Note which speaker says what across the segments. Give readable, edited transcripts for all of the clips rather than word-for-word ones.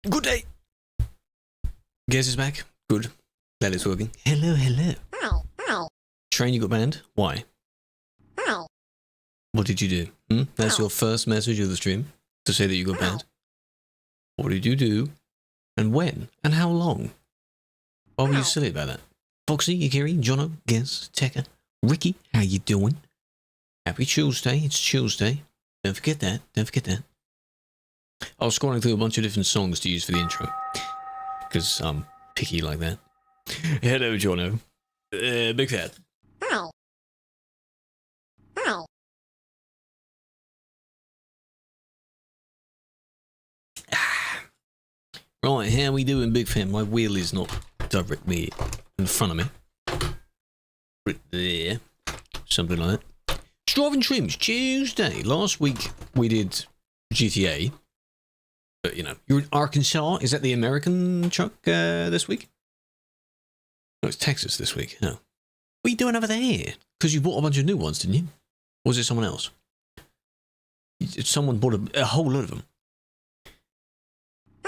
Speaker 1: Good day. Guess is back. Good. That is working. Hello, hello. Train, you got banned? Why? What did you do? That's your first message of the stream to say that you got banned. What did you do? And when? And how long? Why were you silly about that? Foxy, Akiri, Jono, Guess, Tekka, Ricky, how you doing? Happy Tuesday. It's Tuesday. Don't forget that. Don't forget that. I was scrolling through a bunch of different songs to use for the intro. Because I'm picky like that. Hello, Jono. Big fat. Right, how we doing, Big Fan? My wheel is not directly in front of me. Right there. Something like that. Driving Trims, Tuesday. Last week we did GTA. But, you know, you're in Arkansas. Is that the American truck this week? No, it's Texas this week. No. What are you doing over there? Because you bought a bunch of new ones, didn't you? Or was it someone else? Someone bought a whole load of them.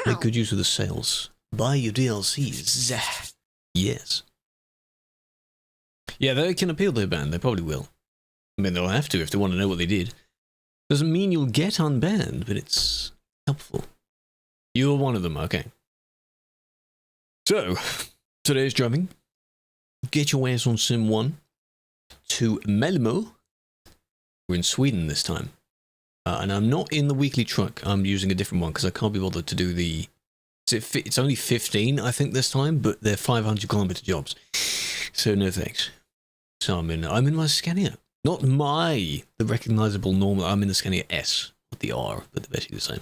Speaker 1: Make good use of the sales. Buy your DLCs. Yes. Yeah, they can appeal their ban. They probably will. I mean, they'll have to if they want to know what they did. Doesn't mean you'll get unbanned, but it's helpful. You're one of them, okay. So, today's driving. Get your ass on Sim 1 to Malmö. We're in Sweden this time. And I'm not in the weekly truck. I'm using a different one because I can't be bothered to do the... It's only 15, I think, this time, but they're 500-kilometer jobs. So no thanks. So I'm in my Scania. Not the recognizable normal. I'm in the Scania S. Not the R, but they're basically the same.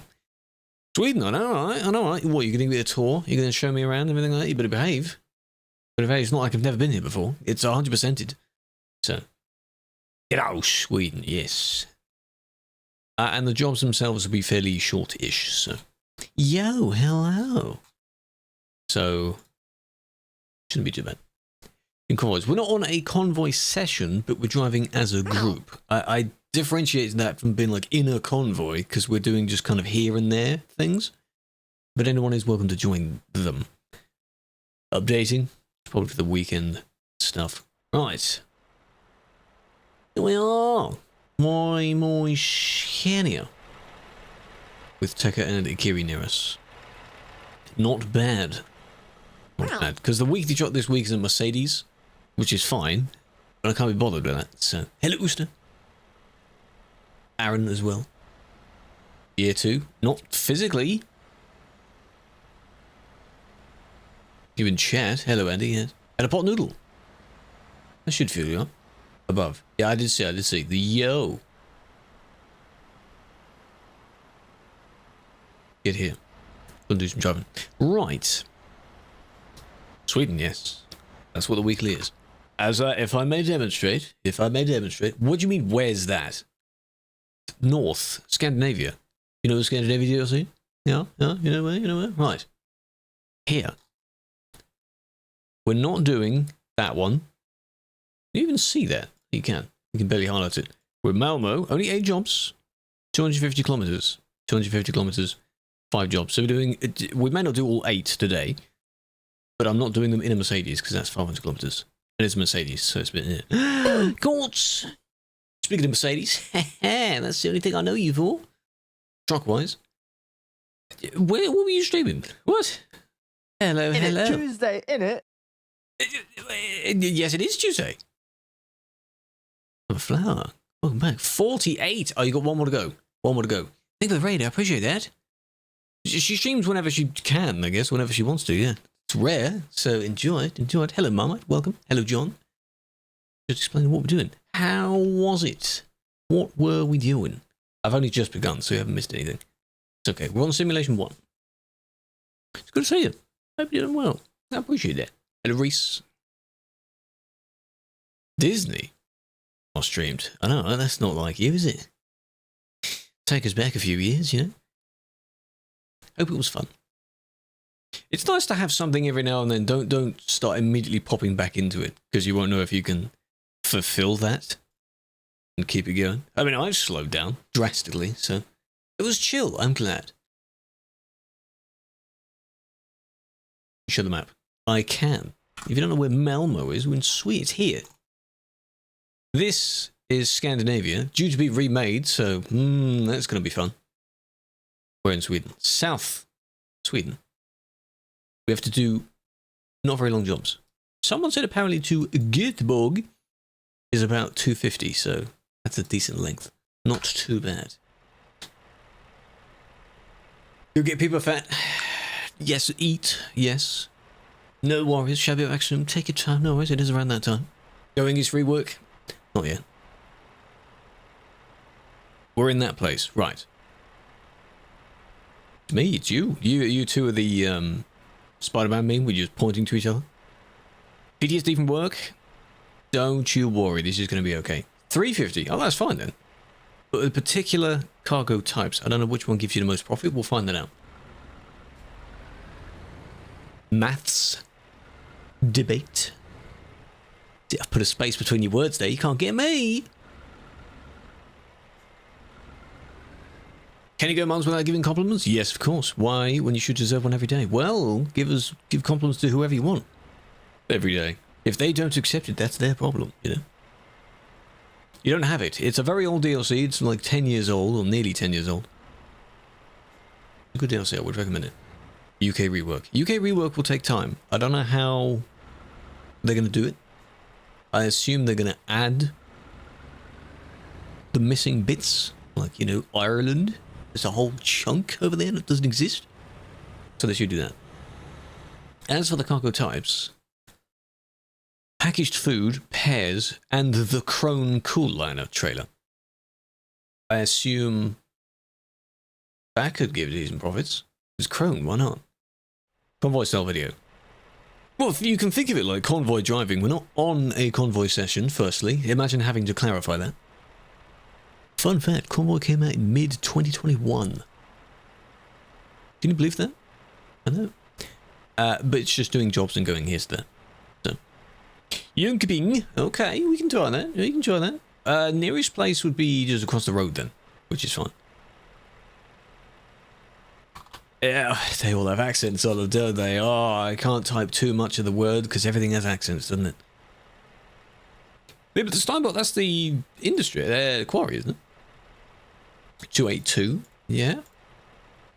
Speaker 1: Sweden, I know, right? What, you're going to give me a tour? You're going to show me around, everything like that? You better behave. Better behave. It's not like I've never been here before. It's 100%ed. So, get out, Sweden, yes. And the jobs themselves will be fairly short-ish, so... Yo, hello! So... Shouldn't be too bad. In convoys. We're not on a convoy session, but we're driving as a group. I differentiate that from being like in a convoy, because we're doing just kind of here and there things. But anyone is welcome to join them. Updating. Probably for the weekend stuff. Right. Here we are. My Scania. With Tekka and Akiri near us. Not bad. Not bad. Because the weekly truck this week is a Mercedes, which is fine, but I can't be bothered with that. So, hello, Ooster. Aaron as well. Year 2. Not physically. You in chat. Hello, Andy. Yes. And a pot noodle. I should feel you up. Above. Yeah, I did see. The yo. Get here. Gonna do some driving. Right. Sweden, yes. That's what the weekly is. As if I may demonstrate, what do you mean, where's that? North, Scandinavia. You know the Scandinavia DLC? Yeah, you know where? Right. Here. We're not doing that one. You even see that? You can barely highlight it. We're Malmo, only 8 jobs, 250 kilometers, 5 jobs. So we may not do all 8 today, but I'm not doing them in a Mercedes because that's 500 kilometers. And it's a Mercedes, so it's a bit... Quartz! Speaking of Mercedes, that's the only thing I know you for. Truck-wise. What were you streaming? What? Hello.
Speaker 2: It's Tuesday, innit?
Speaker 1: Yes, it is Tuesday. I'm a flower. Welcome back. 48. Oh, you got one more to go. Thank you for the raid. I appreciate that. She streams whenever she can, I guess, whenever she wants to, yeah. It's rare, so enjoy it. Hello, Marmite. Welcome. Hello, John. Just explain what we're doing. How was it? What were we doing? I've only just begun, so you haven't missed anything. It's okay. We're on Simulation 1. It's good to see you. Hope you're doing well. I appreciate that. Hello, Reese. Disney. I streamed. I know, that's not like you, is it? Take us back a few years, you know? Hope it was fun. It's nice to have something every now and then. Don't start immediately popping back into it, because you won't know if you can fulfill that and keep it going. I mean, I've slowed down drastically, so it was chill. I'm glad. Show the map. I can. If you don't know where Malmo is, we're in Sweden. It's here. This is Scandinavia, due to be remade, so that's going to be fun. We're in Sweden. South Sweden. We have to do not very long jumps. Someone said apparently to Göteborg is about 250, so that's a decent length. Not too bad. You'll get people fat. Yes, eat. Yes. No worries. Shabby Maximum. Take your time. No worries. It is around that time. Going is rework. Not yet. We're in that place. Right. It's me. It's you. You two are the Spider-Man meme. We're just pointing to each other. PTSD from work. Don't you worry. This is going to be okay. 350. Oh, that's fine then. But the particular cargo types, I don't know which one gives you the most profit. We'll find that out. Maths. Debate. I've put a space between your words there. You can't get me. Can you go months without giving compliments? Yes, of course. Why, when you should deserve one every day? Well, give compliments to whoever you want. Every day. If they don't accept it, that's their problem, you know? You don't have it. It's a very old DLC. It's like 10 years old, or nearly 10 years old. A good DLC, I would recommend it. UK rework. UK rework will take time. I don't know how they're going to do it. I assume they're going to add the missing bits. Like, you know, Ireland. There's a whole chunk over there that doesn't exist. So they should do that. As for the cargo types... Packaged food, pears, and the Krone Cool-Liner trailer. I assume that could give decent profits. It's Krone, why not? Convoy style video. Well, if you can think of it like convoy driving. We're not on a convoy session, firstly. Imagine having to clarify that. Fun fact, Convoy came out in mid-2021. Can you believe that? I know. But it's just doing jobs and going here's there. Jönköping. Okay, we can try that. We can try that. Nearest place would be just across the road then, which is fine. Yeah, they all have accents on them, don't they? Oh, I can't type too much of the word because everything has accents, doesn't it? Yeah, but the Steinbot, that's the industry, quarry, isn't it? 282, yeah.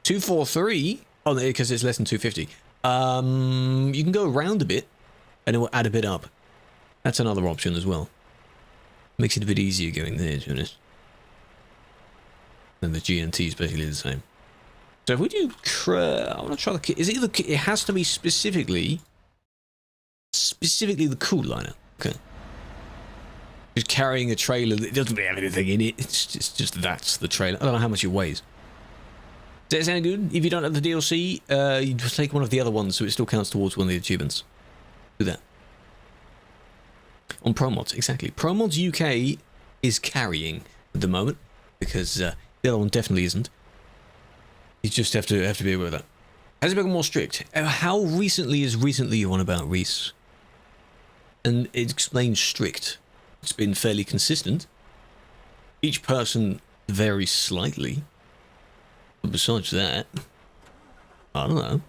Speaker 1: 243, oh, because it's less than 250. You can go around a bit and it will add a bit up. That's another option as well. Makes it a bit easier going there, to be honest. And the GNT is basically the same. So if we do, I want to try the kit. Is it the? It has to be specifically the cool liner. Okay. Just carrying a trailer that doesn't really have anything in it. It's just that's the trailer. I don't know how much it weighs. Does that sound good? If you don't have the DLC, you just take one of the other ones, so it still counts towards one of the achievements. Do that. On ProMods, exactly. ProMods UK is carrying at the moment because the other one definitely isn't. You just have to be aware of that. Has it become more strict? How recently is recently you on about, Reese? And it explains strict. It's been fairly consistent. Each person varies slightly. But besides that, I don't know.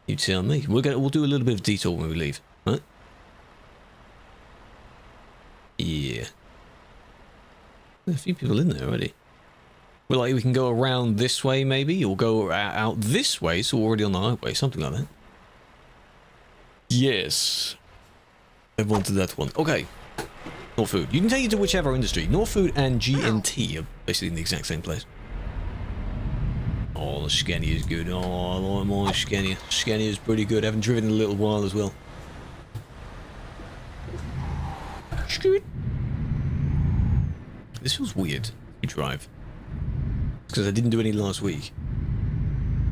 Speaker 1: You tell me. We'll do a little bit of detail when we leave, right? Yeah. There's a few people in there already. Well, like, we can go around this way, maybe, or go out this way, so we're already on the highway, something like that. Yes. I wanted that one. Okay. North Food. You can take it to whichever industry. North Food and GNT are basically in the exact same place. Oh, the Scania is good. Oh, I like my Scania. Scania is pretty good. I haven't driven in a little while as well. This feels weird to drive. Because I didn't do any last week.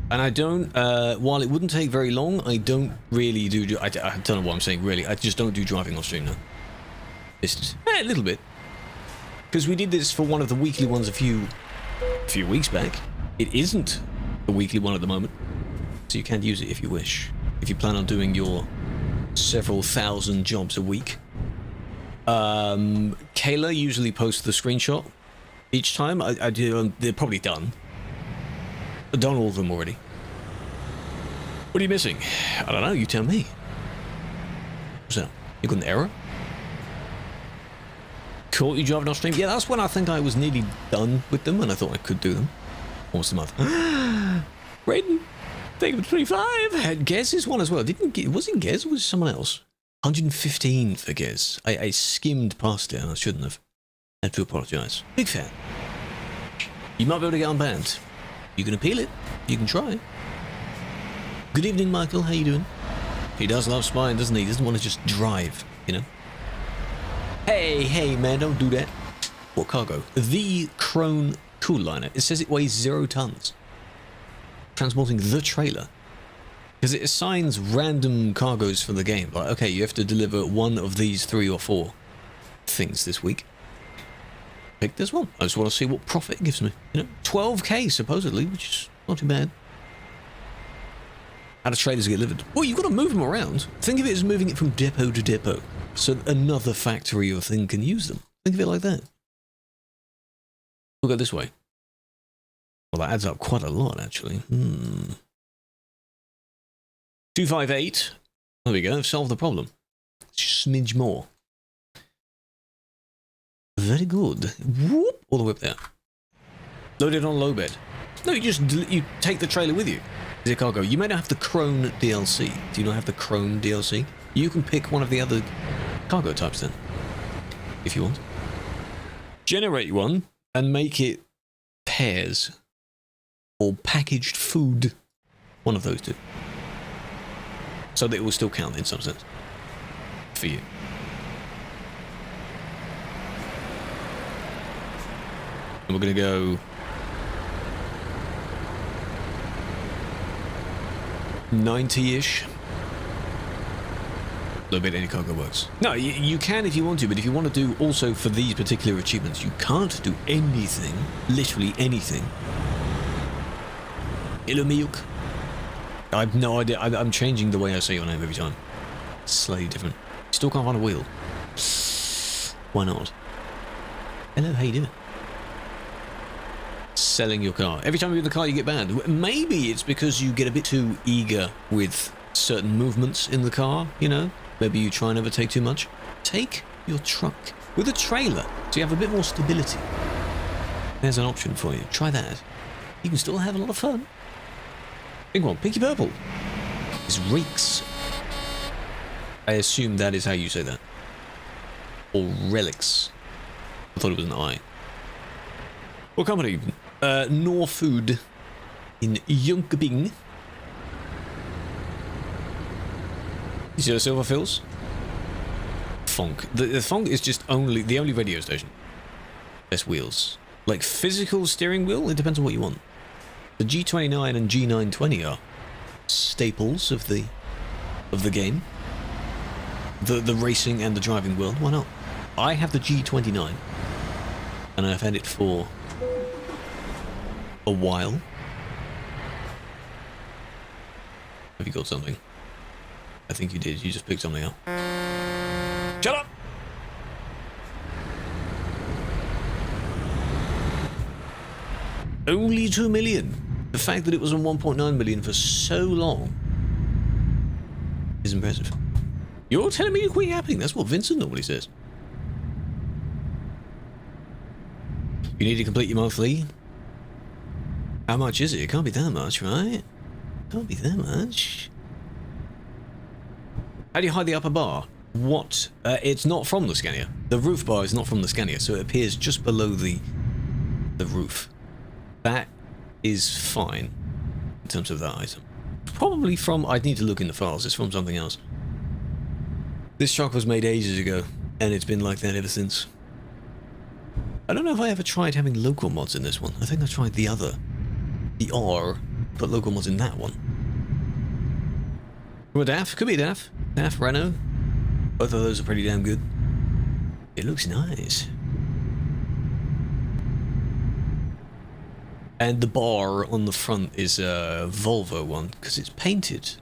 Speaker 1: And I don't, while it wouldn't take very long, I don't really do, I don't know what I'm saying really, I just don't do driving off stream now. Just, a little bit. Because we did this for one of the weekly ones a few weeks back. It isn't the weekly one at the moment. So you can use it if you wish. If you plan on doing your several thousand jobs a week. Kayla usually posts the screenshot each time. I do, they're probably done. I've done all of them already. What are you missing? I don't know, you tell me. What's that? You got an error? Caught you driving off stream? Yeah, that's when I think I was nearly done with them and I thought I could do them. Almost a month. Raiden, thank you for 25. Had Gez's one as well. Wasn't Gez or was it someone else? 115 for Gez. I skimmed past it and I shouldn't have. I have to apologise. Big fan. You might be able to get unbanned. You can appeal it. You can try. Good evening, Michael. How you doing? He does love spying, doesn't he? He doesn't want to just drive, you know? Hey, man, don't do that. What cargo? The Krone Cooliner. It says it weighs 0 tons. Transporting the trailer. Because it assigns random cargoes for the game. Like, okay, you have to deliver one of these 3 or 4 things this week. Pick this one. I just want to see what profit it gives me. You know, 12k supposedly, which is not too bad. How do trailers get delivered? Well, you've got to move them around. Think of it as moving it from depot to depot, so that another factory or thing can use them. Think of it like that. We'll go this way. Well, that adds up quite a lot, actually. 258. There we go. I've solved the problem. Smidge more. Very good. Whoop! All the way up there. Load it on low bed. No, you take the trailer with you. The cargo. You may not have the Krone DLC. Do you not have the Krone DLC? You can pick one of the other cargo types then, if you want. Generate one and make it pairs or packaged food. One of those two. So that it will still count in some sense for you. And we're going to go 90-ish. A little bit any cargo works. No, you can if you want to, but if you want to do also for these particular achievements, you can't do anything, literally anything. Hello, Milk. I have no idea. I'm changing the way I say your name every time. It's slightly different. Still can't find a wheel. Why not? Hello, how you doing? Selling your car. Every time you move the car, you get banned. Maybe it's because you get a bit too eager with certain movements in the car, you know? Maybe you try and overtake too much. Take your truck with a trailer so you have a bit more stability. There's an option for you. Try that. You can still have a lot of fun. Big one. Pinky Purple. Is Reeks. I assume that is how you say that. Or Relics. I thought it was an I. What company? Norfood in Jönköping. You see the silver fills? Funk. The Funk is just the only radio station. Best wheels. Like physical steering wheel, it depends on what you want. The G29 and G920 are staples of the game. The racing and the driving world. Why not? I have the G29, and I've had it for a while. Have you got something? I think you did. You just picked something up. Shut up! Only 2 million. The fact that it was on 1.9 million for so long is impressive. You're telling me to quit yapping? That's what Vincent normally says. You need to complete your monthly. How much is it? It can't be that much, right? Can't be that much. How do you hide the upper bar? What? It's not from the Scania. The roof bar is not from the Scania, so it appears just below the roof. That is fine in terms of that item. Probably from, I'd need to look in the files, it's from something else. This truck was made ages ago, and it's been like that ever since. I don't know if I ever tried having local mods in this one. I think I tried the R, put local mods in that one. Or DAF, could be DAF. DAF, Renault. Both of those are pretty damn good. It looks nice. And the bar on the front is a Volvo one, because it's painted.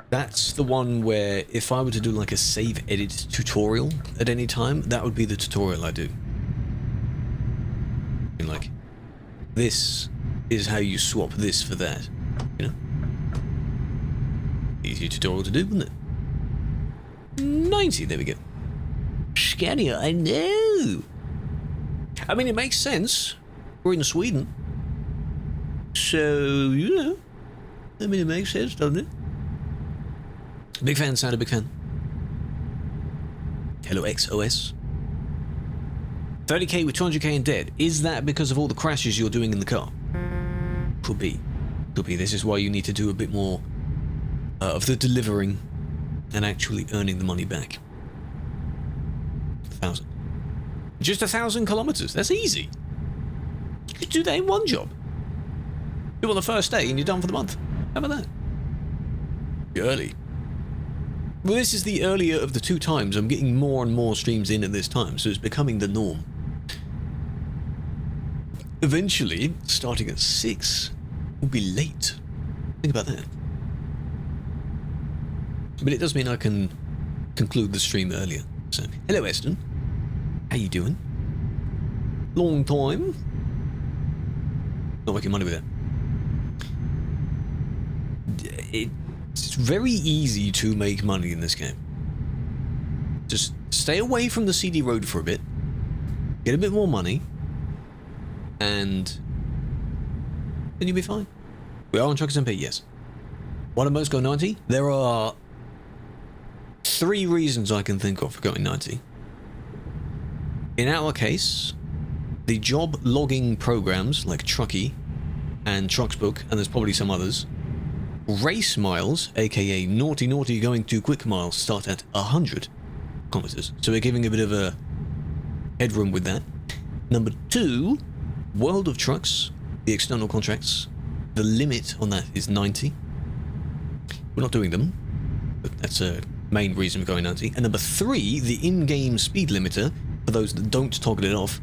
Speaker 1: That's the one where if I were to do like a save edit tutorial at any time, that would be the tutorial I do. And like, this is how you swap this for that, you know? Easy tutorial to do, wouldn't it? 90, there we go. Scania, I know. I mean, it makes sense. We're in Sweden. So, you know. I mean, it makes sense, doesn't it? Big fan, Santa, big fan. Hello, XOS. 30k with 200k in debt. Is that because of all the crashes you're doing in the car? Could be. Could be. This is why you need to do a bit more of the delivering and actually earning the money back. 1,000. Just 1,000 kilometers. That's easy. You could do that in one job. Do it on the first day and you're done for the month. How about that? You're early. Well, this is the earlier of the 2 times. I'm getting more and more streams in at this time, so it's becoming the norm. Eventually, starting at 6 will be late. Think about that. But it does mean I can conclude the stream earlier. So, hello, Eston. How you doing? Long time. Not making money with it. It's very easy to make money in this game. Just stay away from the CD road for a bit, get a bit more money, and then you'll be fine. We are on TruckersMP, yes. Why do most go 90? There are 3 reasons I can think of for going 90. In our case, the job logging programs like Trucky and Trucksbook, and there's probably some others. Race miles, aka naughty going too quick miles, start at 100 kilometers. So we're giving a bit of a headroom with that. Number 2, World of Trucks, the external contracts. The limit on that is 90. We're not doing them, but that's a main reason for going 90. And number 3, the in-game speed limiter, for those that don't toggle it off,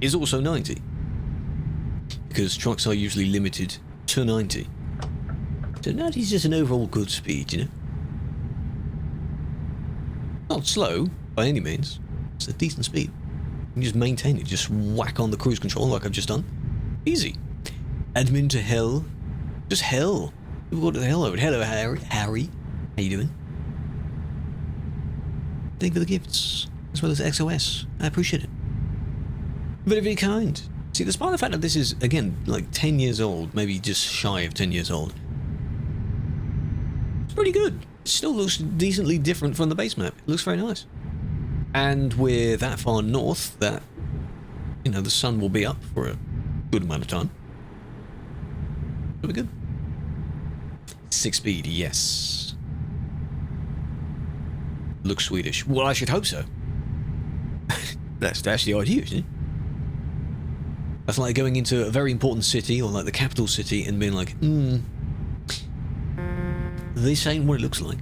Speaker 1: is also 90. Because trucks are usually limited to 90. So 90 is just an overall good speed, you know? Not slow, by any means. It's a decent speed. You can just maintain it, just whack on the cruise control like I've just done. Easy. Admin to hell. Just hell. People go to the hell over it. Hello, Harry. Harry. How you doing? Thank you for the gifts, as well as XOS. I appreciate it. Very, very kind. See, despite the fact that this is, again, like 10 years old, maybe just shy of 10 years old, it's pretty good. It still looks decently different from the base map. It looks very nice. And we're that far north that, you know, the sun will be up for a good amount of time. It'll be good. 6 speed, yes. Looks Swedish. Well, I should hope so. That's the idea, isn't it? That's like going into a very important city, or like the capital city, and being like, this ain't what it looks like.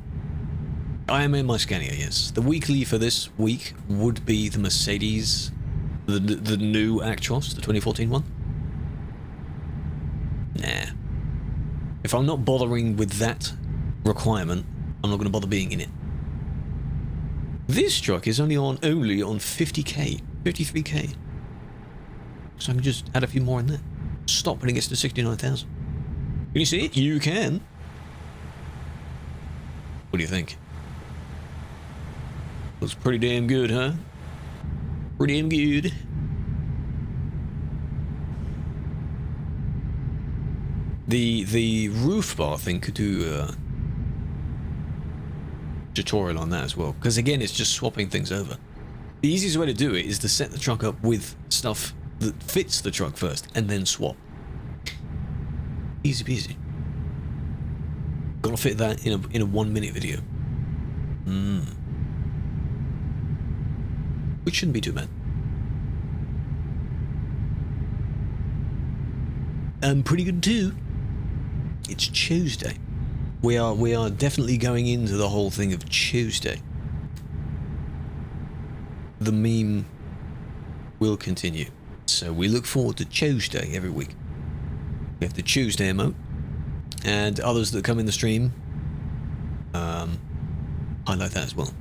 Speaker 1: I am in my Scania, yes. The weekly for this week would be the Mercedes, the new Actros, the 2014 one. Nah. If I'm not bothering with that requirement, I'm not going to bother being in it. This truck is only on 50k, 53k. So I can just add a few more in there. Stop when it gets to 69,000. Can you see it? You can. What do you think? Looks pretty damn good, huh? Pretty damn good. The roof bar thing could do a tutorial on that as well, because again, it's just swapping things over. The easiest way to do it is to set the truck up with stuff that fits the truck first, and then swap. Easy peasy. Gotta fit that in a 1-minute video. Which shouldn't be too bad. Pretty good too. It's Tuesday. We are definitely going into the whole thing of Tuesday. The meme will continue. So we look forward to Tuesday every week. We have the Tuesday emote, and others that come in the stream highlight that as well.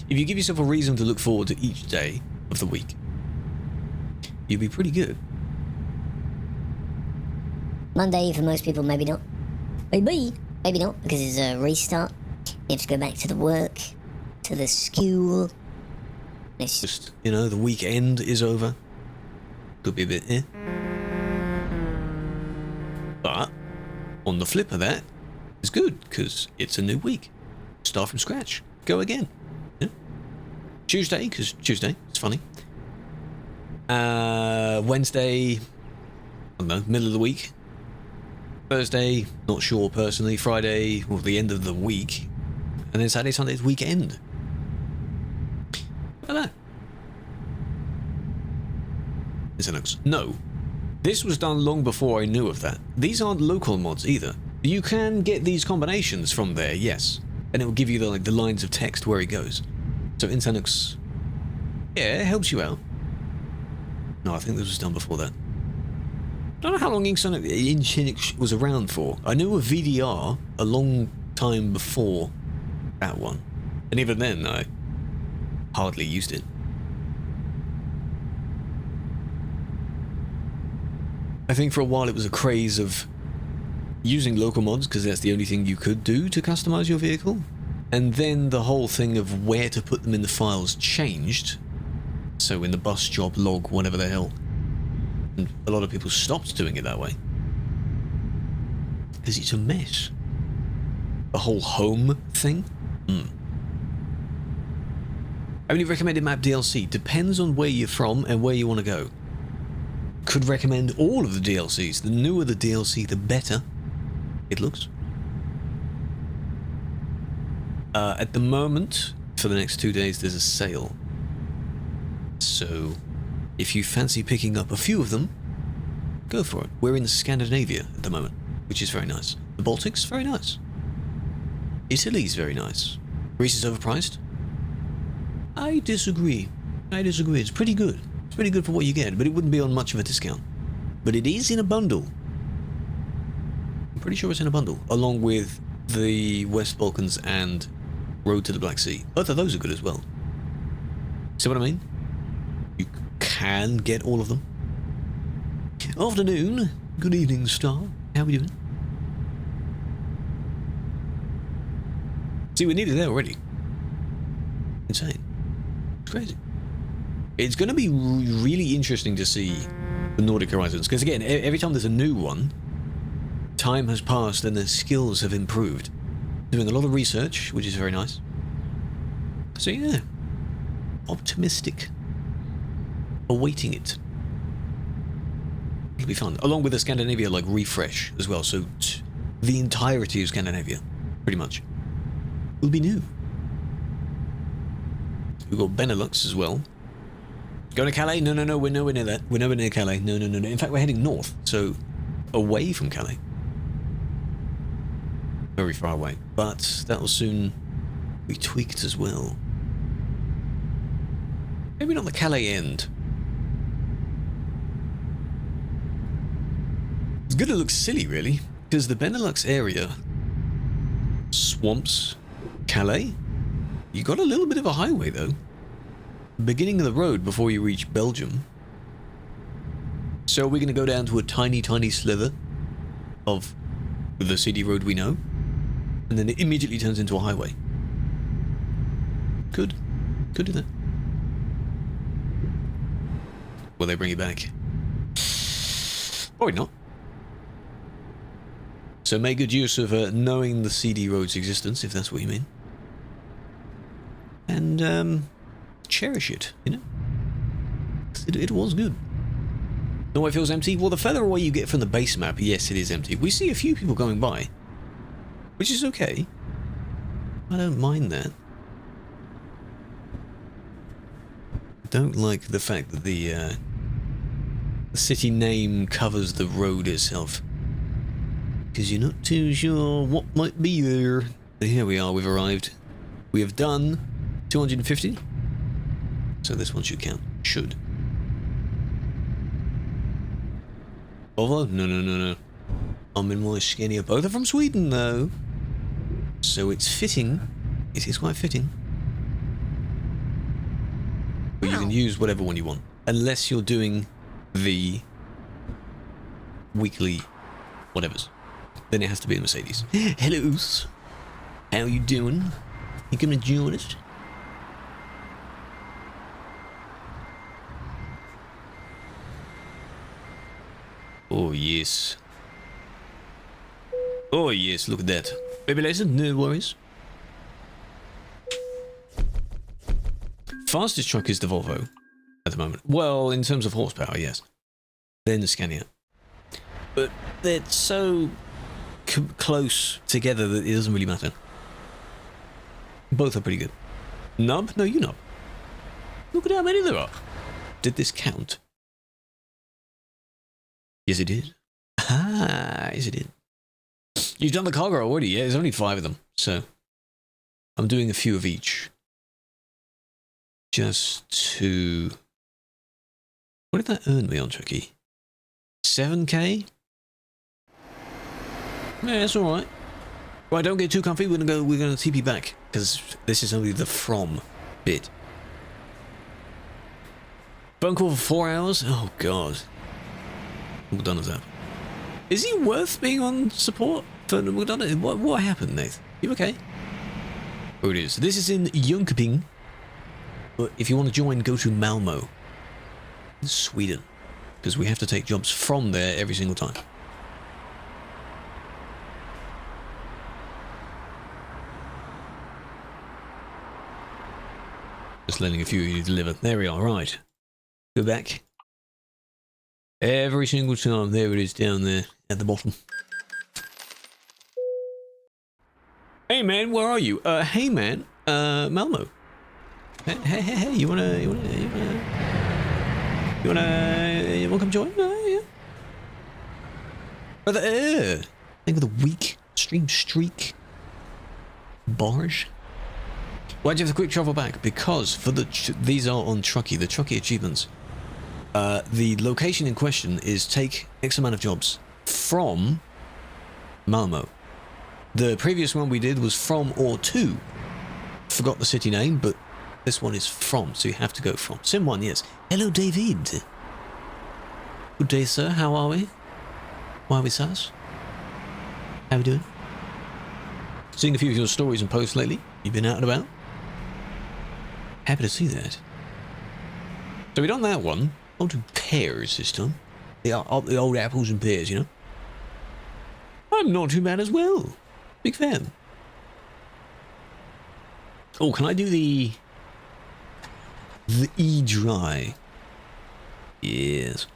Speaker 1: If you give yourself a reason to look forward to each day of the week, you'll be pretty good.
Speaker 2: Monday for most people, maybe not. Maybe. Maybe not, because it's a restart. You have to go back to the work, to the school. It's
Speaker 1: Just, you know, the weekend is over. Could be a bit, eh? But, on the flip of that, it's good, because it's a new week. Start from scratch. Go again. Yeah? Tuesday, because Tuesday, it's funny. Wednesday, I don't know, middle of the week. Thursday, not sure personally. Friday, well, the end of the week. And then Saturday, Sunday's weekend. I don't know. No. This was done long before I knew of that. These aren't local mods either. You can get these combinations from there, yes. And it will give you the lines of text where it goes. So Insanux, yeah, it helps you out. No, I think this was done before that. I don't know how long Insanux was around for. I knew of VDR a long time before that one. And even then, I hardly used it. I think for a while it was a craze of using local mods because that's the only thing you could do to customize your vehicle. And then the whole thing of where to put them in the files changed. So in the bus job log, whatever the hell. And a lot of people stopped doing it that way. Because it's a mess. The whole home thing. How many recommended map DLC? Depends on where you're from and where you want to go. Could recommend all of the DLCs. The newer the DLC, the better it looks. At the moment, for the next 2 days, there's a sale. So, if you fancy picking up a few of them, go for it. We're in Scandinavia at the moment, which is very nice. The Baltics, very nice. Italy's very nice. Greece is overpriced? I disagree. It's pretty good. It's pretty good for what you get, but it wouldn't be on much of a discount. But it is in a bundle. I'm pretty sure it's in a bundle, along with the West Balkans and Road to the Black Sea. Both of those are good as well. See what I mean? You can get all of them. Afternoon. Good evening, Star. How are we doing? See, we're nearly there already. Insane. It's crazy. It's going to be really interesting to see the Nordic Horizons, because again, every time there's a new one, time has passed and the skills have improved. Doing a lot of research, which is very nice. So yeah, optimistic. Awaiting it. It'll be fun. Along with the Scandinavia refresh as well, so the entirety of Scandinavia, pretty much, will be new. We've got Benelux as well. Going to Calais? No, we're nowhere near that. We're nowhere near Calais. No. In fact, we're heading north, so away from Calais. Very far away. But that will soon be tweaked as well. Maybe not the Calais end. It's going to look silly, really, because the Benelux area, swamps, Calais, you got a little bit of a highway, though. Beginning of the road before you reach Belgium. So we're going to go down to a tiny sliver of the CD road we know, and then it immediately turns into a highway. Could do that. Will they bring it back? Probably not. So make good use of knowing the CD road's existence, if that's what you mean. And cherish it, you know? It was good. No, it feels empty. Well, the further away you get from the base map, yes, it is empty. We see a few people going by, which is okay. I don't mind that. I don't like the fact that the city name covers the road itself, because you're not too sure what might be there. But here we are, we've arrived. We have done 250. So this one should count. Should. Volvo? No. I'm in my skinnier. Both are from Sweden, though. So it's fitting. It is quite fitting. But you can use whatever one you want. Unless you're doing the weekly whatevers. then it has to be a Mercedes. Hello, how you doing? You gonna join us? Oh yes. Oh yes, look at that. Baby laser, no worries. Fastest truck is the Volvo at the moment. Well, in terms of horsepower, yes. Then the Scania. But they're so close together that it doesn't really matter. Both are pretty good. Nub? No, you nub. Look at how many there are. Did this count? Yes, it did. Ah, yes, it did. You've done the cargo already, yeah? There's only 5 of them, so I'm doing a few of each. Just to... What did that earn me on Trucky? 7k? Yeah, that's alright. Right, don't get too comfy, we're gonna TP back, because this is only the from bit. Phone call for 4 hours? Oh god. All done as that. Is he worth being on support? What happened, Nate? You okay? Oh, it is. This is in Jönköping. But if you want to join, go to Malmo. In Sweden. Because we have to take jobs from there every single time. Just letting a few of you deliver. There we are, right. Go back. Every single time. There it is down there at the bottom. Hey man, where are you? Hey man, Malmo. Hey, you wanna come join? Yeah. Brother, think of the week stream streak. Barge. Why'd you have the quick travel back? Because for these are on Trucky, the Trucky achievements. The location in question is take X amount of jobs from Malmo. The previous one we did was from or to. Forgot the city name, but this one is from, so you have to go from. Sim 1, yes. Hello, David. Good day, sir. How are we? Why are we sus? How we doing? Seeing a few of your stories and posts lately. You've been out and about. Happy to see that. So we done that one. On to pears this time. The old apples and pears, you know. I'm not too bad as well. Big fan. Oh, can I do the E-Dry? Yes.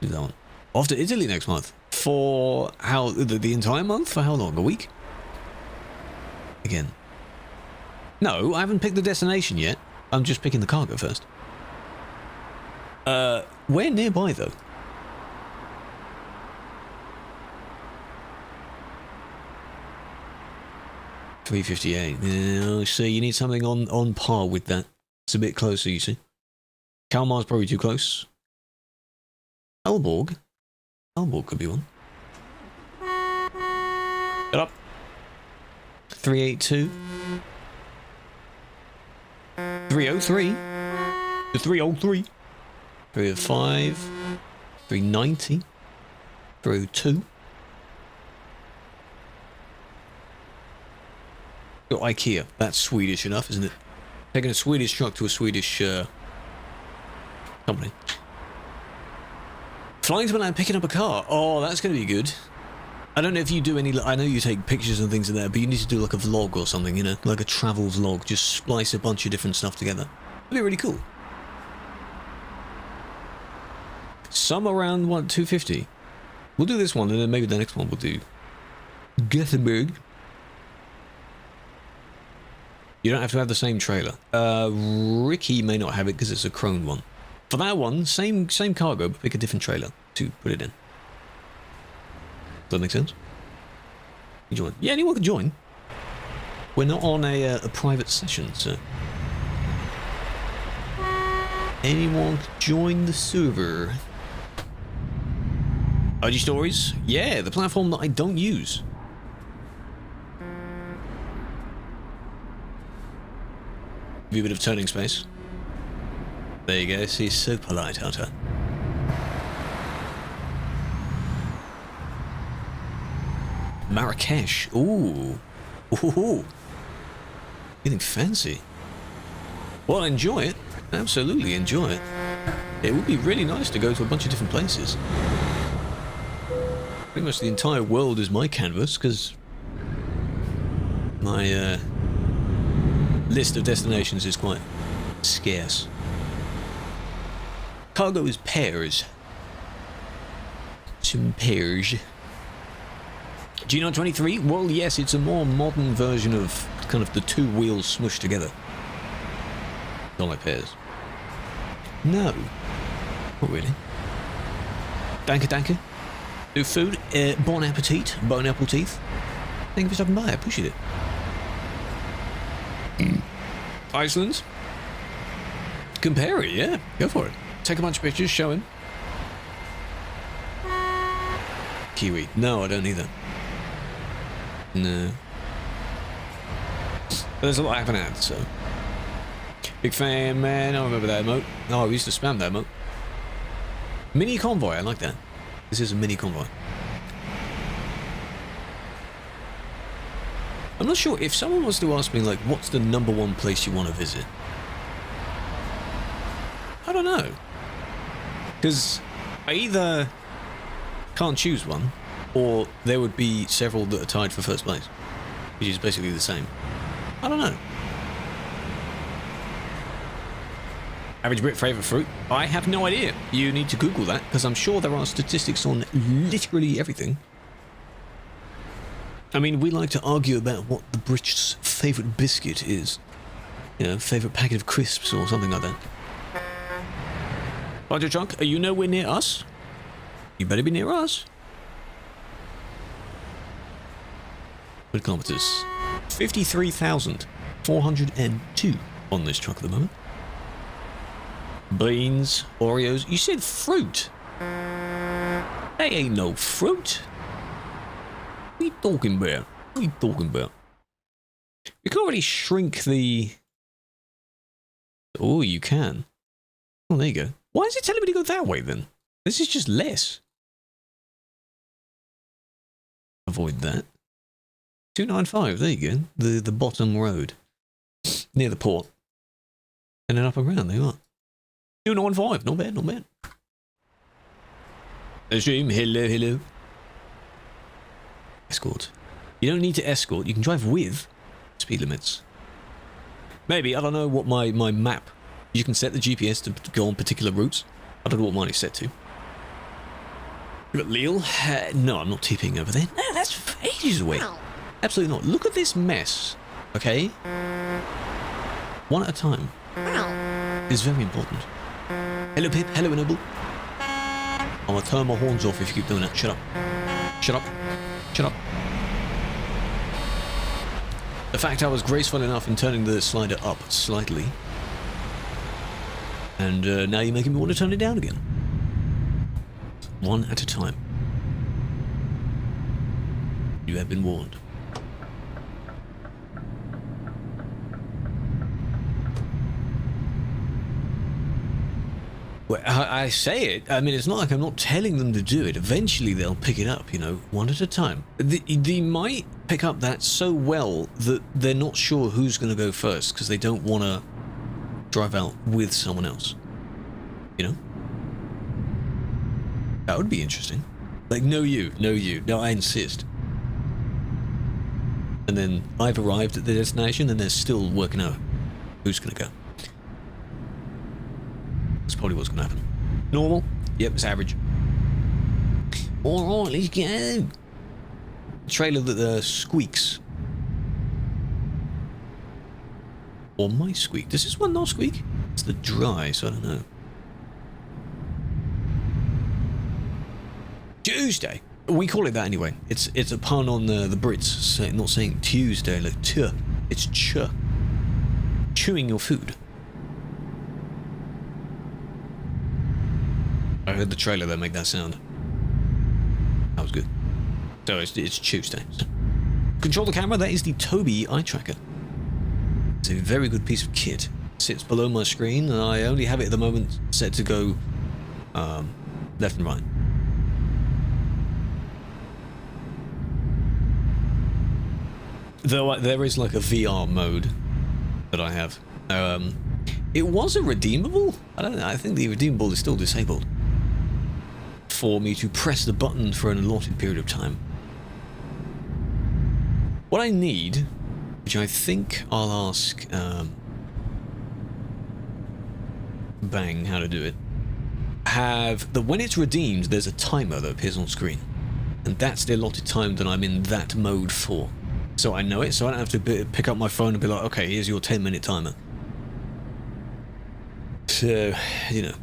Speaker 1: Do that one. Off to Italy next month. For how... The entire month? For how long? A week? Again. No, I haven't picked the destination yet. I'm just picking the cargo first. Where nearby, though? $358. Yeah, so you need something on par with that. It's a bit closer, you see. Kalmar's probably too close. Aalborg? Aalborg could be one. Shut up. 382. 303. The 303. 305. 390. 302. Got IKEA. That's Swedish enough, isn't it? Taking a Swedish truck to a Swedish company. Flying to Milan, picking up a car. Oh, that's going to be good. I don't know if you do any... I know you take pictures and things in there, but you need to do like a vlog or something, you know? Like a travel vlog. Just splice a bunch of different stuff together. That'd be really cool. Some around, what, 250? We'll do this one, and then maybe the next one we'll do Gothenburg. You don't have to have the same trailer. Ricky may not have it because it's a Krone one. For that one, same cargo, but pick a different trailer to put it in. Does that make sense? You join? Yeah, anyone can join. We're not on a private session, so... Anyone can join the server. IG Stories? Yeah, the platform that I don't use. Give you a bit of turning space. There you go. She's so polite, aren't I? Marrakesh. Ooh. Ooh. Getting fancy. Well, enjoy it. Absolutely enjoy it. It would be really nice to go to a bunch of different places. Pretty much the entire world is my canvas, because my list of destinations is quite scarce. Cargo is pears. Some pears. Geno 23? Well, yes, it's a more modern version of kind of the two wheels smushed together. Don't like pears. No. Not really. Danke, danke. Do food. Bon appetit. Bon apple teeth. Thank you for stopping by. I appreciate it. Iceland. Compare it, yeah. Go for it. Take a bunch of pictures, show him. Kiwi. No, I don't either. No. But there's a lot I haven't had, so. Big fan, man. I remember that emote. Oh, we used to spam that emote. Mini convoy, I like that. This is a mini convoy. I'm not sure if someone was to ask me, like, what's the #1 place you want to visit? I don't know. Because I either can't choose one, or there would be several that are tied for first place, which is basically the same. I don't know. Average Brit favourite fruit? I have no idea. You need to Google that, because I'm sure there are statistics on literally everything. I mean, we like to argue about what the British favourite biscuit is. You know, favourite packet of crisps or something like that. Roger, Chunk, are you nowhere near us? You better be near us. 100 kilometres. 53,402 on this truck at the moment. Beans, Oreos. You said fruit. They ain't no fruit. What are you talking about? What are you talking about? You can't really shrink the... Oh, you can. Oh, there you go. Why is it telling me to go that way, then? This is just less. Avoid that. 295, there you go. The bottom road. Near the port. And then up and around, there you are. 295, not bad, not bad. Stream, hello, hello. Escort. You don't need to escort, you can drive with speed limits. Maybe, I don't know what my map... You can set the GPS to go on particular routes. I don't know what mine is set to. You got Lille? No, I'm not TPing over there. No, that's ages away. Absolutely not. Look at this mess. Okay? One at a time. It's very important. Hello, Pip. Hello, Noble. I'm gonna turn my horns off if you keep doing that. Shut up. Shut up. Shut up. The fact I was graceful enough in turning the slider up slightly. And now you're making me want to turn it down again. One at a time. You have been warned. Well, I say it. I mean, it's not like I'm not telling them to do it. Eventually, they'll pick it up, you know, one at a time. They might pick up that so well that they're not sure who's going to go first because they don't want to drive out with someone else. You know? That would be interesting. Like, no you, no I insist. And then I've arrived at the destination and they're still working out who's going to go. That's probably what's going to happen. Normal? Yep, it's average. Alright, let's go. Trailer that squeaks. Or my squeak. Does this one not squeak? It's the dry, so I don't know. Tuesday. We call it that anyway. It's a pun on the Brits, not saying Tuesday like tuh. It's ch. Chewing your food. I heard the trailer that make that sound. That was good. So it's Tuesday. Control the camera. That is the Tobii eye tracker. It's a very good piece of kit. It sits below my screen, and I only have it at the moment set to go left and right. Though there is like a VR mode that I have. It was a redeemable. I don't know. I think the redeemable is still disabled for me to press the button for an allotted period of time. What I need, which I think I'll ask Bang how to do it, have the when it's redeemed, there's a timer that appears on screen, and that's the allotted time that I'm in that mode for. So I know it, so I don't have to pick up my phone and be like, okay, here's your 10-minute timer. So, you know.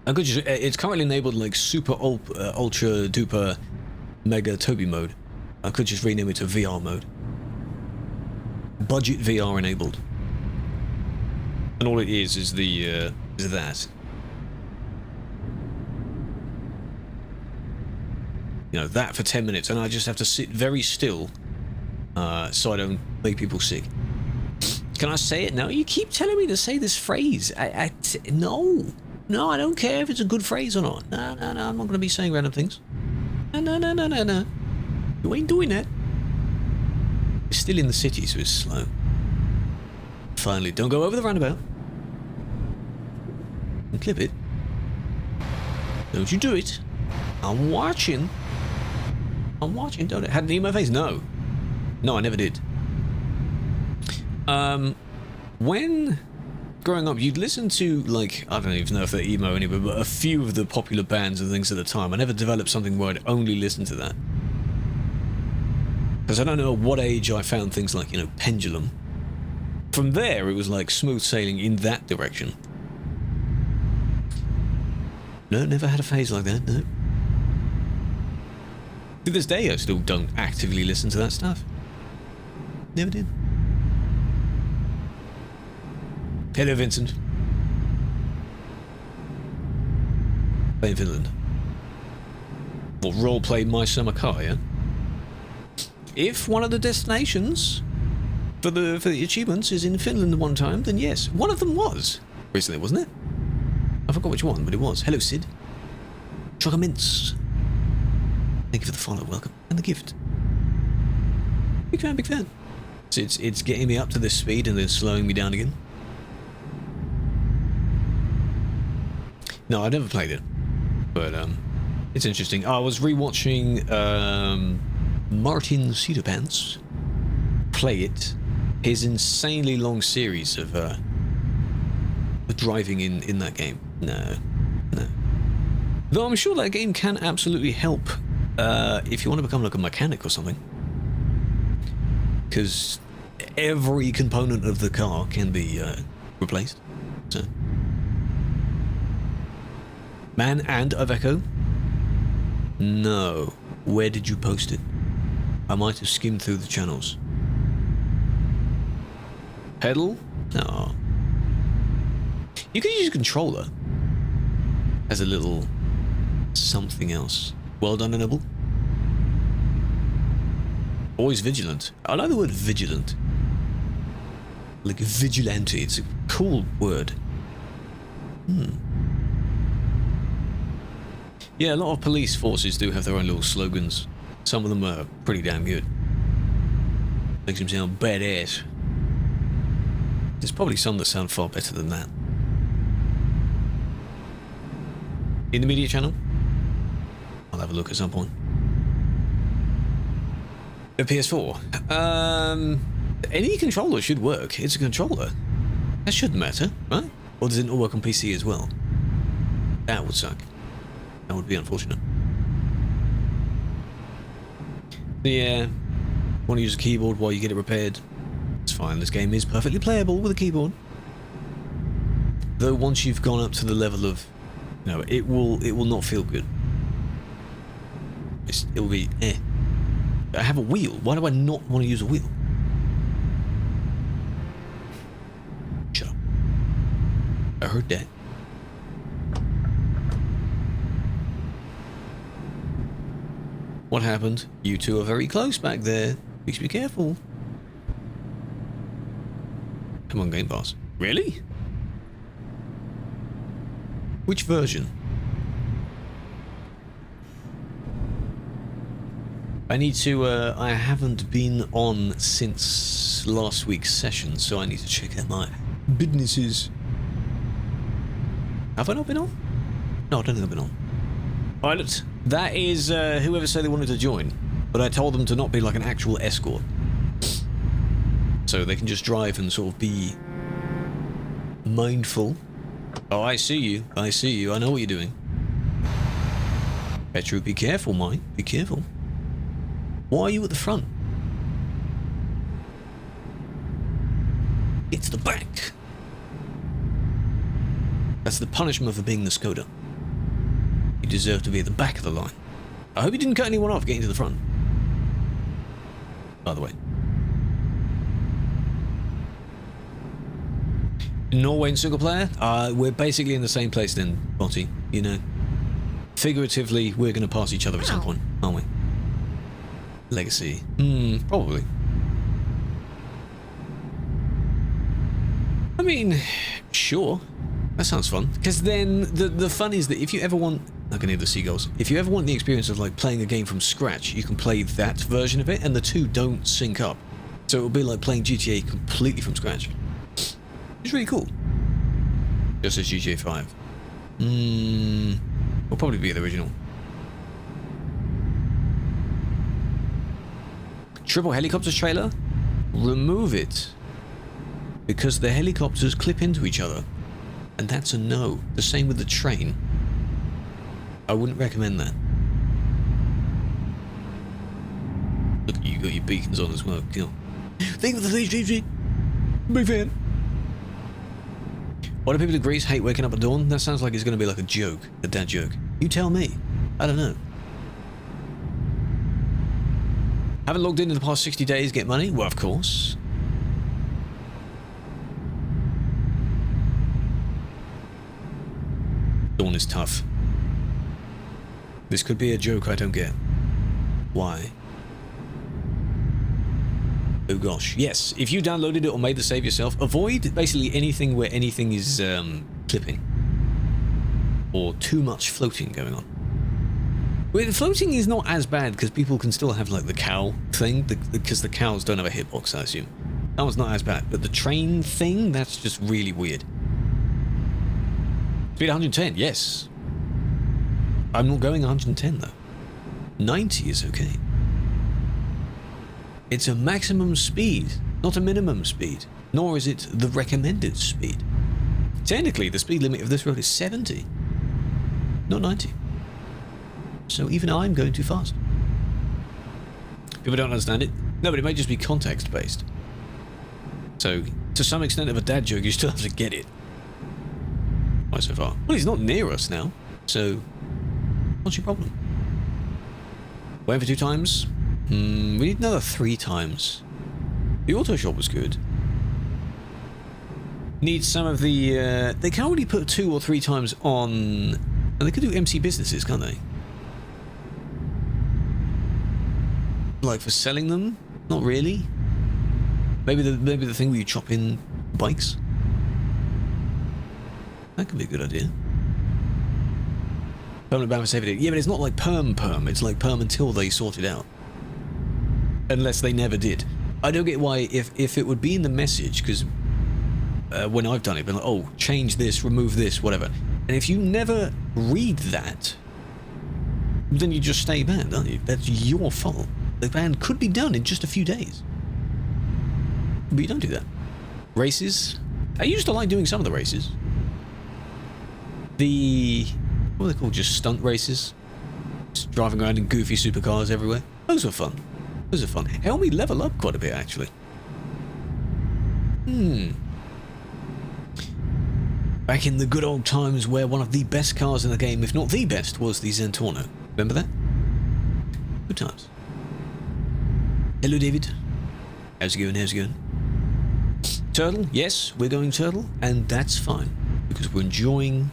Speaker 1: I could just, it's currently enabled like super ultra duper mega Toby mode. I could just rename it to VR mode. Budget VR enabled. And all it is the is that. You know, that for 10 minutes, and I just have to sit very still so I don't make people sick. Can I say it? No, you keep telling me to say this phrase. No, I don't care if it's a good phrase or not. No, I'm not going to be saying random things. No. You ain't doing that. It's still in the city, so it's slow. Finally, don't go over the roundabout. And clip it. Don't you do it. I'm watching. Don't it? Hadn't eaten my face? No, I never did. When growing up, you'd listen to, like, I don't even know if they're emo anyway, but a few of the popular bands and things at the time. I never developed something where I'd only listen to that. Because I don't know at what age I found things like, you know, Pendulum. From there, it was like smooth sailing in that direction. No, never had a phase like that, no. To this day, I still don't actively listen to that stuff. Never did. Hello, Vincent. Play in Finland. Or roleplay My Summer Car, yeah? If one of the destinations for the achievements is in Finland one time, then yes. One of them was recently, wasn't it? I forgot which one, but it was. Hello, Sid. TruckersMP. Thank you for the follow, welcome, and the gift. Big fan. So it's getting me up to this speed and then slowing me down again. No, I never played it, but it's interesting. I was rewatching Martin Cedarpants play it. His insanely long series of the driving in that game. No. Though I'm sure that game can absolutely help if you want to become like a mechanic or something. Because every component of the car can be replaced. So. Man and Iveco? No. Where did you post it? I might have skimmed through the channels. Pedal? No. You could use a controller as a little something else. Well done, Enable. Always vigilant. I like the word vigilant. Like vigilante. It's a cool word. Yeah, a lot of police forces do have their own little slogans. Some of them are pretty damn good. Makes them sound badass. There's probably some that sound far better than that. In the media channel? I'll have a look at some point. A PS4. Any controller should work. It's a controller. That shouldn't matter, right? Or does it not work on PC as well? That would suck. That would be unfortunate. Yeah. Want to use a keyboard while you get it repaired? It's fine. This game is perfectly playable with a keyboard. Though once you've gone up to the level of, you know, it will not feel good. It will be eh. I have a wheel. Why do I not want to use a wheel? Shut up. I heard that. What happened? You two are very close back there. Please be careful. Come on, Game Pass. Really? Which version? I need to, I haven't been on since last week's session, so I need to check out my businesses. Have I not been on? No, I don't think I've been on. Pilot, that is whoever said they wanted to join, but I told them to not be like an actual escort. So they can just drive and sort of be mindful. Oh, I see you. I see you. I know what you're doing. Petru, be careful, Mike. Be careful. Why are you at the front? It's the back. That's the punishment for being the Skoda. You deserve to be at the back of the line. I hope you didn't cut anyone off getting to the front. By the way. Norway and single player? We're basically in the same place then, Botty. You know. Figuratively, we're going to pass each other at some point, aren't we? Legacy. Probably. I mean, sure. That sounds fun. Because then, the fun is that if you ever want... I can hear the seagulls. If you ever want the experience of like playing a game from scratch, you can play that version of it, and the two don't sync up. So it'll be like playing GTA completely from scratch. It's really cool. Just as GTA 5. Will probably be the original. Triple helicopters trailer? Remove it. Because the helicopters clip into each other. And that's a no. The same with the train. I wouldn't recommend that. Look, you got your beacons on as well. Kill. Think of the thing, big fan. Why do people in Greece hate waking up at dawn? That sounds like it's going to be like a joke, a dad joke. You tell me. I don't know. Haven't logged in the past 60 days, get money? Well, of course. Dawn is tough. This could be a joke I don't get. Why? Oh gosh, yes. If you downloaded it or made the save yourself, avoid basically anything where anything is clipping. Or too much floating going on. Well, floating is not as bad because people can still have like the cow thing, because the cows don't have a hitbox, I assume. That one's not as bad, but the train thing, that's just really weird. Speed 110, yes. I'm not going 110 though. 90 is okay. It's a maximum speed, not a minimum speed, nor is it the recommended speed. Technically, the speed limit of this road is 70, not 90. So even I'm going too fast. People don't understand it. No, but it may just be context-based. So, to some extent of a dad joke, you still have to get it. Why so far? Well, he's not near us now, so what's your problem? Waiting for 2 times? We need another 3 times. The auto shop was good. Need some of the... they can't really put 2 or 3 times on... And they could do MC businesses, can't they? Like for selling them? Not really. Maybe the thing where you chop in bikes? That could be a good idea. Permanent ban for safety. Yeah, but it's not like perm. It's like perm until they sort it out. Unless they never did. I don't get why, if it would be in the message, because when I've done it, been like, oh, change this, remove this, whatever. And if you never read that, then you just stay banned, aren't you? That's your fault. The ban could be done in just a few days. But you don't do that. Races? I used to like doing some of the races. What are they called? Just stunt races? Just driving around in goofy supercars everywhere. Those were fun. Those are fun. Helped me level up quite a bit, actually. Back in the good old times where one of the best cars in the game, if not the best, was the Zentorno. Remember that? Good times. Hello, David. How's it going? How's it going? Turtle? Yes, we're going turtle, and that's fine, because we're enjoying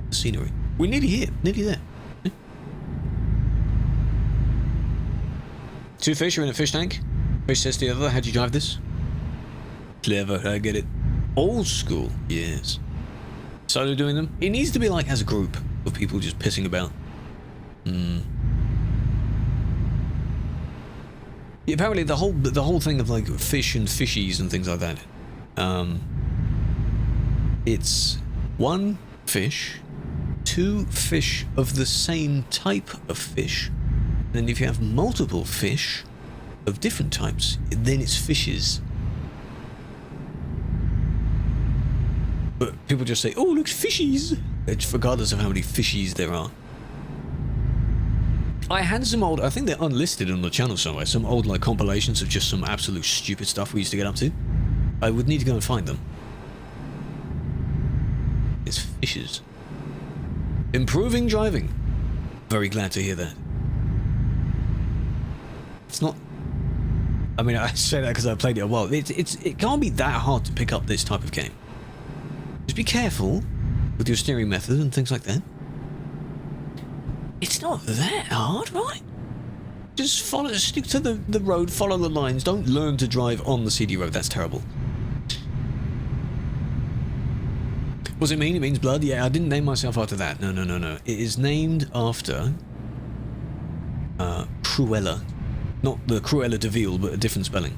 Speaker 1: the scenery. We're nearly here, nearly there. 2 fish are in a fish tank. Fish says to the other, how'd you drive this? Clever, I get it. Old school, yes. Solo doing them? It needs to be like as a group of people just pissing about. Yeah, apparently the whole thing of like fish and fishies and things like that. It's one fish, two fish of the same type of fish, and then if you have multiple fish of different types, then it's fishes. But people just say, "Oh, look, fishies!" It's regardless of how many fishies there are. I had some old, I think they're unlisted on the channel somewhere, some old like compilations of just some absolute stupid stuff we used to get up to. I would need to go and find them. It's fishes. Improving driving. Very glad to hear that. It's not... I mean, I say that because I played it a while. It can't be that hard to pick up this type of game. Just be careful with your steering method and things like that. It's not that hard, right? Just stick to the road, follow the lines. Don't learn to drive on the CD road. That's terrible. What's it mean? It means blood? Yeah, I didn't name myself after that. No. It is named after Cruella. Not the Cruella de Vil, but a different spelling.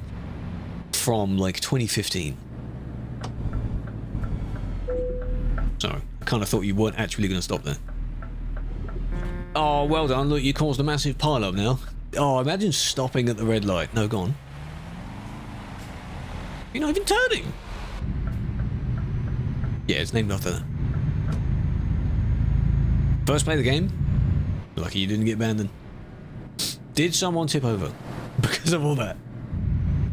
Speaker 1: From like 2015. Sorry, I kind of thought you weren't actually going to stop there. Oh, well done. Look, you caused a massive pile-up now. Oh, imagine stopping at the red light. No, go on. You're not even turning. Yeah, it's named after that. First play of the game. Lucky you didn't get banned then. Did someone tip over? Because of all that.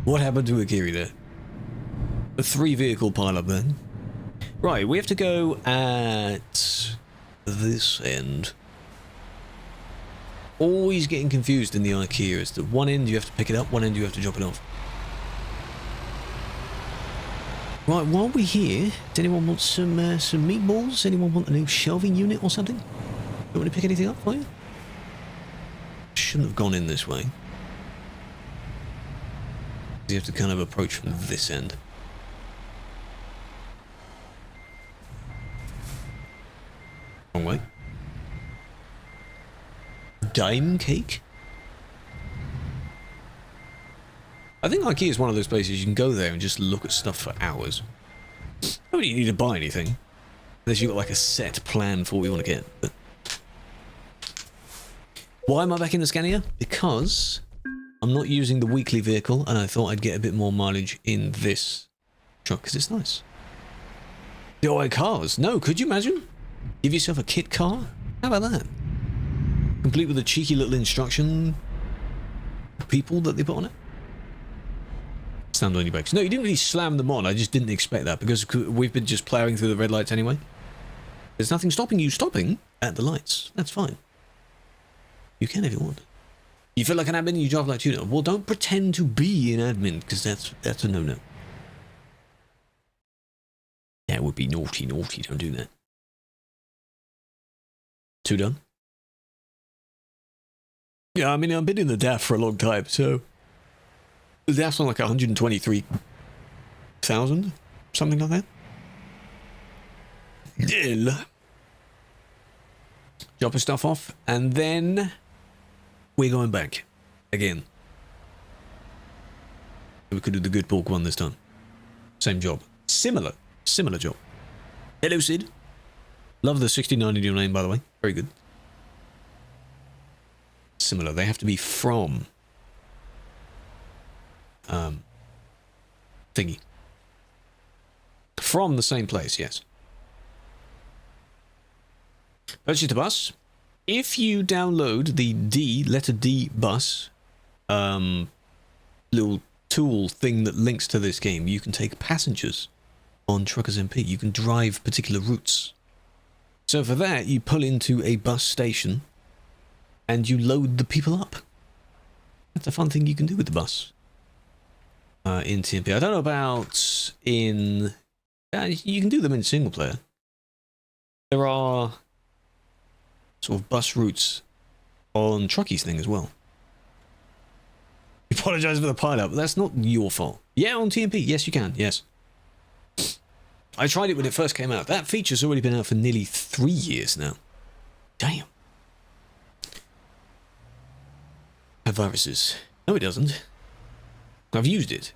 Speaker 1: What happened to Akiri there? A 3-vehicle pile-up then. Right, we have to go at this end. Always getting confused in the IKEA as to one end you have to pick it up, one end you have to drop it off. Right, while we're here, does anyone want some meatballs? Anyone want a new shelving unit or something? Do you want to pick anything up for you? Shouldn't have gone in this way. You have to kind of approach from this end. Wrong way. Dime cake? I think IKEA is one of those places you can go there and just look at stuff for hours. I don't really need to buy anything. Unless you've got like a set plan for what you want to get. But why am I back in the Scania? Because I'm not using the weekly vehicle and I thought I'd get a bit more mileage in this truck because it's nice. DIY cars? No, could you imagine? Give yourself a kit car? How about that? Complete with a cheeky little instruction people that they put on it. Stand on your brakes. No, you didn't really slam them on. I just didn't expect that because we've been just ploughing through the red lights anyway. There's nothing stopping you stopping at the lights. That's fine. You can if you want. You feel like an admin and you drive like you know. Well, don't pretend to be an admin because that's a no-no. That would be naughty. Don't do that. 2 done? Yeah, I mean, I've been in the DAF for a long time, so... The DAF's on like 123,000? Something like that? Yeah. Drop his stuff off, and then... We're going back. Again. We could do the good pork one this time. Same job. Similar job. Hello, Sid. Love the 69 in your name, by the way. Very good. Similar. They have to be from thingy. From the same place, yes. Purchase the bus. If you download the letter D bus little tool thing that links to this game, you can take passengers on TruckersMP. You can drive particular routes. So for that, you pull into a bus station and you load the people up. That's a fun thing you can do with the bus. In TMP. I don't know about in... you can do them in single player. There are sort of bus routes on Trucky's thing as well. You apologise for the pile-up, but that's not your fault. Yeah, on TMP. Yes, you can. Yes. I tried it when it first came out. That feature's already been out for nearly 3 years now. Damn. Have viruses. No, it doesn't. I've used it.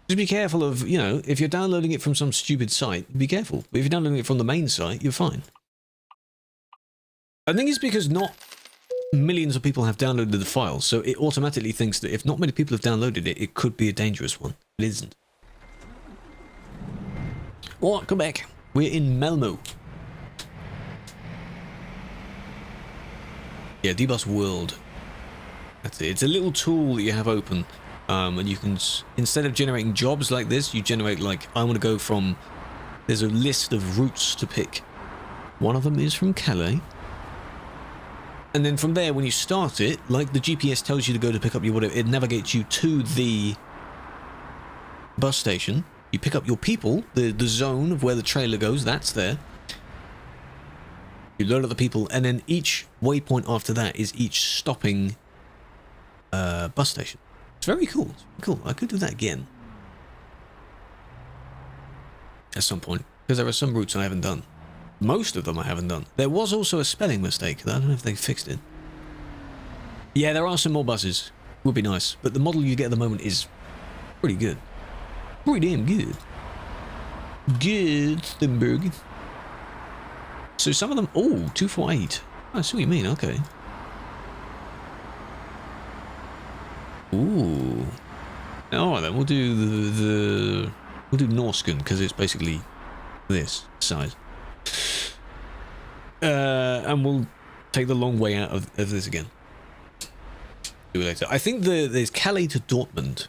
Speaker 1: Just be careful of, you know, if you're downloading it from some stupid site, be careful. But if you're downloading it from the main site, you're fine. I think it's because not millions of people have downloaded the file, so it automatically thinks that if not many people have downloaded it, it could be a dangerous one. It isn't. Alright, come back. We're in Malmo. Yeah, Dbus World. That's it. It's a little tool that you have open. And you can, instead of generating jobs like this, you generate like, I want to go from, there's a list of routes to pick. One of them is from Calais. And then from there, when you start it, like the GPS tells you to go to pick up your whatever, it navigates you to the bus station. You pick up your people, the zone of where the trailer goes, that's there. You load up the people, and then each waypoint after that is each stopping bus station. It's very cool. It's very cool. I could do that again. At some point. Because there are some routes I haven't done. Most of them I haven't done. There was also a spelling mistake. I don't know if they fixed it. Yeah, there are some more buses. Would be nice. But the model you get at the moment is pretty good. Pretty damn good. Good, Thunberg. So some of them... Oh, 248. I see what you mean. Okay. Ooh. Alright then, we'll do we'll do Norsken, because it's basically this size. And we'll take the long way out of this again. Do it later. I think there's Calais to Dortmund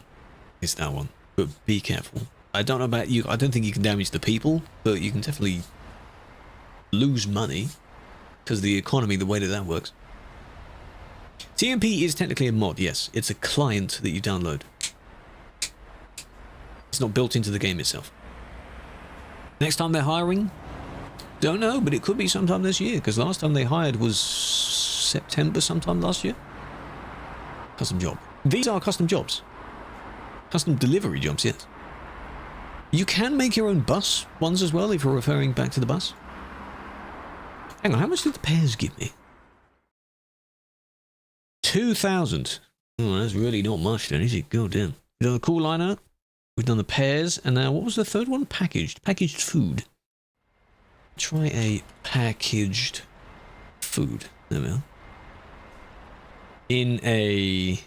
Speaker 1: is that one, but be careful. I don't know about you. I don't think you can damage the people, but you can definitely lose money because of the economy, the way that works. TMP is technically a mod, yes. It's a client that you download. It's not built into the game itself. Next time they're hiring? Don't know, but it could be sometime this year, because last time they hired was September sometime last year. Custom job. These are custom jobs. Custom delivery jobs, yes. You can make your own bus ones as well, if you're referring back to the bus. Hang on, how much did the pairs give me? 2,000. Oh, that's really not much then, is it? God damn. We've done the cool liner. We've done the pairs. And now, what was the third one? Packaged. Packaged food. Try a packaged food. There we are. In a...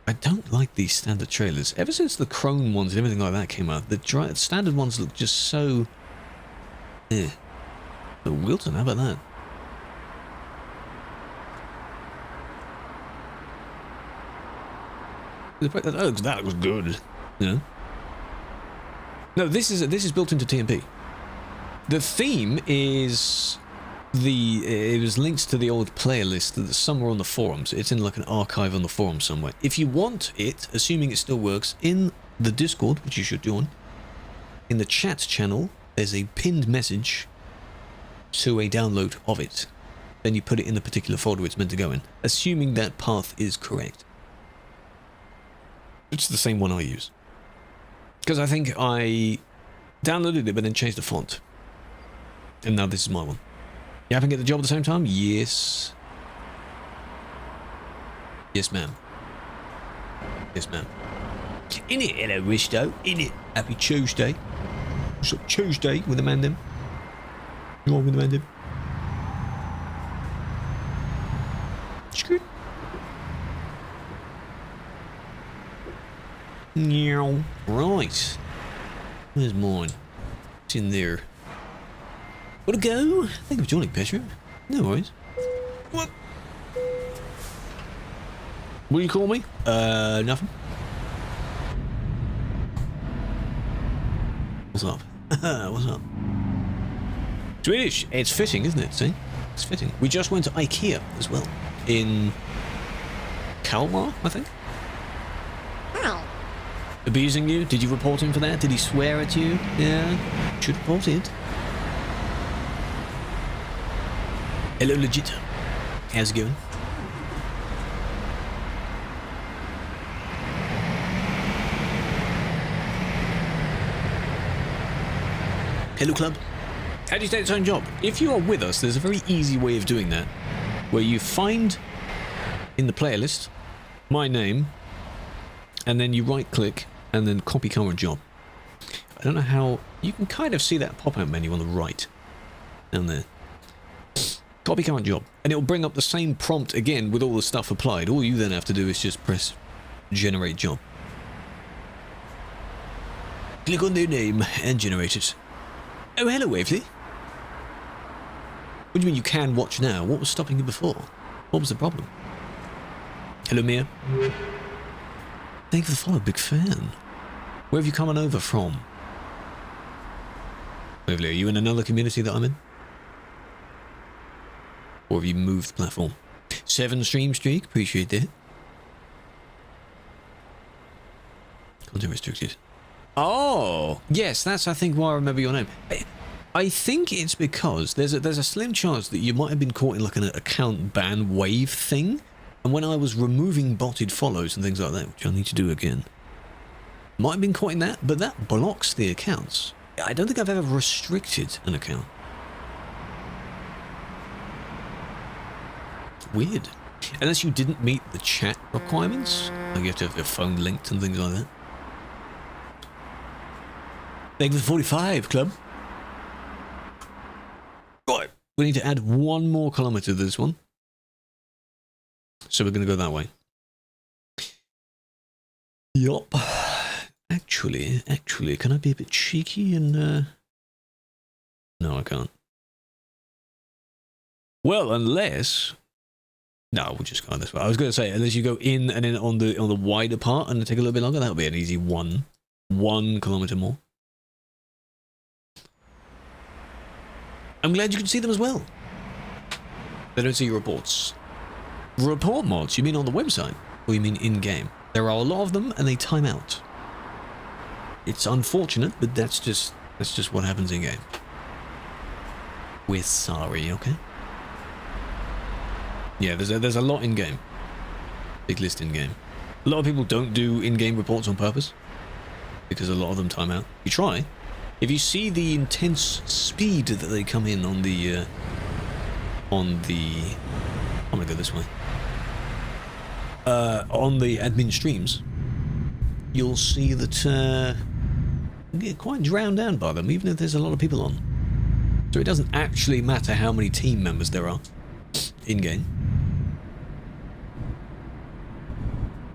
Speaker 1: I don't like these standard trailers. Ever since the chrome ones and everything like that came out, the standard ones look just so... Eh. The Wilton, how about that? That looks good. Yeah. No, this is built into TMP. The theme is it was linked to the old player list that's somewhere on the forums. It's in like an archive on the forum somewhere. If you want it, assuming it still works, in the Discord, which you should join, in the chat channel, there's a pinned message to a download of it. Then you put it in the particular folder it's meant to go in, assuming that path is correct. It's the same one I use. Because I think I downloaded it but then changed the font. And now this is my one. You happen to get the job at the same time? Yes. Yes, ma'am. Yes, ma'am. In it, hello, Risto. In it. Happy Tuesday. What's up, Tuesday with the man them? You on with the man them? Scoot. Right. Where's mine? It's in there. Gotta go. Thank you for joining, Petra. No worries. What? Will you call me? Nothing. What's up? What's up? Swedish. It's fitting, isn't it? See? It's fitting. We just went to IKEA as well. In Kalmar, I think. Abusing you? Did you report him for that? Did he swear at you? Yeah. Should report it. Hello, legit. How's it going? Hello, club. How do you take its own job? If you are with us, there's a very easy way of doing that, where you find in the player list, my name, and then you right click and then copy current job. I don't know how you can kind of see that pop-out menu on the right down there. Copy current job, and it'll bring up the same prompt again with all the stuff applied. All you then have to do is just press generate job. Click on their name and generate it. Oh, hello, Waveley. What do you mean you can watch now? What was stopping you before? What was the problem? Hello, Mia. Thank you for the follow, big fan. Where have you come on over from? Waveley, are you in another community that I'm in? Or have you moved platform? 7 stream streak, appreciate that. Content restricted. Oh, yes, that's I think why I remember your name. I think it's because there's a slim chance that you might have been caught in like an account ban wave thing, and when I was removing botted follows and things like that, which I need to do again, might have been caught in that, but that blocks the accounts. I don't think I've ever restricted an account. Weird. Unless you didn't meet the chat requirements, like you have to have your phone linked and things like that. Thank you for the 45, club. Right, we need to add 1 more kilometre to this one. So we're going to go that way. Yup. Actually, can I be a bit cheeky and... No, I can't. Well, unless... No, we'll just go this way. I was going to say, unless you go in and then on the wider part and take a little bit longer, that'll be an easy 1 kilometre more. I'm glad you can see them as well. They don't see your reports. Report mods, you mean on the website? Or you mean in-game? There are a lot of them and they time out. It's unfortunate, but that's just what happens in-game. We're sorry, okay? Yeah, there's a lot in-game. Big list in-game. A lot of people don't do in-game reports on purpose, because a lot of them time out. You try. If you see the intense speed that they come in on the... I'm gonna go this way. On the admin streams, you'll see that you get quite drowned out by them, even if there's a lot of people on. So it doesn't actually matter how many team members there are in-game.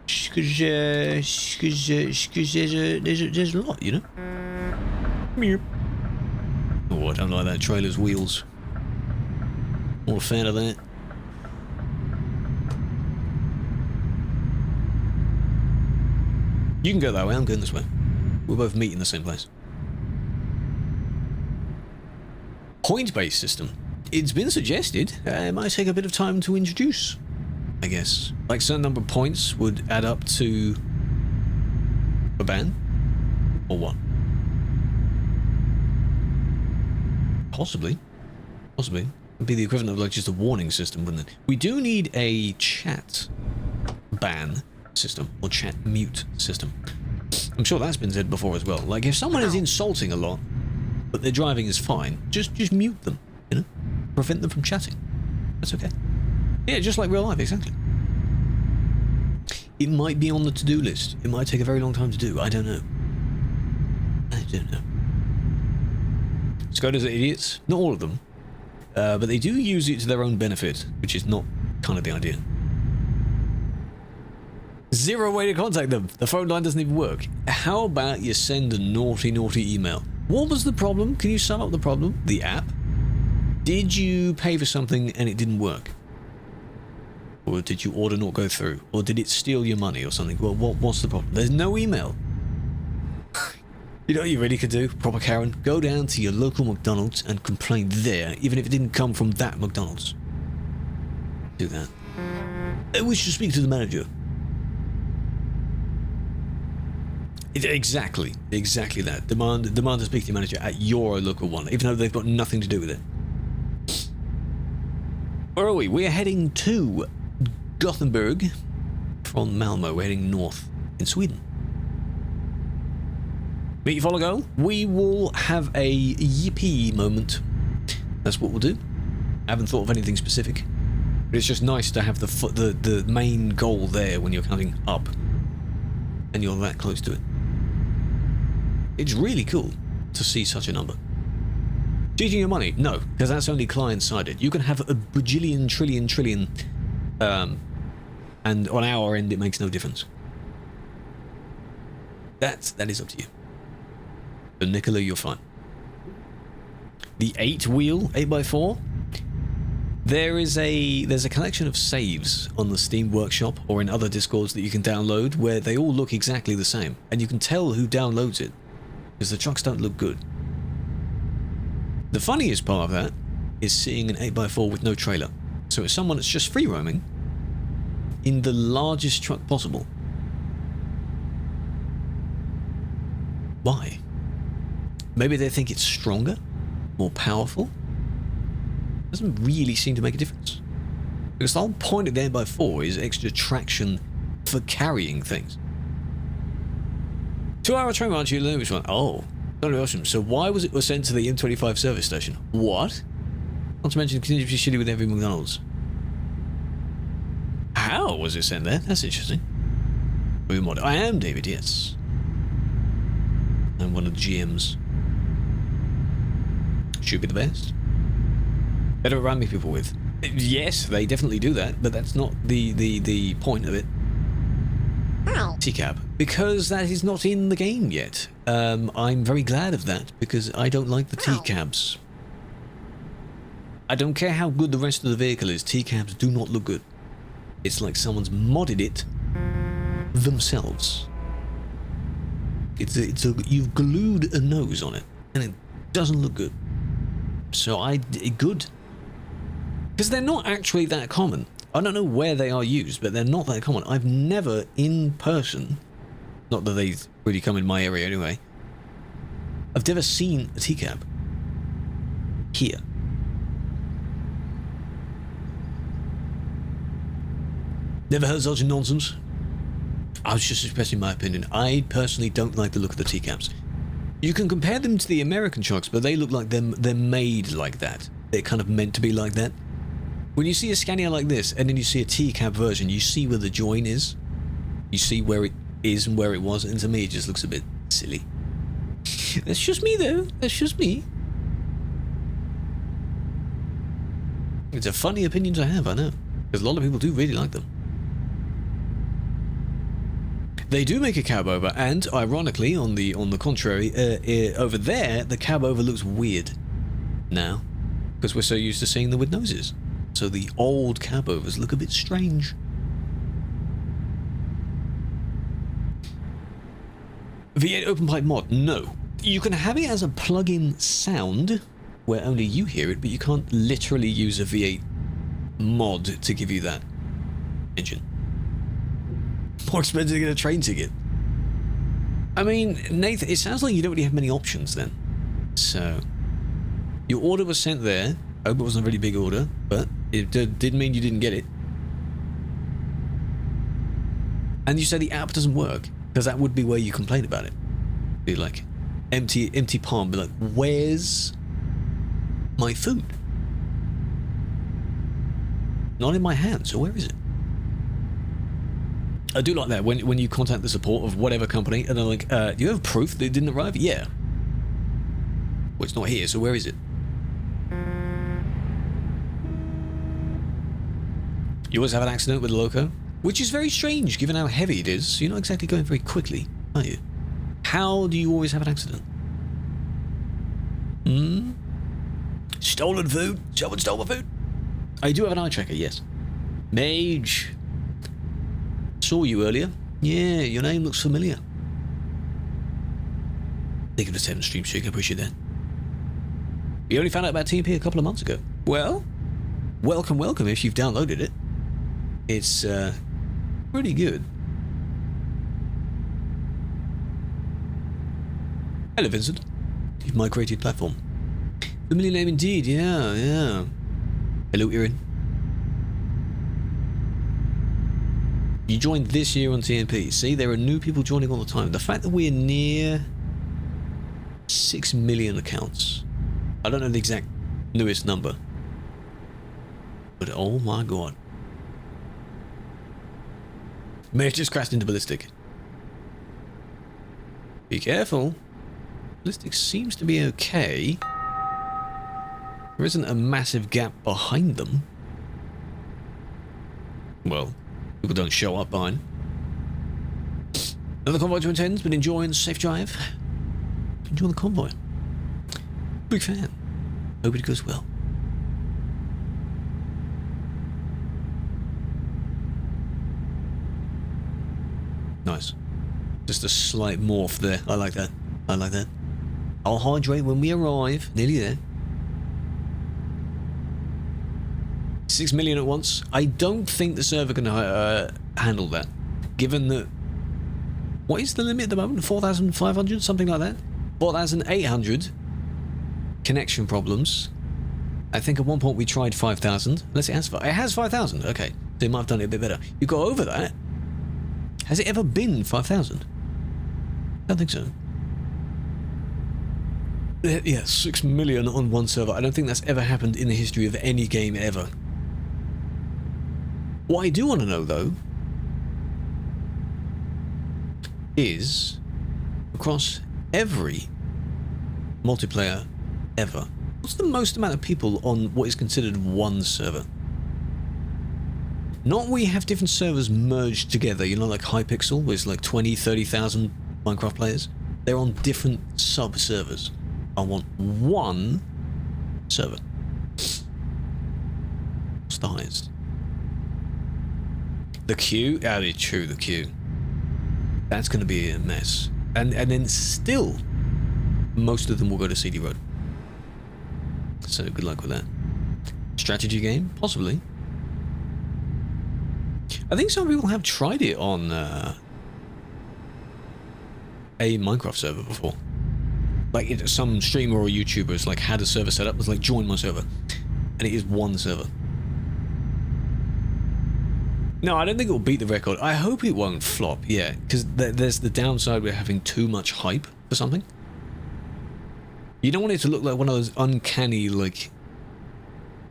Speaker 1: Because there's a lot, you know? Oh, I don't like that trailer's wheels. Not a fan of that. You can go that way, I'm going this way. We'll both meet in the same place. Point-based system. It's been suggested it might take a bit of time to introduce, I guess. Like, certain number of points would add up to a ban, or what? Possibly. It'd be the equivalent of like just a warning system, wouldn't it? We do need a chat ban system, or chat mute system. I'm sure that's been said before as well. Like, if someone is insulting a lot, but their driving is fine, just mute them, you know? Prevent them from chatting. That's okay. Yeah, just like real life, exactly. It might be on the to-do list. It might take a very long time to do. I don't know. Skodas are idiots. Not all of them. But they do use it to their own benefit, which is not kind of the idea. Zero way to contact them. The phone line doesn't even work. How about you send a naughty email? What was the problem? Can you sum up the problem? The app? Did you pay for something and it didn't work? Or did you order not go through? Or did it steal your money or something? Well, what's the problem? There's no email. You know what you really could do, proper Karen? Go down to your local McDonald's and complain there, even if it didn't come from that McDonald's. Do that. I wish to speak to the manager. Exactly that. Demand to speak to your manager at your local one, even though they've got nothing to do with it. Where are we? We are heading to Gothenburg from Malmo. We're heading north in Sweden. Meet, follow, go. We will have a yippee moment. That's what we'll do. I haven't thought of anything specific. But it's just nice to have the main goal there when you're counting up, and you're that close to it. It's really cool to see such a number. Cheating your money? No, because that's only client-sided. You can have a bajillion, trillion, and on our end it makes no difference. That is up to you. But Nicola, you're fine. The 8-wheel 8x4. There's a collection of saves on the Steam Workshop or in other Discords that you can download where they all look exactly the same, and you can tell who downloads it because the trucks don't look good. The funniest part of that is seeing an 8x4 with no trailer. So it's someone that's just free roaming in the largest truck possible. Why? Maybe they think it's stronger, more powerful. Doesn't really seem to make a difference. Because the whole point of the 8x4 is extra traction for carrying things. 2-hour train ride to which one? Oh, totally awesome. So why was it sent to the M25 service station? What? Not to mention continues to be shitty with every McDonald's. How was it sent there? That's interesting. I am David, yes. I'm one of the GMs. Should be the best. Better around me people with. Yes, they definitely do that, but that's not the point of it. TCAB. Because that is not in the game yet. I'm very glad of that, because I don't like the TCABs. I don't care how good the rest of the vehicle is, TCABs do not look good. It's like someone's modded it themselves. You've glued a nose on it, and it doesn't look good. So good. Because they're not actually that common. I don't know where they are used, but they're not that common. I've never, in person, not that they really come in my area anyway, I've never seen a TCAB here. Never heard such nonsense. I was just expressing my opinion. I personally don't like the look of the TCABs. You can compare them to the American trucks, but they look like they're made like that. They're kind of meant to be like that. When you see a Scania like this, and then you see a TCAB version, you see where the join is. You see where it is and where it was, and to me it just looks a bit silly. That's just me though. That's just me. It's a funny opinion to have, I know. Because a lot of people do really like them. They do make a cab over, and ironically, on the contrary, over there, the cab over looks weird now, because we're so used to seeing them with noses. So the old cab overs look a bit strange. V8 open pipe mod? No. You can have it as a plug-in sound, where only you hear it, but you can't literally use a V8 mod to give you that engine. More expensive to get a train ticket. I mean, Nathan, it sounds like you don't really have many options then. So, your order was sent there. I hope it wasn't a really big order, but it did mean you didn't get it. And you said the app doesn't work, because that would be where you complain about it. Be like, empty palm, be like, where's my food? Not in my hand, so where is it? I do like that when you contact the support of whatever company and they're like, do you have proof that it didn't arrive? Yeah. Well, it's not here, so where is it? You always have an accident with a loco, which is very strange given how heavy it is. So you're not exactly going very quickly, are you? How do you always have an accident? Stolen food? Someone stole my food? I do have an eye tracker, yes. Mage. Saw you earlier. Yeah, your name looks familiar. Thank you for the 7 stream streak, I appreciate that. We only found out about TMP a couple of months ago. Well, welcome if you've downloaded it. It's pretty good. Hello, Vincent. You've migrated platform. Familiar name indeed, yeah. Hello, Erin. You joined this year on TMP. See, there are new people joining all the time. The fact that we're near 6 million accounts. I don't know the exact newest number. But oh my god. May have just crashed into ballistic. Be careful. Ballistic seems to be okay. There isn't a massive gap behind them. Well, people don't show up behind. Another convoy to attend, but enjoying safe drive. Enjoy the convoy. Big fan. Hope it goes well. Nice. Just a slight morph there. I like that. I like that. I'll hydrate when we arrive. Nearly there. 6 million at once. I don't think the server can handle that. Given that... What is the limit at the moment? 4,500? Something like that? 4,800 connection problems. I think at one point we tried 5,000. Unless it has 5,000. Okay. They might have done it a bit better. You go over that. Has it ever been 5,000? I don't think so. Yeah, 6 million on one server. I don't think that's ever happened in the history of any game ever. What I do want to know, though, is across every multiplayer ever, what's the most amount of people on what is considered one server? Not where you have different servers merged together, you know, like Hypixel, where it's like 20, 30,000 Minecraft players. They're on different sub-servers. I want one server. What's the highest? The queue? Ah, it's true, the queue. That's going to be a mess. And then still, most of them will go to CD Road. So good luck with that. Strategy game? Possibly. I think some people have tried it on a Minecraft server before. Like some streamer or YouTubers like had a server set up, was like, join my server. And it is one server. No, I don't think it will beat the record. I hope it won't flop, yeah. Because there's the downside with having too much hype for something. You don't want it to look like one of those uncanny, like,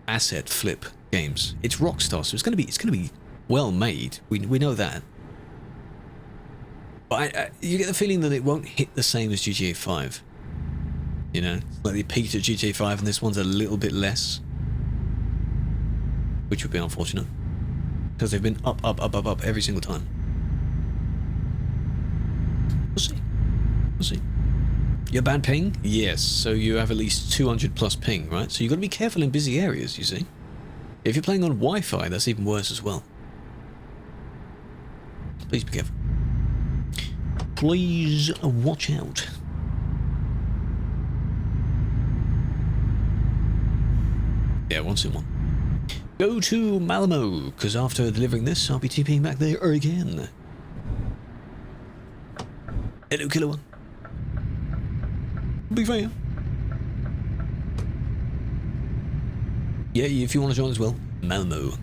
Speaker 1: asset flip games. It's Rockstar, so it's gonna be well made. We know that. But you get the feeling that it won't hit the same as GTA 5. You know, like they peaked at GTA 5 and this one's a little bit less. Which would be unfortunate. Because they've been up every single time. We'll see. We'll see. Your bad ping? Yes, so you have at least 200 plus ping, right? So you've got to be careful in busy areas, you see. If you're playing on Wi-Fi, that's even worse as well. Please be careful. Please watch out. Yeah, once in one. Go to Malmo, because after delivering this, I'll be TPing back there again. Hello, Killer One. Be fair. Yeah, if you want to join as well, Malmo.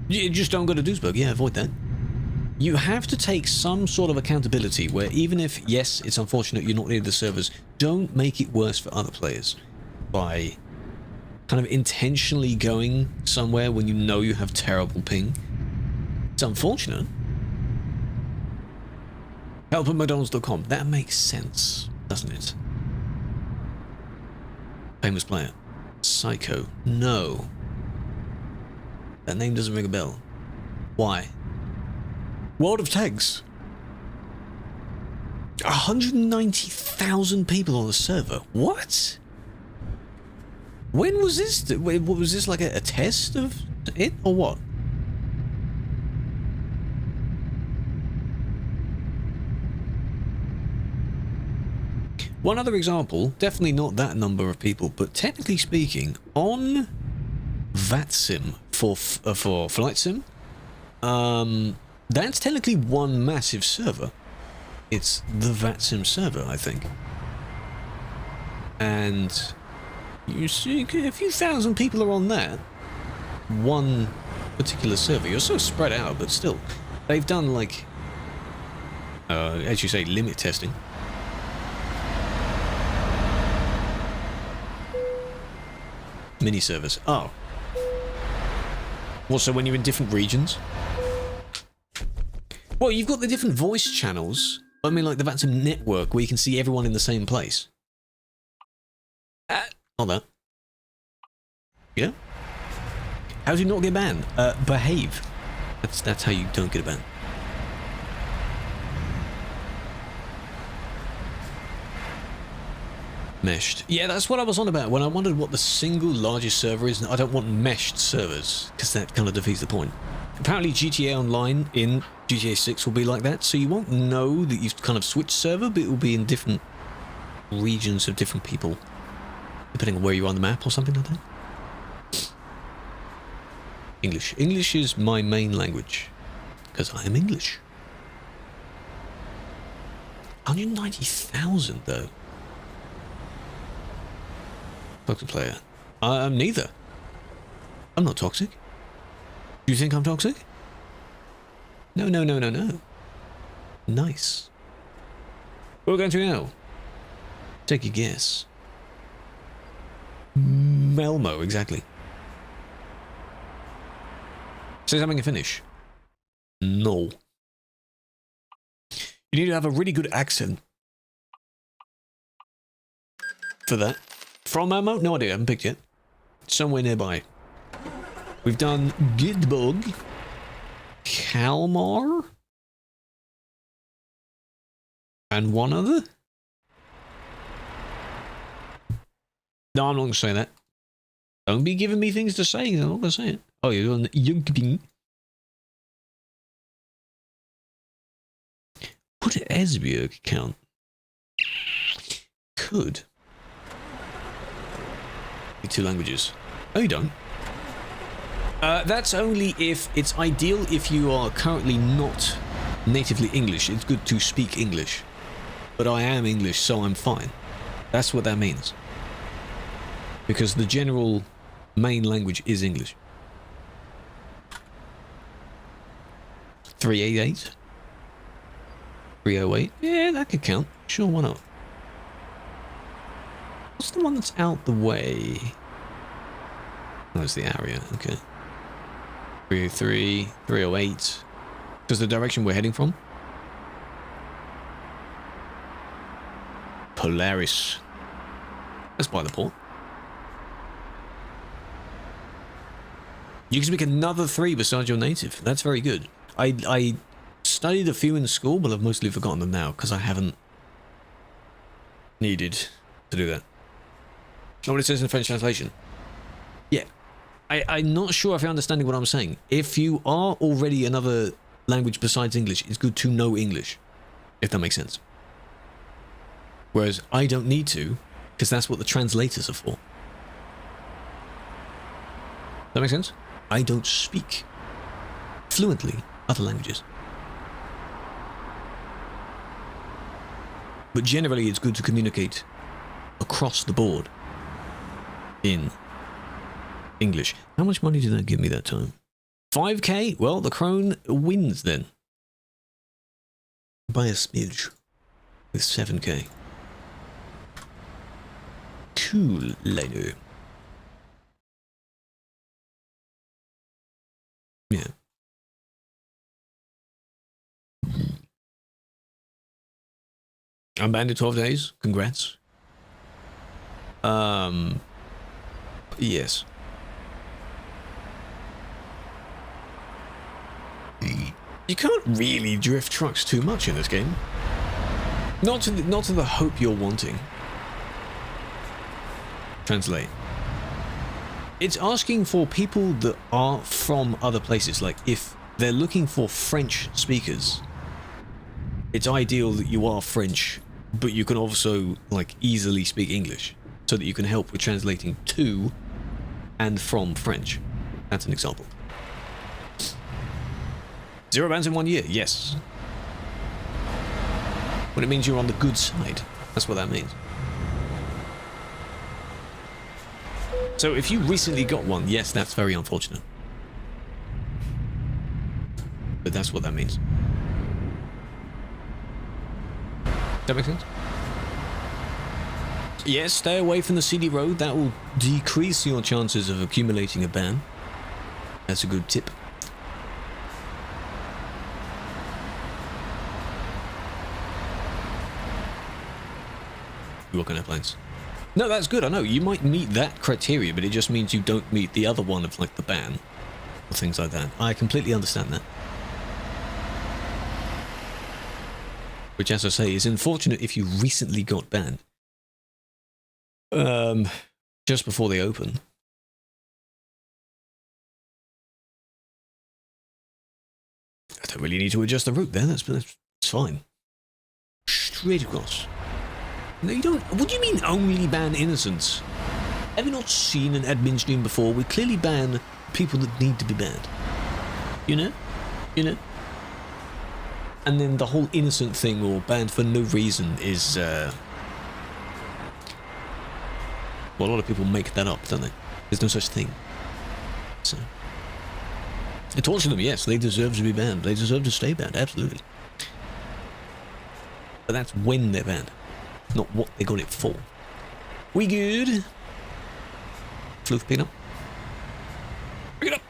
Speaker 1: You just don't go to Duisburg, yeah, avoid that. You have to take some sort of accountability where even if, yes, it's unfortunate you're not near the servers, don't make it worse for other players by kind of intentionally going somewhere when you know you have terrible ping. It's unfortunate. Help at McDonald's.com. That makes sense, doesn't it? Famous player. Psycho. No. That name doesn't ring a bell. Why? World of Tags. 190,000 people on the server. What? When was this? Was this like a test of it or what? One other example, definitely not that number of people, but technically speaking, on VATSIM for Flight Sim, that's technically one massive server. It's the VATSIM server, I think. And you see, a few thousand people are on that. One particular server. You're so spread out, but still. They've done, like, as you say, limit testing. Mini servers. Oh. Well, so when you're in different regions? Well, you've got the different voice channels. I mean, like, that's a network where you can see everyone in the same place. Not that. Yeah? How do you not get banned? Behave. That's how you don't get a ban. Meshed. Yeah, that's what I was on about when I wondered what the single largest server is. I don't want meshed servers, because that kind of defeats the point. Apparently GTA Online in GTA 6 will be like that, so you won't know that you've kind of switched server, but it will be in different regions of different people, depending on where you are on the map or something like that. English. English is my main language, because I am English. 190,000 though. Toxic player. I'm neither. I'm not toxic. Do you think I'm toxic? No, no, no, no, no. Nice. What are we going to now? Take a guess. Melmo, exactly. Say something and finish. No. You need to have a really good accent for that. From Melmo? No idea, I haven't picked yet. Somewhere nearby. We've done Gidbug, Kalmar, and one other. No, I'm not going to say that. Don't be giving me things to say, I'm not going to say it. Oh, you're doing Yunkping. Would Esbjerg count? Could. Two languages. Oh, you don't? That's only if it's ideal if you are currently not natively English. It's good to speak English. But I am English, so I'm fine. That's what that means. Because the general main language is English. 388? 308? Yeah, that could count. Sure, why not? What's the one that's out the way? Oh, it's the area, okay. 303, 308. Because the direction we're heading from? Polaris. That's by the port. You can speak another 3 besides your native. That's very good. I studied a few in school, but I've mostly forgotten them now because I haven't needed to do that. Know what it says in the French translation? Yeah. I'm not sure if you're understanding what I'm saying. If you are already another language besides English, it's good to know English. If that makes sense. Whereas I don't need to, because that's what the translators are for. That makes sense? I don't speak fluently other languages. But generally it's good to communicate across the board in English. How much money did that give me that time? 5k? Well, the crone wins then. By a smidge. With 7k. Cool, Leno. Yeah. I'm banned in 12 days. Congrats. Yes. You can't really drift trucks too much in this game. Not to the hope you're wanting. Translate. It's asking for people that are from other places. Like, if they're looking for French speakers, it's ideal that you are French, but you can also, like, easily speak English, so that you can help with translating to and from French. That's an example. 0 bans in 1 year, yes. But it means you're on the good side. That's what that means. So if you recently got one, yes, that's very unfortunate. But that's what that means. Does that make sense? Yes, stay away from the CD road. That will decrease your chances of accumulating a ban. That's a good tip. You work on airplanes. No, that's good. I know you might meet that criteria, but it just means you don't meet the other one of like the ban or things like that. I completely understand that. Which, as I say, is unfortunate if you recently got banned. Just before they open. I don't really need to adjust the route there. That's fine. Straight across. No, you don't. What do you mean only ban innocents? Have you not seen an admin stream before? We clearly ban people that need to be banned. You know? You know? And then the whole innocent thing or banned for no reason is, well, a lot of people make that up, don't they? There's no such thing. So, I torture them, yes, they deserve to be banned. They deserve to stay banned, absolutely. But that's when they're banned, not what they got it for. We good? Floof, pick it up. Pick it up!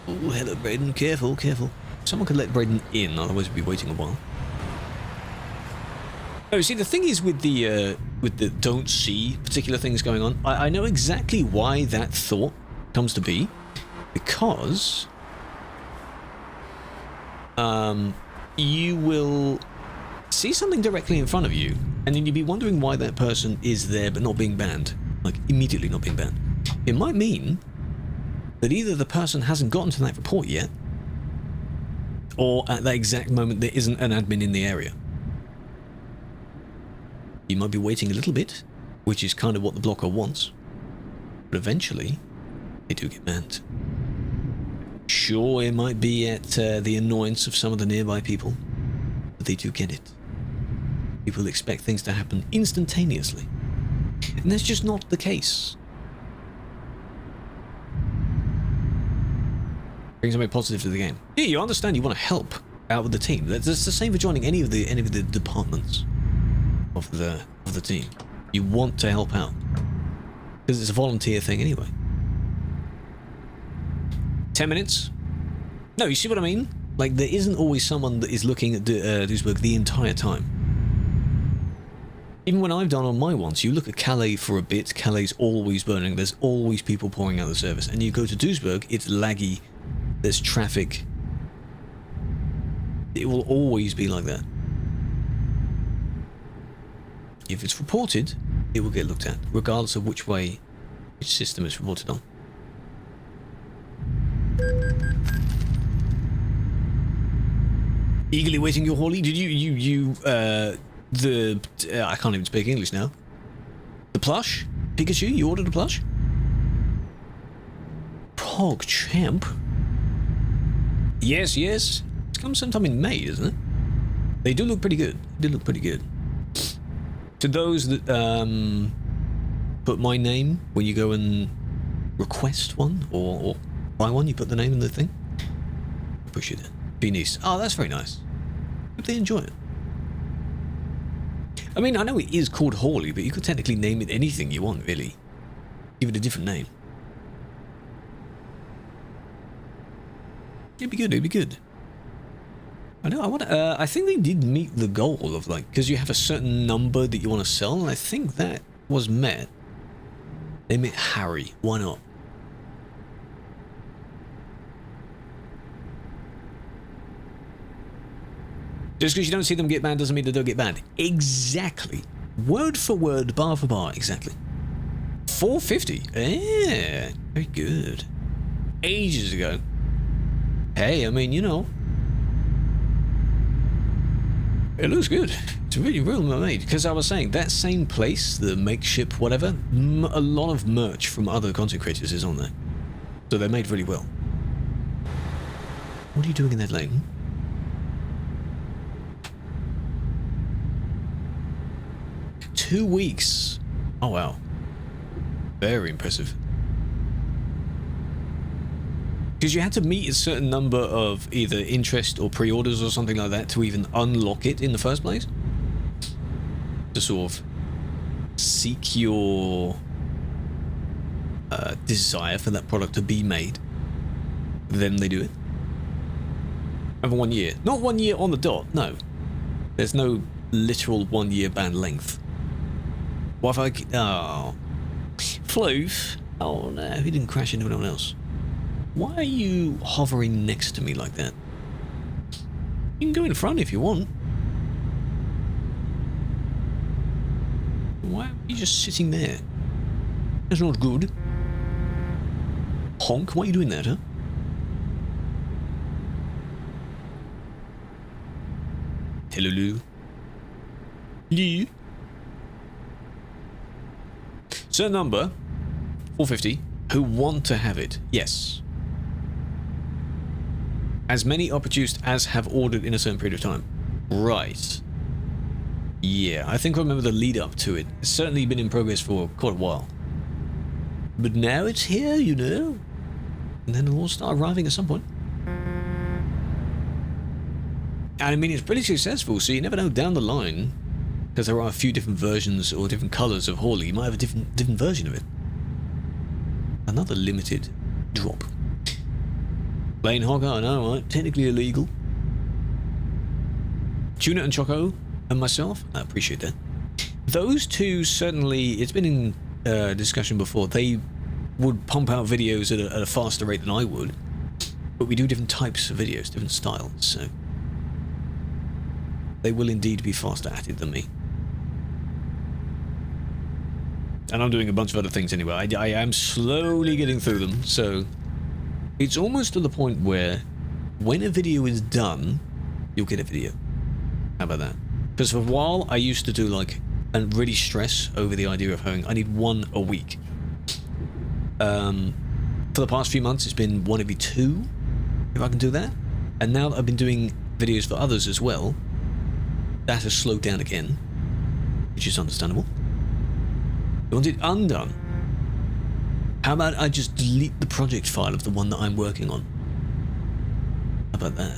Speaker 1: Oh, hello, Braden. Careful, careful. Someone could let Braden in, otherwise we'd be waiting a while. Oh, see, the thing is with the don't see particular things going on, I know exactly why that thought comes to be, because you will see something directly in front of you, and then you'd be wondering why that person is there but not being banned, like immediately not being banned. It might mean that either the person hasn't gotten to that report yet, or at that exact moment there isn't an admin in the area. You might be waiting a little bit, which is kind of what the blocker wants, but eventually they do get banned. Sure, it might be at the annoyance of some of the nearby people, but they do get it. People expect things to happen instantaneously, and that's just not the case. Bring something positive to the game. Yeah, you understand you want to help out with the team. That's the same for joining any of the departments of the team. You want to help out because it's a volunteer thing anyway. 10 minutes? No, you see what I mean? Like, there isn't always someone that is looking at Duisburg the entire time. Even when I've done on my ones, you look at Calais for a bit, Calais' always burning, there's always people pouring out the service, and you go to Duisburg, it's laggy, there's traffic. It will always be like that. If it's reported, it will get looked at, regardless of which system it's reported on. Eagerly waiting your Hawley. Did I can't even speak English now. The plush? Pikachu? You ordered a plush? Pog Champ? Yes, yes. It's come sometime in May, isn't it? They do look pretty good. They do look pretty good. To those that put my name when you go and request one or buy one, you put the name in the thing. Push it in. Be nice. Oh, that's very nice. Hope they enjoy it. I mean, I know it is called Hawley, but you could technically name it anything you want, really. Give it a different name. It'd be good. It'd be good. I know. I think they did meet the goal of like, because you have a certain number that you want to sell, and I think that was met. They met Harry. Why not? Just because you don't see them get banned doesn't mean they don't get banned. Exactly. Word for word, bar for bar. Exactly. 450. Yeah. Very good. Ages ago. Hey, I mean, you know. It looks good. It's really well made. Because I was saying, that same place, the makeshift whatever, a lot of merch from other content creators is on there. So they're made really well. What are you doing in that lane? 2 weeks. Oh, wow. Very impressive. Because you had to meet a certain number of either interest or pre-orders or something like that to even unlock it in the first place. To sort of seek your desire for that product to be made. Then they do it. Over 1 year. Not 1 year on the dot, no. There's no literal 1 year ban length. What if I... Oh. Floof. Oh no, he didn't crash into anyone else. Why are you hovering next to me like that? You can go in front if you want. Why are you just sitting there? That's not good. Honk, why are you doing that, huh? Hello, Lou. Lou. So number 450 who want to have it. Yes. As many are produced as have ordered in a certain period of time. Right. Yeah, I think I remember the lead up to it. It's certainly been in progress for quite a while. But now it's here, you know. And then it'll all start arriving at some point. And I mean, it's pretty successful, so you never know down the line, because there are a few different versions or different colours of Hawley, you might have a different version of it. Another limited drop. Lane Hogger, I know, right? Technically illegal. Tuna and Choco and myself, I appreciate that. Those two certainly, it's been in discussion before, they would pump out videos at a faster rate than I would. But we do different types of videos, different styles, so they will indeed be faster at it than me. And I'm doing a bunch of other things anyway. I am slowly getting through them, so it's almost to the point where when a video is done, you'll get a video. How about that? Because for a while, I used to do like, and really stress over the idea of having, I need one a week. For the past few months, it's been one every 2, if I can do that. And now that I've been doing videos for others as well, that has slowed down again, which is understandable. You want it undone? How about I just delete the project file of the one that I'm working on? How about that?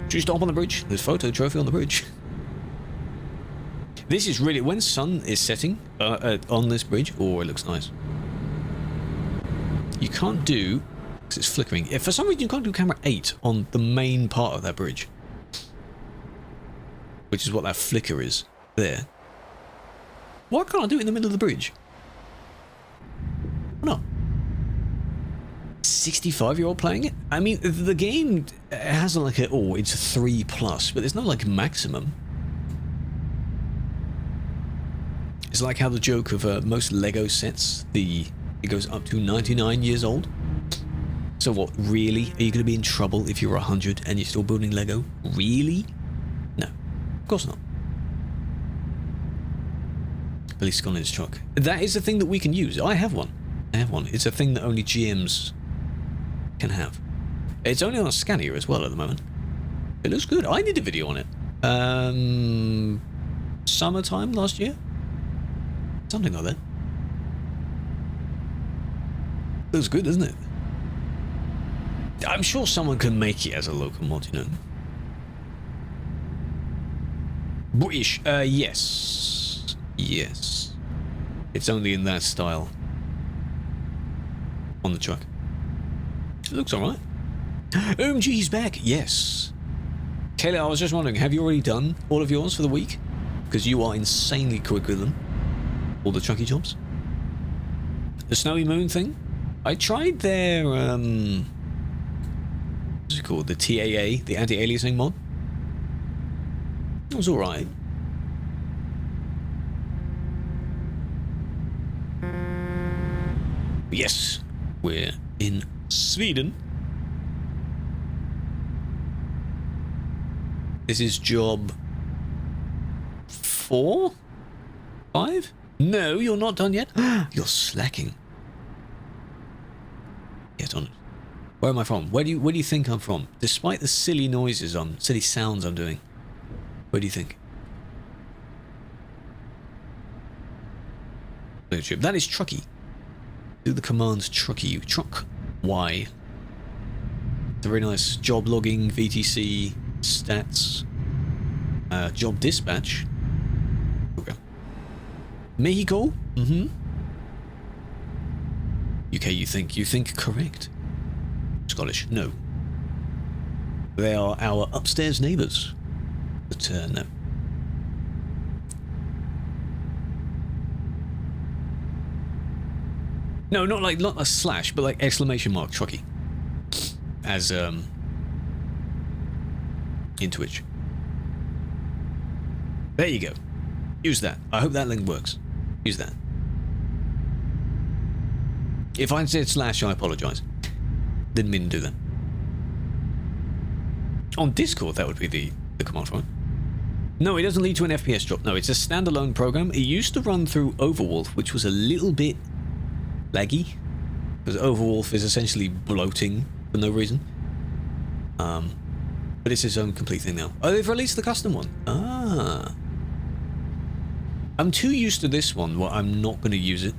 Speaker 1: Should you stop on the bridge? There's photo trophy on the bridge. This is really, when sun is setting on this bridge, oh, it looks nice. You can't do, because it's flickering. If for some reason you can't do camera 8 on the main part of that bridge, which is what that flicker is there. Why can't I do it in the middle of the bridge? No. 65-year-old playing it? I mean, the game has like a, oh, it's a 3+, but there's no like maximum. It's like how the joke of most Lego sets, it goes up to 99 years old. So what, really? Are you going to be in trouble if you're 100 and you're still building Lego? Really? No, of course not. Police gone in his truck. That is a thing that we can use. I have one. It's a thing that only GMs can have. It's only on a scanner as well at the moment. It looks good. I did a video on it. Summertime last year? Something like that. Looks good, doesn't it? I'm sure someone can make it as a local mod, you know. British, yes. Yes. It's only in that style. On the truck. It looks alright. OMG, he's back. Yes. Kayla, I was just wondering, have you already done all of yours for the week? Because you are insanely quick with them. All the Trucky jobs. The Snowy Moon thing. I tried their, what's it called? The TAA, the anti-aliasing mod. It was alright. Yes, we're in Sweden. This is job 4? 5? No, you're not done yet. You're slacking. Get on it. Where am I from? Where do you think I'm from? Despite the silly noises silly sounds I'm doing. Where do you think? That is Trucky. Do the commands Trucky. Truck Y. It's a very nice job logging, VTC, stats, job dispatch. Okay. Mexico? Mm-hmm. UK, you think correct. Scottish? No. They are our upstairs neighbours. But no. No, not a slash, but like exclamation mark Trucky. As in Twitch. There you go. Use that. I hope that link works. Use that. If I said slash, I apologise. Didn't mean to do that. On Discord, that would be the command for it. No, it doesn't lead to an FPS drop. No, it's a standalone program. It used to run through Overwolf, which was a little bit laggy, because Overwolf is essentially bloating for no reason. But it's its own complete thing now. Oh, they've released the custom one. Ah. I'm too used to this one, well, I'm not going to use it.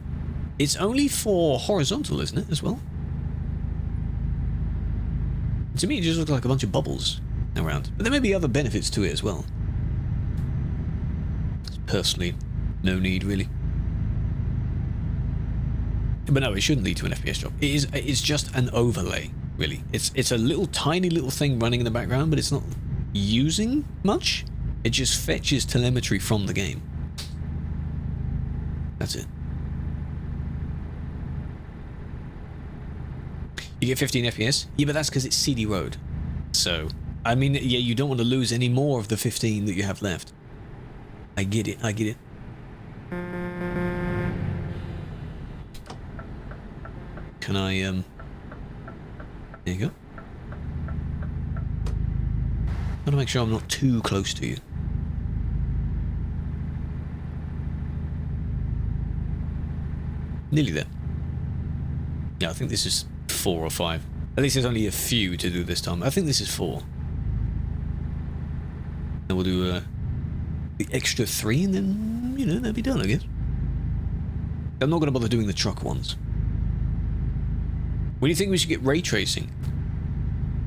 Speaker 1: It's only for horizontal, isn't it, as well? To me, it just looks like a bunch of bubbles around. But there may be other benefits to it as well. Personally, no need, really. But no, it shouldn't lead to an FPS drop. It's just an overlay, really. It's a little tiny little thing running in the background, but it's not using much. It just fetches telemetry from the game. That's it. You get 15 FPS? Yeah, but that's because it's CD Road. So, I mean, yeah, you don't want to lose any more of the 15 that you have left. I get it, I get it. Can I, there you go. I want to make sure I'm not too close to you. Nearly there. Yeah, I think this is 4 or 5. At least there's only a few to do this time. I think this is 4. Then we'll do the extra 3 and then, you know, that'll be done, I guess. I'm not going to bother doing the truck ones. When do you think we should get ray tracing?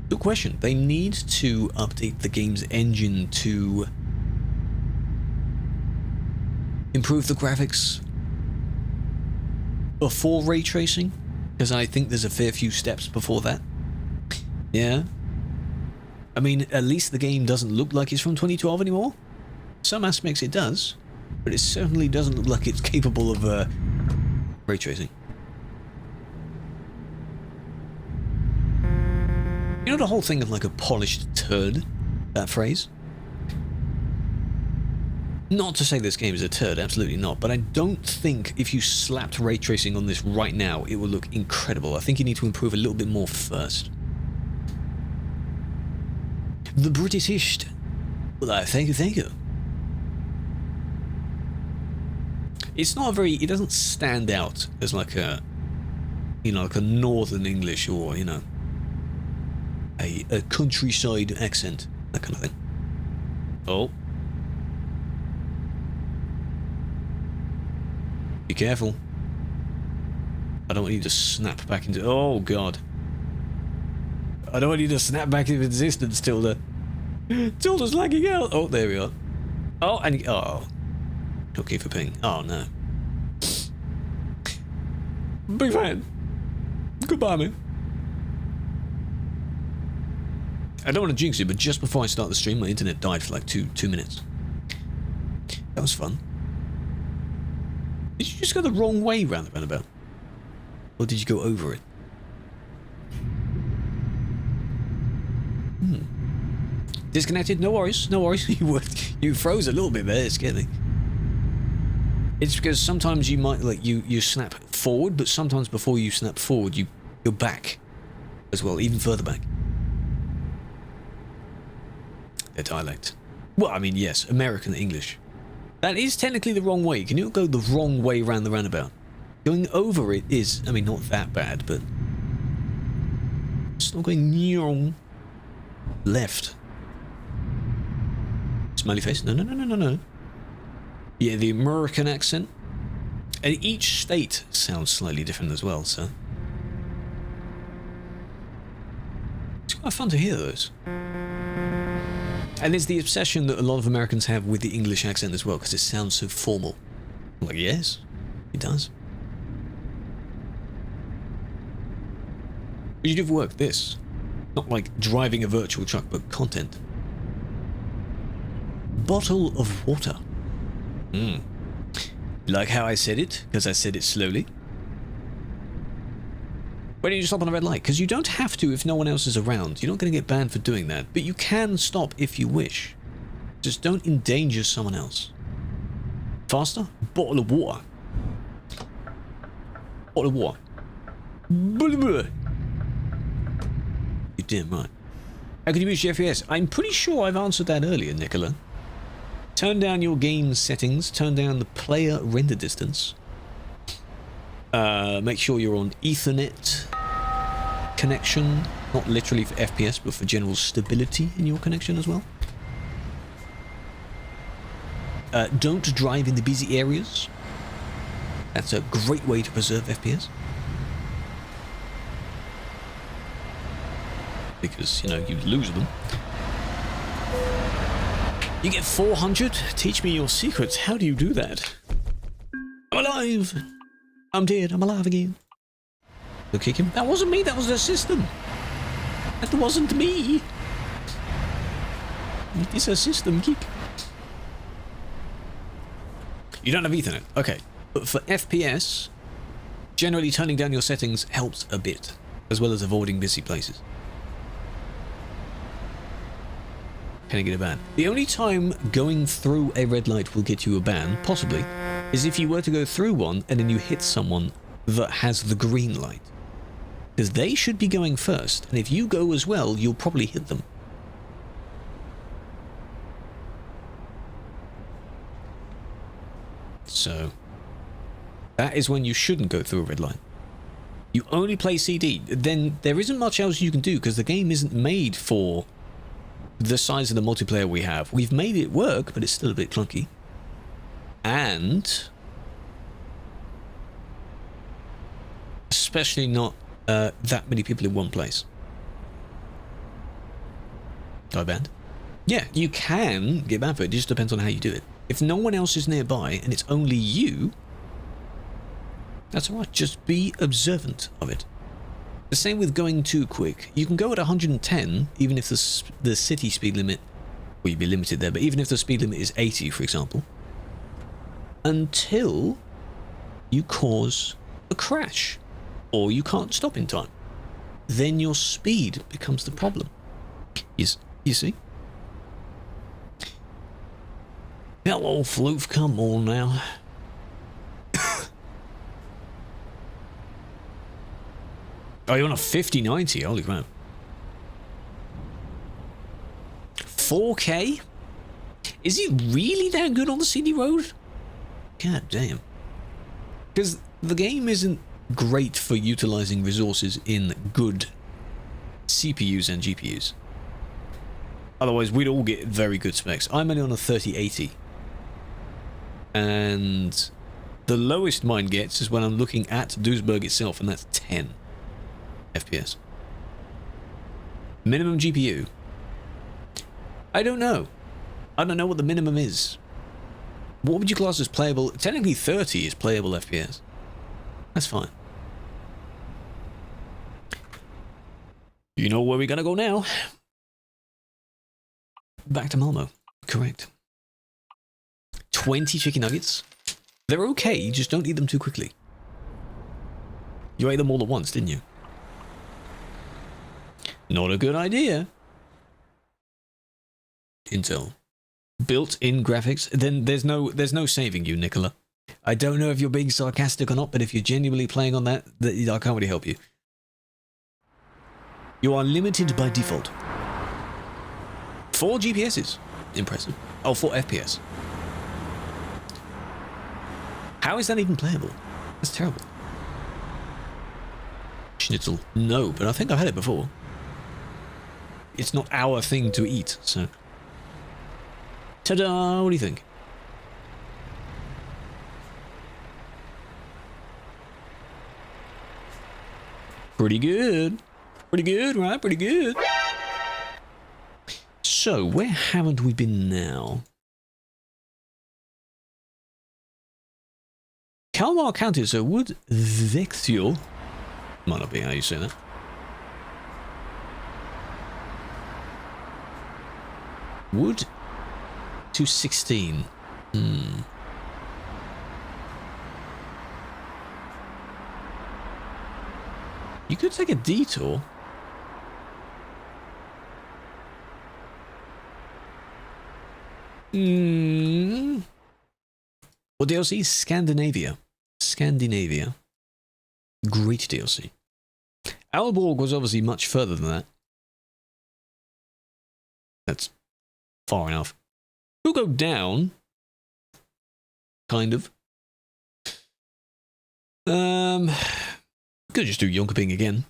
Speaker 1: Good question. They need to update the game's engine to improve the graphics before ray tracing, because I think there's a fair few steps before that. Yeah. I mean, at least the game doesn't look like it's from 2012 anymore. Some aspects it does, but it certainly doesn't look like it's capable of ray tracing. You know the whole thing of like a polished turd? That phrase? Not to say this game is a turd, absolutely not, but I don't think if you slapped ray tracing on this right now, it would look incredible. I think you need to improve a little bit more first. The British. Well, thank you. It's not a very, it doesn't stand out as like a, you know, like a Northern English or, you know, a countryside accent, that kind of thing. Oh. Be careful. I don't want you to snap back into... Oh, God. I don't want you to snap back into existence, Tilda. Tilda's lagging out. Oh, there we are. Oh, and... Oh. Okay for ping. Oh, no. Big fan. Goodbye, man. I don't want to jinx it, but just before I start the stream, my internet died for like two minutes. That was fun. Did you just go the wrong way round the roundabout? Or did you go over it? Disconnected? No worries, no worries. You froze a little bit there, it scared me. It's because sometimes you might, like, you snap forward, but sometimes before you snap forward, you're back as well, even further back. Their dialect. Well, I mean, yes, American English. That is technically the wrong way. Can you go the wrong way around the roundabout? Going over it is, I mean, not that bad, but it's not going left. Smiley face? No. Yeah, the American accent. And each state sounds slightly different as well, so it's quite fun to hear those. And there's the obsession that a lot of Americans have with the English accent as well, because it sounds so formal. I'm like, yes, it does. You do work this. Not like driving a virtual truck, but content. Bottle of water. Like how I said it, because I said it slowly. Why don't you stop on a red light? Because you don't have to if no one else is around. You're not going to get banned for doing that, but you can stop if you wish. Just don't endanger someone else. Faster? Bottle of water. Bottle of water. You're damn right. How can you boost your FPS? I'm pretty sure I've answered that earlier, Nicola. Turn down your game settings. Turn down the player render distance. Make sure you're on Ethernet connection. Not literally for FPS, but for general stability in your connection as well. Don't drive in the busy areas. That's a great way to preserve FPS. Because, you know, you lose them. You get 400? Teach me your secrets. How do you do that? I'm alive! I'm dead. I'm alive again. Go kick him. That wasn't me. That was the system. That wasn't me. It's a system kick. You don't have Ethernet. Okay. But for FPS, generally turning down your settings helps a bit, as well as avoiding busy places. Can I get a ban? The only time going through a red light will get you a ban, possibly, is if you were to go through one and then you hit someone that has the green light. Because they should be going first, and if you go as well, you'll probably hit them. So, that is when you shouldn't go through a red light. You only play CD, then there isn't much else you can do because the game isn't made for the size of the multiplayer we have. We've made it work, but it's still a bit clunky. And especially not that many people in one place. Die banned? Yeah, you can get banned for it. It just depends on how you do it. If no one else is nearby and it's only you, that's alright. Just be observant of it. The same with going too quick. You can go at 110, even if the city speed limit, well, you'd be limited there, but even if the speed limit is 80, for example, until you cause a crash, or you can't stop in time. Then your speed becomes the problem. You see? Hello, Floof, come on now. Oh, you're on a 5090, holy crap. 4K? Is it really that good on the CD road? God damn. Because the game isn't great for utilizing resources in good CPUs and GPUs. Otherwise, we'd all get very good specs. I'm only on a 3080. And the lowest mine gets is when I'm looking at Duisburg itself, and that's 10 FPS. Minimum GPU. I don't know. I don't know what the minimum is. What would you class as playable? Technically 30 is playable FPS. That's fine. You know where we're gonna go now? Back to Malmo. Correct. 20 chicken nuggets. They're okay, just don't eat them too quickly. You ate them all at once, didn't you? Not a good idea. Intel. Built-in graphics. Then there's no saving you, Nicola. I don't know if you're being sarcastic or not, but if you're genuinely playing on that, I can't really help you. You are limited by default. 4 GPSs. Impressive. Oh, 4 FPS. How is that even playable? That's terrible. Schnitzel. No, but I think I've had it before. It's not our thing to eat, so... Ta-da! What do you think? Pretty good. Pretty good, right? Pretty good. So, where haven't we been now? Kalmar County, so would Vexio... Might not be how you say that. Wood to 16. You could take a detour. What DLC? Scandinavia. Scandinavia. Great DLC. Aalborg was obviously much further than that. That's far enough. We'll go down. Kind of. Could just do Jonkoping again.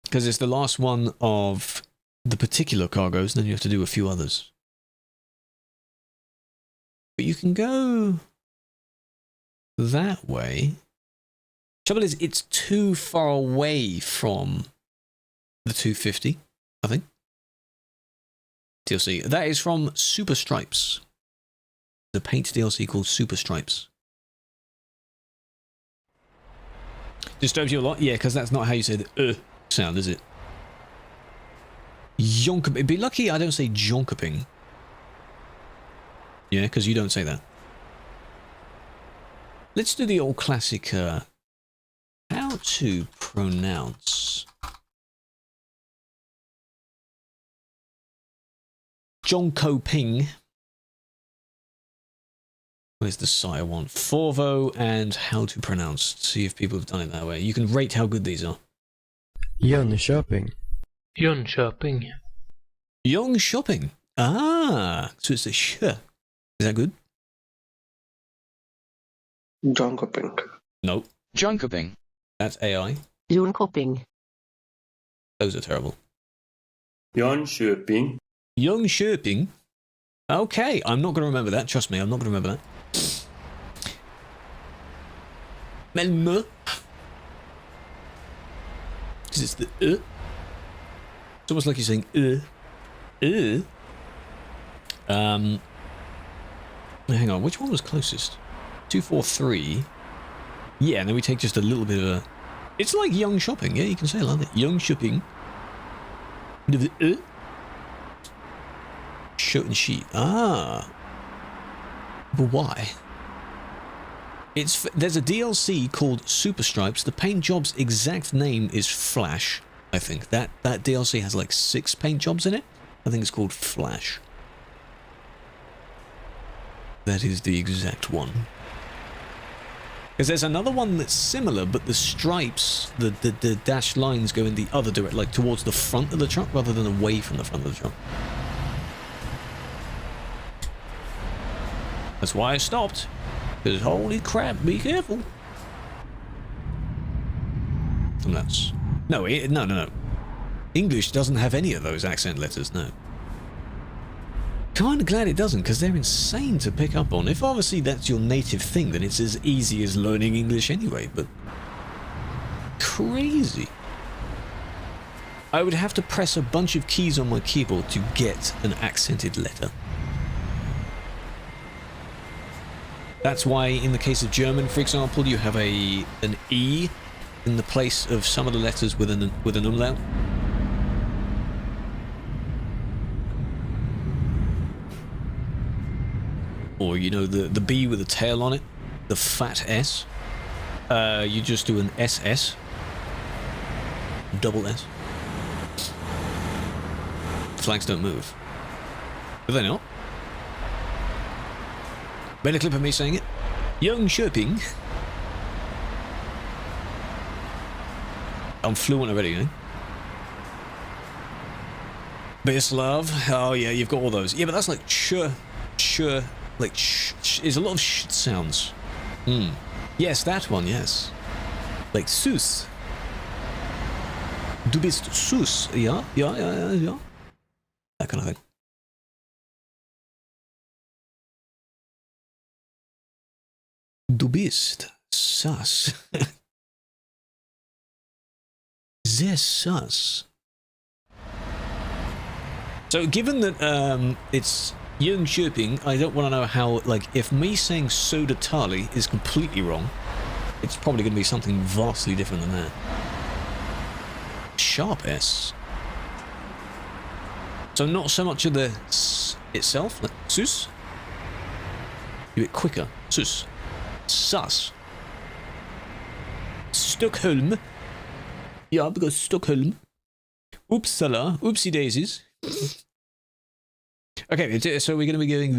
Speaker 1: Because it's the last one of the particular cargoes, and then you have to do a few others. But you can go that way. Trouble is, it's too far away from the 250, I think. DLC. That is from Super Stripes. The paint DLC called Super Stripes. Disturbs you a lot? Yeah, because that's not how you say the sound, is it? Jonkoping. Be lucky I don't say Jonkoping. Yeah, because you don't say that. Let's do the old classic, how to pronounce Jonkoping. Where's the sire one? Forvo and how to pronounce. See if people have done it that way. You can rate how good these are.
Speaker 3: Jönköping.
Speaker 4: Jönköping.
Speaker 1: Jönköping. Ah, so it's a sh. Is that good?
Speaker 5: Jonkoping.
Speaker 1: No.
Speaker 6: Jonkoping.
Speaker 1: That's AI.
Speaker 7: Jönköping.
Speaker 1: Those are terrible.
Speaker 5: Jönköping.
Speaker 1: Jönköping. Okay, I'm not going to remember that. Trust me, I'm not going to remember that. Malmö. Because it's the It's almost like you're saying hang on, which one was closest? 243. Yeah, and then we take just a little bit of a... It's like young shopping, yeah, you can say it like that. Young shopping. Bit of the Shirt and sheet. Ah. But why? There's a DLC called Super Stripes. The paint job's exact name is Flash, I think. That DLC has like 6 paint jobs in it. I think it's called Flash. That is the exact one. Because there's another one that's similar, but the stripes, the dashed lines go in the other direction, like towards the front of the truck rather than away from the front of the truck. That's why I stopped. Because holy crap, be careful. And that's... No. English doesn't have any of those accent letters, no. Kind of glad it doesn't, because they're insane to pick up on. If obviously that's your native thing, then it's as easy as learning English anyway, but... Crazy. I would have to press a bunch of keys on my keyboard to get an accented letter. That's why in the case of German, for example, you have an E in the place of some of the letters with an umlaut. Or, you know, the B with a tail on it, the fat S. You just do an SS. Double S. Flags don't move. Do they not? Made a clip of me saying it. Jönköping. I'm fluent already, you know? Bislav. Oh yeah, you've got all those. Yeah, but that's like like is a lot of sh sounds. Yes, that one, yes. Like sus. Du bist sus. Ja. That kind of thing. Du bist sus. Sehr sus. So given that it's Jönköping, I don't want to know how, like, if me saying Soda Tali is completely wrong, it's probably going to be something vastly different than that. Sharp S. So not so much of the itself, like sus. A bit quicker. Sus. Sus. Stockholm. Yeah, because Stockholm. Uppsala. Oopsie daisies. Okay, so we're going to be going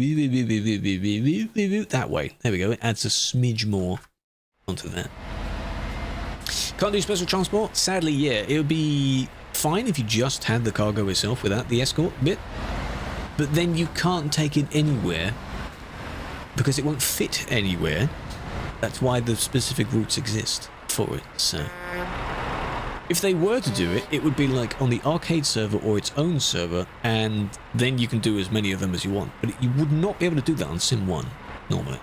Speaker 1: that way. There we go. It adds a smidge more onto that. Can't do special transport? Sadly, yeah. It would be fine if you just had the cargo itself without the escort bit. But then you can't take it anywhere because it won't fit anywhere. That's why the specific routes exist for it. So if they were to do it, it would be like on the arcade server or its own server, and then you can do as many of them as you want. But you would not be able to do that on Sim 1 normally.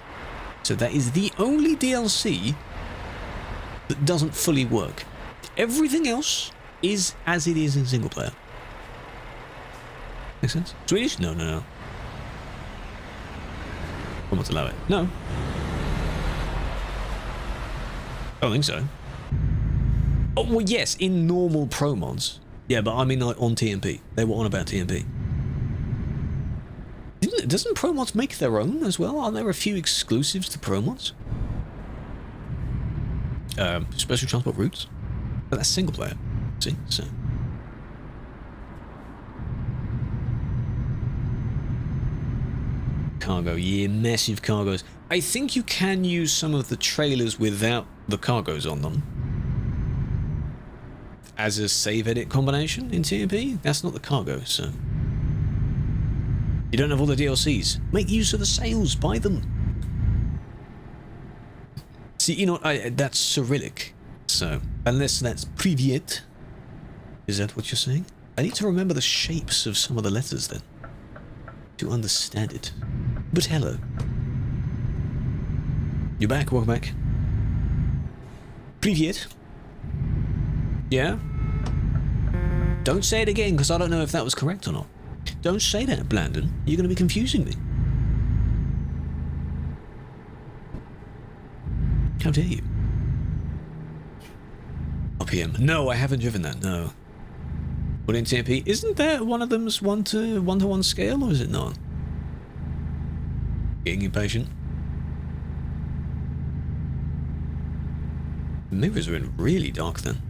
Speaker 1: So that is the only DLC that doesn't fully work. Everything else is as it is in single player. Make sense? Swedish? No. I want to allow it. No. I don't think so. Oh, well, yes, in normal pro mods. Yeah, but I mean like on TMP. They were on about TMP. Doesn't pro mods make their own as well? Are there a few exclusives to pro mods? Special transport routes? But that's single player. See? So. Cargo, yeah, massive cargos. I think you can use some of the trailers without the cargos on them as a save edit combination in TMP. That's not the cargo, so you don't have all the DLCs. Make use of the sales, buy them. See, you know, that's Cyrillic, so unless that's Privyet, is that what you're saying? I need to remember the shapes of some of the letters then to understand it. But hello. You're back, welcome back. Privyet. Yeah? Don't say it again, because I don't know if that was correct or not. Don't say that, Blandon. You're going to be confusing me. How dare you? RPM. No, I haven't driven that, no. But in TMP, isn't there one of them's one-to-one scale, or is it not? Getting impatient. The mirrors are in really dark then.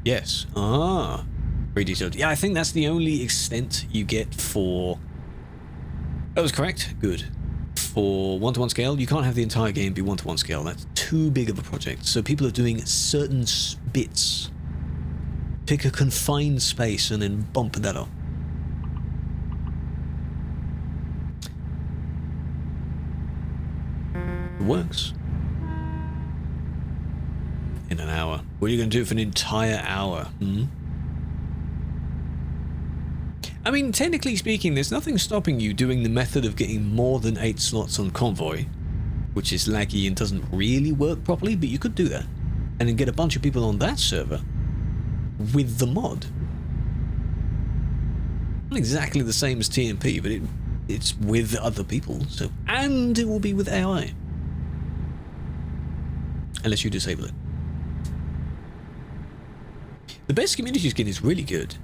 Speaker 1: Yes. Ah. Very detailed. Yeah, I think that's the only extent you get for... That was correct. Good. For one-to-one scale, you can't have the entire game be one-to-one scale. That's too big of a project. So people are doing certain bits. Pick a confined space and then bump that up. It works. In an hour. What are you going to do for an entire hour? I mean, technically speaking, there's nothing stopping you doing the method of getting more than 8 slots on Convoy, which is laggy and doesn't really work properly, but you could do that. And then get a bunch of people on that server with the mod. Not exactly the same as TMP, but it's with other people, so, and it will be with AI. Unless you disable it. The best community skin is really good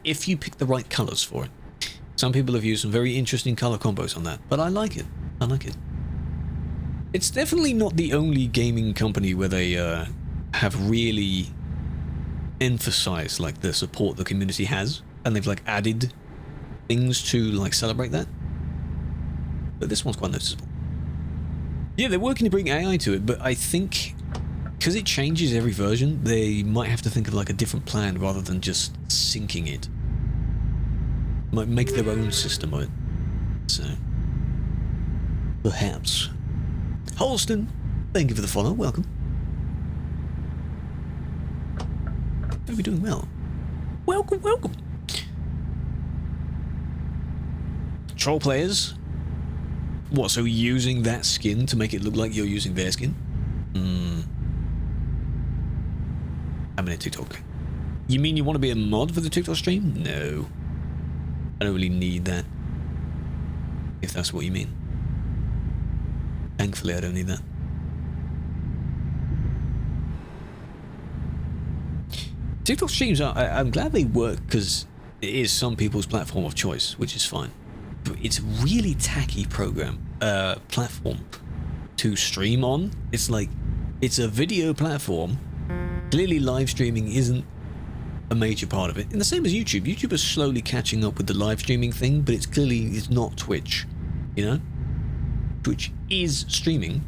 Speaker 1: if you pick the right colours for it. Some people have used some very interesting colour combos on that, but I like it. I like it. It's definitely not the only gaming company where they have really emphasized like the support the community has, and they've like added things to like celebrate that. But this one's quite noticeable. Yeah, they're working to bring AI to it, but I think because it changes every version, they might have to think of like a different plan rather than just syncing it. Might make their own system of it. So perhaps. Holston, thank you for the follow. Welcome. Hope you're doing well. Welcome, welcome. Troll players. What, so using that skin to make it look like you're using their skin? I'm in a TikTok. You mean you want to be a mod for the TikTok stream? No. I don't really need that. If that's what you mean. Thankfully, I don't need that. TikTok streams are... I'm glad they work, because it is some people's platform of choice, which is fine. But it's a really tacky platform to stream on. It's like, it's a video platform. Clearly live streaming isn't a major part of it. And the same as YouTube. YouTube is slowly catching up with the live streaming thing, but it's not Twitch, you know? Twitch is streaming.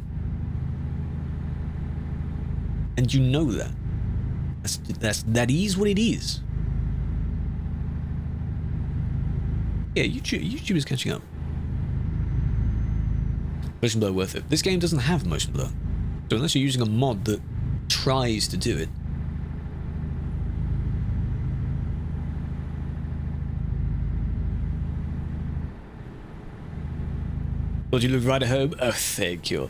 Speaker 1: And you know that. That is what it is. Yeah, YouTube is catching up. Motion blur worth it. This game doesn't have motion blur. So unless you're using a mod that tries to do it. Thought you looked right at home? Oh, thank you.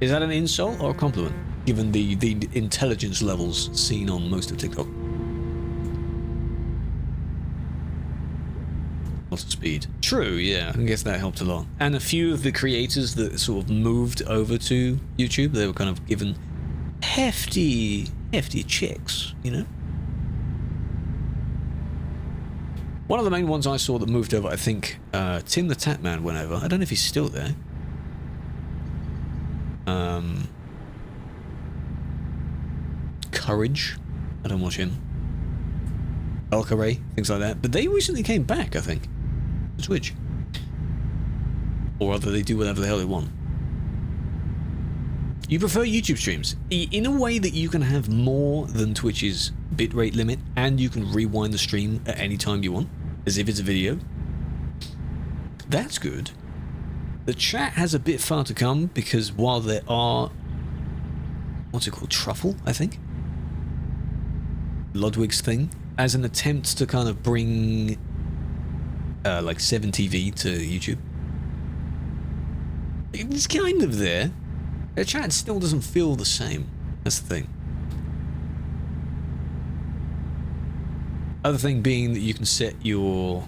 Speaker 1: Is that an insult or a compliment? Given the intelligence levels seen on most of TikTok. Lots of speed. True, yeah, I guess that helped a lot. And a few of the creators that sort of moved over to YouTube, they were kind of given hefty checks, you know? One of the main ones I saw that moved over, I think, Tim the Tatman went over. I don't know if he's still there. Courage. I don't watch him. Valkyrie, things like that. But they recently came back, I think. To Twitch. Or rather, they do whatever the hell they want. You prefer YouTube streams? In a way that you can have more than Twitch's bitrate limit, and you can rewind the stream at any time you want, as if it's a video. That's good. The chat has a bit far to come, because while there are... What's it called? Truffle, I think? Ludwig's thing. As an attempt to kind of bring... like 7TV to YouTube. It's kind of there. The chat still doesn't feel the same. That's the thing. Other thing being that you can set your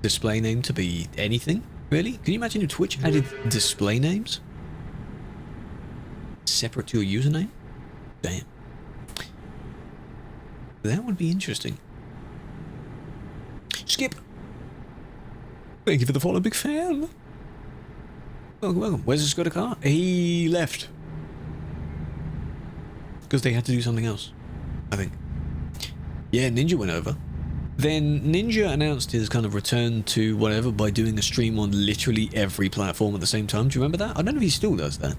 Speaker 1: display name to be anything, really. Can you imagine if Twitch added display names? Separate to your username? Damn. That would be interesting. Skip! Thank you for the follow, big fan. Welcome, welcome. Where's the Skoda car? He left. Because they had to do something else, I think. Yeah, Ninja went over. Then Ninja announced his kind of return to whatever by doing a stream on literally every platform at the same time. Do you remember that? I don't know if he still does that.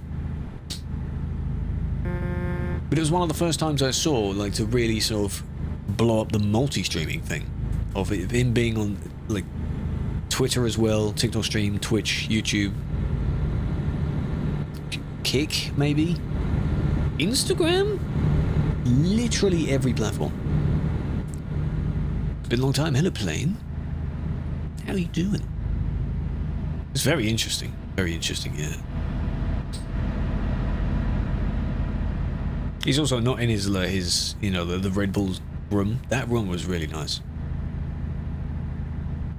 Speaker 1: But it was one of the first times I saw, like, to really sort of blow up the multi-streaming thing. Of it, him being on, like, Twitter as well, TikTok stream, Twitch, YouTube. Kick, maybe? Instagram? Literally every platform. It's been a long time. Hello, Plane. How are you doing? It's very interesting. Very interesting, yeah. He's also not in his you know, the Red Bull room. That room was really nice.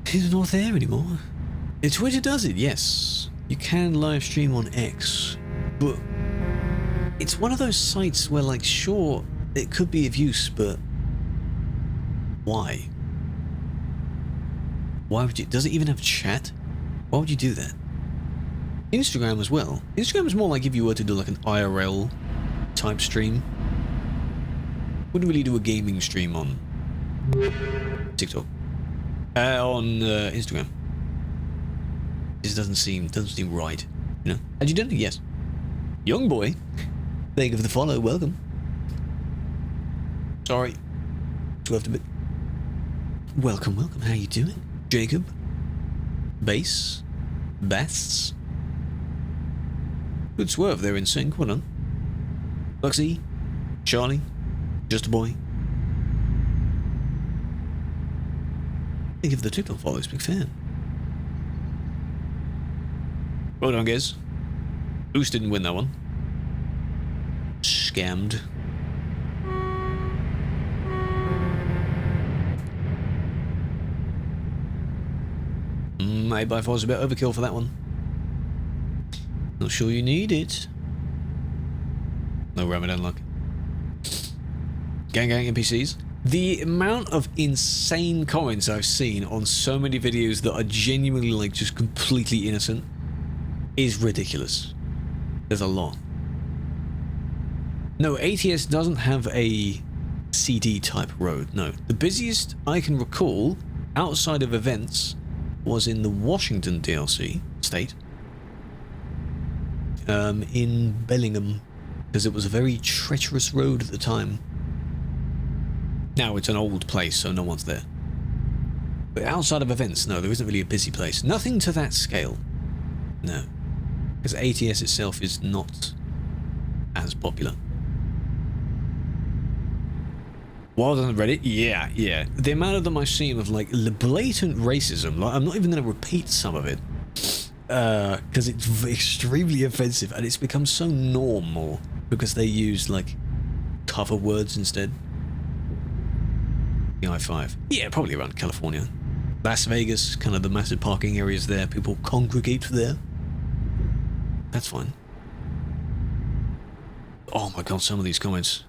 Speaker 1: He's not there anymore. Twitter does it, yes. You can live stream on X, but it's one of those sites where, like, sure, it could be of use, but why? Why would you? Does it even have chat? Why would you do that? Instagram as well. Instagram is more like if you were to do like an IRL type stream. Wouldn't really do a gaming stream on TikTok. On Instagram. This doesn't seem right, you know. Had you done it? Yes. Young boy, thank you for the follow. Welcome. Sorry, swerved a bit. Welcome, welcome. How you doing, Jacob? Bass, Basts. Good swerve. They're in sync. Well done. Luxy, Charlie, just a boy. Thank you for the TikTok follows, big fan. Well done, guys. Goose didn't win that one. Scammed. Maybe I was a bit overkill for that one. Not sure you need it. No Ramadan luck. Gang NPCs. The amount of insane comments I've seen on so many videos that are genuinely like just completely innocent is ridiculous. There's a lot. No, ATS doesn't have a CD type road, no. The busiest I can recall outside of events was in the Washington DLC state. In Bellingham, because it was a very treacherous road at the time. Now it's an old place, so no one's there. But outside of events, no, there isn't really a busy place. Nothing to that scale. No. Because ATS itself is not as popular. Wild on Reddit? Yeah. The amount of them I've seen of like blatant racism, like I'm not even going to repeat some of it. Because it's extremely offensive and it's become so normal because they use like cover words instead. The I-5. Yeah, probably around California. Las Vegas, kind of the massive parking areas there. People congregate there. That's fine. Oh my god, some of these comments.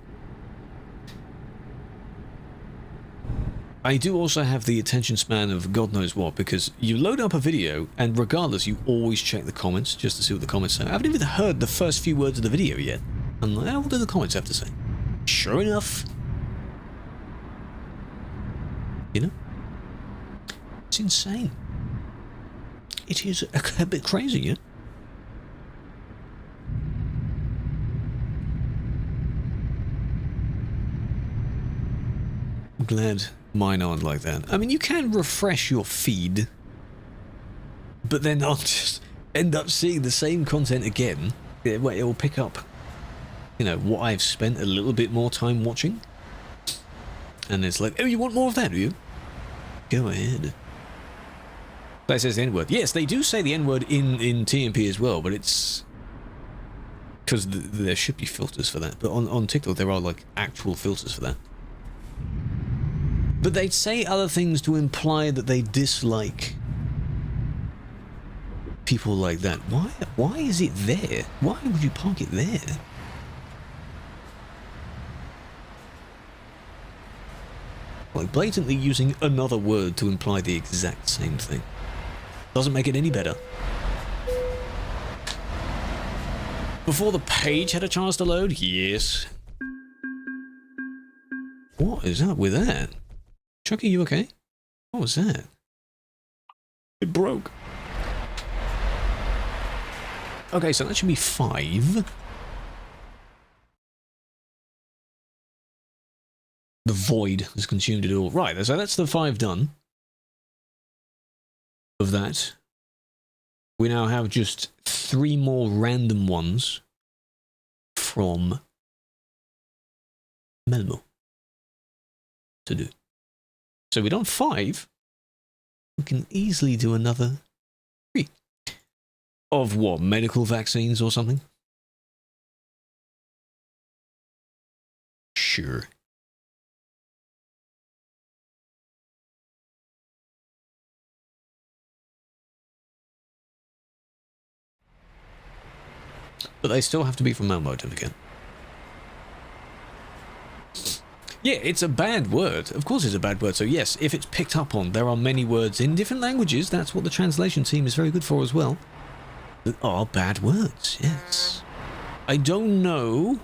Speaker 1: I do also have the attention span of God knows what, because you load up a video, and regardless, you always check the comments, just to see what the comments say. I haven't even heard the first few words of the video yet. I'm like, what do the comments have to say? Sure enough. You know? It's insane. It is a bit crazy, yeah? I'm glad mine aren't like that. I mean, you can refresh your feed, but then I'll just end up seeing the same content again. It will pick up, you know, what I've spent a little bit more time watching. And it's like, oh, you want more of that, do you? Go ahead. That says the N-word. Yes, they do say the N-word in TMP as well, but it's... because there should be filters for that. But on TikTok, there are, like, actual filters for that. But they'd say other things to imply that they dislike people like that. Why is it there? Why would you park it there? Like blatantly using another word to imply the exact same thing. Doesn't make it any better. Before the page had a chance to load? Yes. What is up with that? Trucky, you okay? What was that? It broke. Okay, so that should be 5. The void has consumed it all. Right, so that's the 5 done. Of that. We now have just 3 more random ones from Melmo to do. So we've done 5. We can easily do another 3. Of what? Medical vaccines or something? Sure. But they still have to be from Melmo, don't forget. Yeah, it's a bad word. Of course it's a bad word. So yes, if it's picked up on, there are many words in different languages. That's what the translation team is very good for as well. That are bad words, yes. I don't know,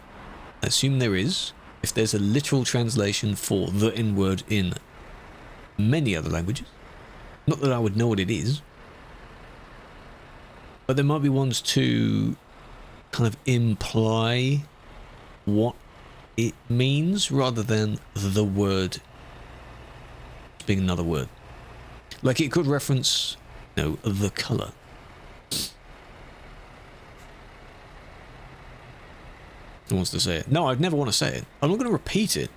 Speaker 1: I assume there is, if there's a literal translation for the N-word in many other languages. Not that I would know what it is. But there might be ones to kind of imply what it means rather than the word being another word. Like it could reference, you know, the colour. Who wants to say it? No, I'd never want to say it. I'm not going to repeat it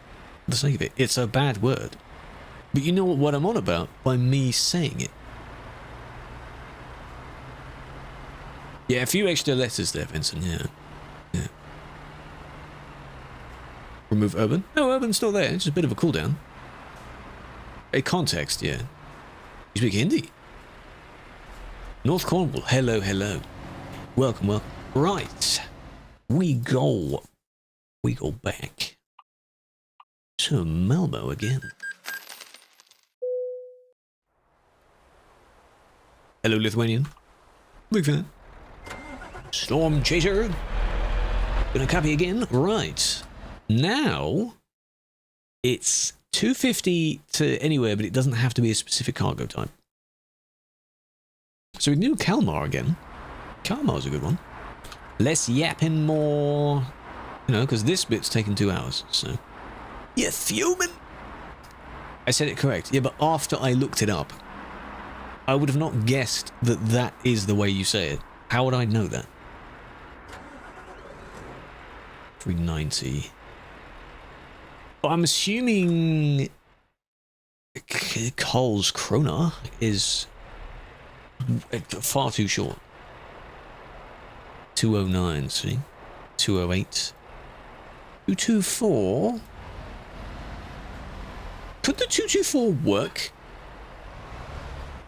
Speaker 1: for the sake of it. It's a bad word. But you know what I'm on about by me saying it. Yeah, a few extra letters there, Vincent, yeah. Yeah. Remove urban? No, urban's still there. It's just a bit of a cooldown. A context, yeah. You speak Hindi? North Cornwall, hello, hello. Welcome, welcome. Right. We go back. So, to Malmo again. Hello, Lithuanian. Big fan. Storm Chaser. Gonna copy again. Right. Now, it's 250 to anywhere, but it doesn't have to be a specific cargo type. So we can do Kalmar again. Kalmar's a good one. Less yapping, more... You know, because this bit's taken 2 hours, so... You're fuming! I said it correct. Yeah, but after I looked it up, I would have not guessed that that is the way you say it. How would I know that? 390. But I'm assuming... Cole's Krona is far too short. 209, see? 208. 224. Could the 224 work?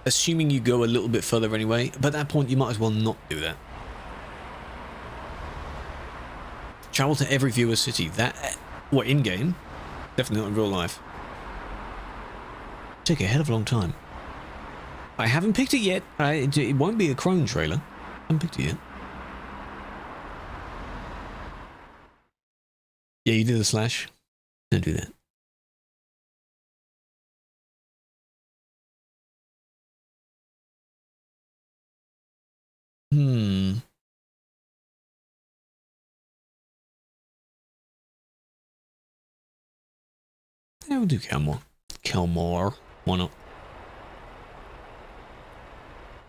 Speaker 1: Assuming you go a little bit further anyway. But at that point, you might as well not do that. Travel to every viewer's city. That... What, in-game? Definitely not in real life. Take a hell of a long time. I haven't picked it yet. It won't be a Crone trailer. I haven't picked it yet. Yeah, you do the slash. Don't do that. Yeah, we'll do Kalmar. Kalmar. Why not?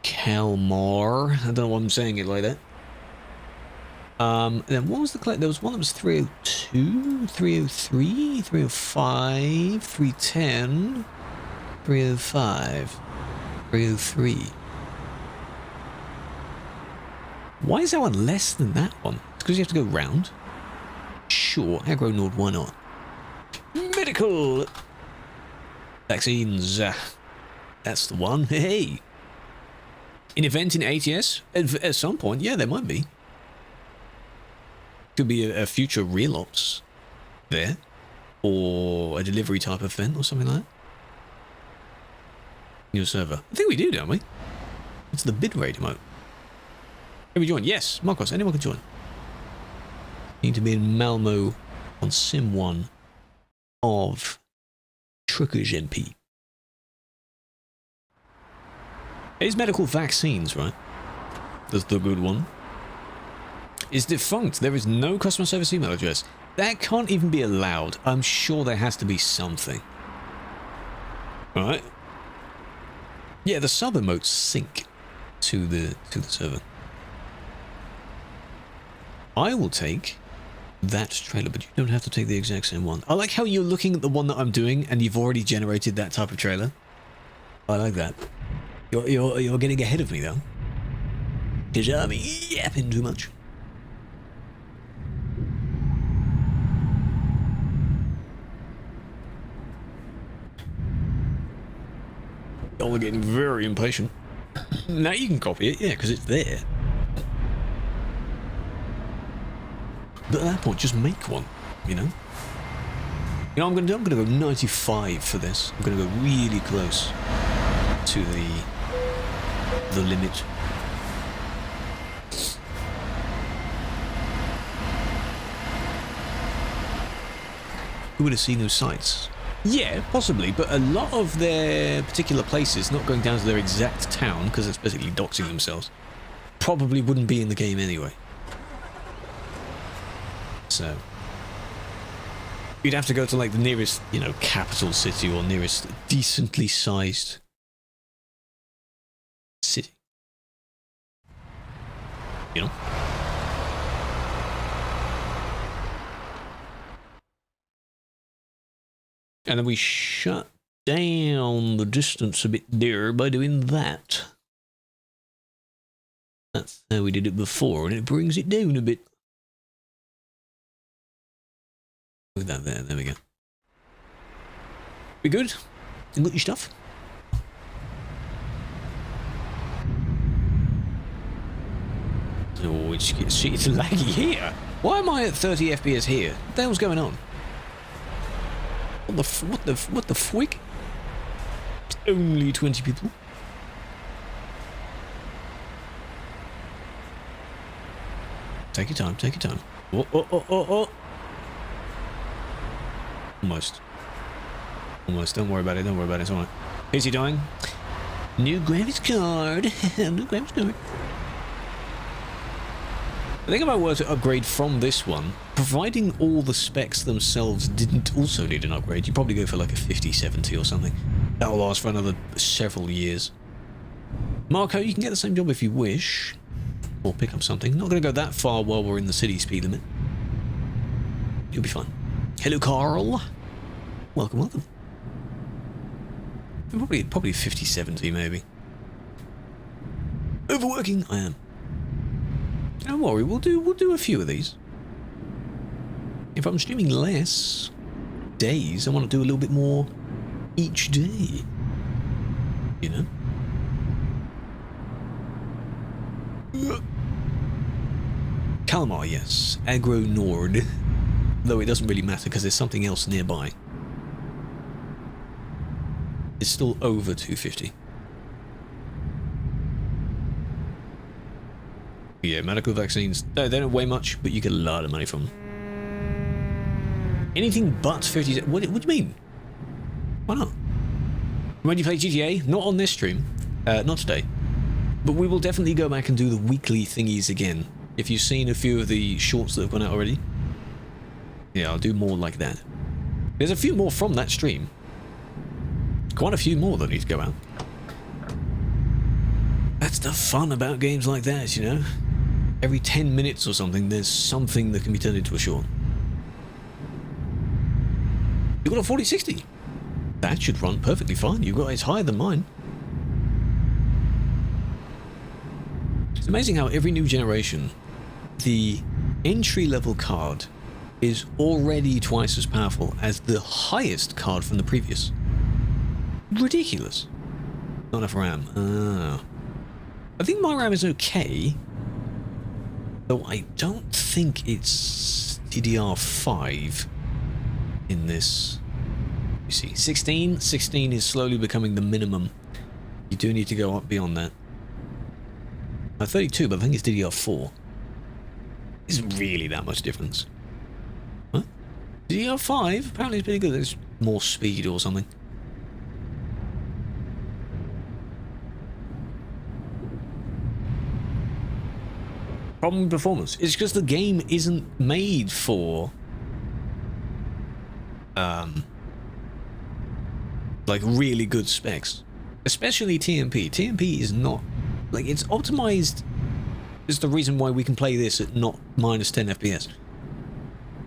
Speaker 1: Kalmar. I don't know why I'm saying it like that. Then what was the collect? There was one that was 302, 303, 305, 310, 305, 303. Why is that one less than that one? It's because you have to go round. Sure, aggro nord, why not? Medical vaccines. That's the one. Hey, an event in ATS at some point. Yeah, there might be. Could be a future real ops there, or a delivery type event or something like that. New server. I think we do, don't we? It's the bitrate emote. Can we join? Yes, Marcos. Anyone can join. Need to be in Malmo on Sim 1 of TruckersMP. It's medical vaccines, right? That's the good one. Is defunct. There is no customer service email address. That can't even be allowed. I'm sure there has to be something. Alright. Yeah, the sub emotes sync to the server. I will take that trailer, but you don't have to take the exact same one. I like how you're looking at the one that I'm doing and you've already generated that type of trailer. I like that. You're getting ahead of me though. Because I'm yapping too much. Y'all are getting very impatient. Now you can copy it, yeah, because it's there. But at that point, just make one, you know? You know what I'm going to do? I'm going to go 95 for this. I'm going to go really close to the limit. Who would have seen those sites? Yeah, possibly, but a lot of their particular places, not going down to their exact town, because it's basically doxing themselves, probably wouldn't be in the game anyway. So, you'd have to go to like the nearest, you know, capital city or nearest decently sized city. You know? And then we shut down the distance a bit there by doing that. That's how we did it before, and it brings it down a bit. Look at that there we go. We good? You got your stuff? Oh, it's laggy here. Why am I at 30 FPS here? What the hell's going on? What the fwick? It's only 20 people. Take your time, take your time. Oh. Almost. Don't worry about it, it's alright. Is he dying? New graphics card. New graphics card. I think if I were to upgrade from this one, providing all the specs themselves didn't also need an upgrade, you'd probably go for like a 5070 or something. That'll last for another several years. Marco, you can get the same job if you wish. Or pick up something. Not going to go that far while we're in the city speed limit. You'll be fine. Hello, Carl. Welcome. Probably 5070 maybe. Overworking, I am. Don't worry, we'll do a few of these. If I'm streaming less days, I want to do a little bit more each day. You know? Kalmar, yes. Agro Nord. Though it doesn't really matter because there's something else nearby. It's still over 250. Yeah, medical vaccines, no, they don't weigh much, but you get a lot of money from them. Anything but 50... What do you mean? Why not? When you play GTA, not on this stream, not today, but we will definitely go back and do the weekly thingies again. If you've seen a few of the shorts that have gone out already, yeah, I'll do more like that. There's a few more from that stream. Quite a few more that need to go out. That's the fun about games like that, you know? Every 10 minutes or something, there's something that can be turned into a short. You've got a 4060. That should run perfectly fine. It's higher than mine. It's amazing how every new generation, the entry-level card is already twice as powerful as the highest card from the previous. Ridiculous. Not enough RAM. I think my RAM is okay, though I don't think it's DDR5 in this. You see, 16 is slowly becoming the minimum. You do need to go up beyond that. 32, but I think it's DDR4. Isn't really that much difference. Huh? DDR5 apparently is pretty good. There's more speed or something. Problem with performance. It's because the game isn't made for like really good specs, especially TMP. TMP is not like, it's optimized. Is the reason why we can play this at not minus 10 FPS.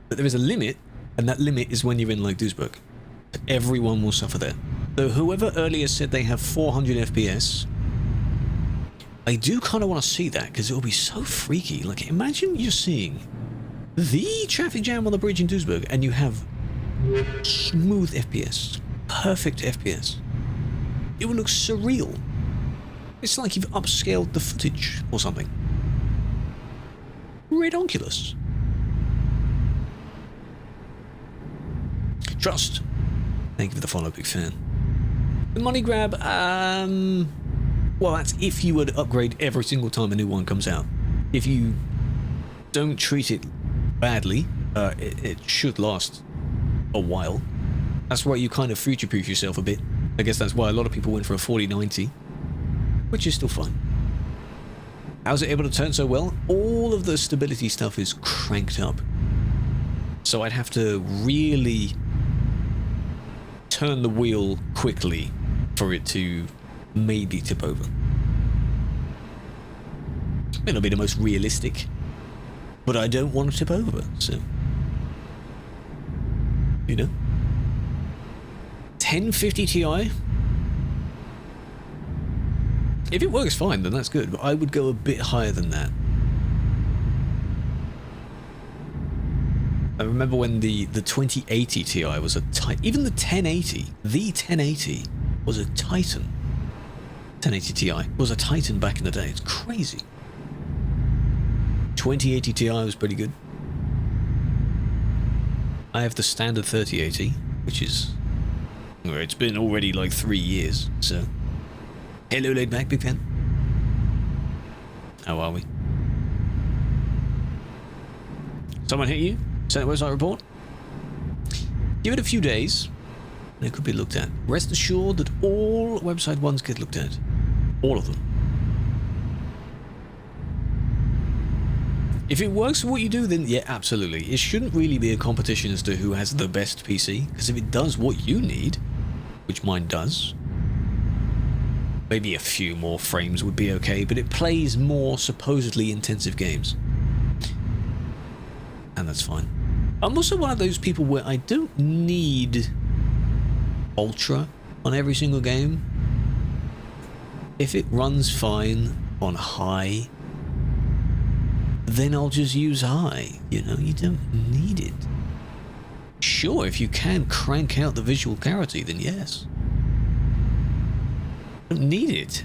Speaker 1: But there is a limit, and that limit is when you're in like Duisburg. Everyone will suffer there. So whoever earlier said they have 400 FPS, I do kind of want to see that, because it will be so freaky. Like, imagine you're seeing the traffic jam on the bridge in Duisburg, and you have smooth FPS, perfect FPS. It will look surreal. It's like you've upscaled the footage or something. Redonkulous. Trust. Thank you for the follow, big fan. The money grab, well, that's if you would upgrade every single time a new one comes out. If you don't treat it badly, it should last a while. That's why you kind of future-proof yourself a bit. I guess that's why a lot of people went for a 4090, which is still fine. How's it able to turn so well? All of the stability stuff is cranked up. So I'd have to really turn the wheel quickly for it to maybe tip over. May not be the most realistic, but I don't want to tip over, so... You know? 1050 Ti? If it works fine, then that's good, but I would go a bit higher than that. I remember when the 2080 Ti was a titan. Even the 1080 was a titan. 1080 Ti was a titan back in the day. It's crazy. 2080 Ti was pretty good. I have the standard 3080, which is... Well, it's been already like 3 years, so... Hello, laid back, big fan. How are we? Someone hit you? Send a website report? Give it a few days, and it could be looked at. Rest assured that all website ones get looked at. All of them. If it works for what you do, then yeah, absolutely. It shouldn't really be a competition as to who has the best PC, because if it does what you need, which mine does, maybe a few more frames would be okay, but it plays more supposedly intensive games. And that's fine. I'm also one of those people where I don't need Ultra on every single game. If it runs fine on high, then I'll just use high. You know, you don't need it. Sure, if you can crank out the visual clarity, then yes. Don't need it.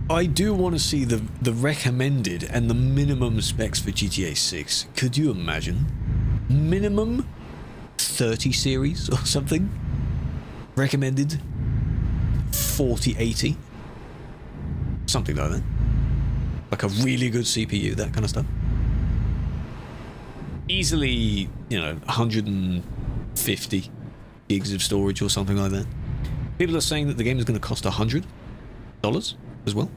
Speaker 1: I do want to see the recommended and the minimum specs for GTA 6. Could you imagine? Minimum 30 series or something? Recommended 4080? Something like that. Like a really good CPU, that kind of stuff. Easily, you know, 150 gigs of storage or something like that. People are saying that the game is going to cost $100 as well.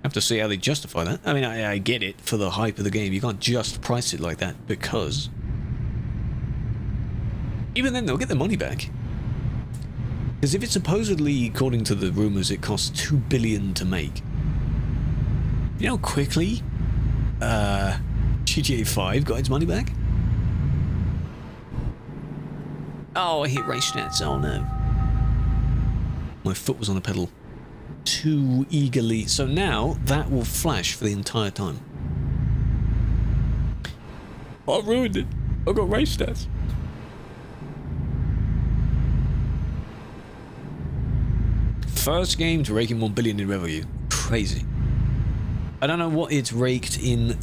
Speaker 1: Have to see how they justify that. I mean, I get it for the hype of the game. You can't just price it like that, because even then they'll get their money back. Because if it's supposedly, according to the rumors, it costs $2 billion to make. You know how quickly GTA 5 got its money back? Oh, I hit race stats. Oh no. My foot was on the pedal too eagerly. So now that will flash for the entire time. I ruined it. I got race stats. First game to rake in 1 billion in revenue. Crazy. I don't know what it's raked in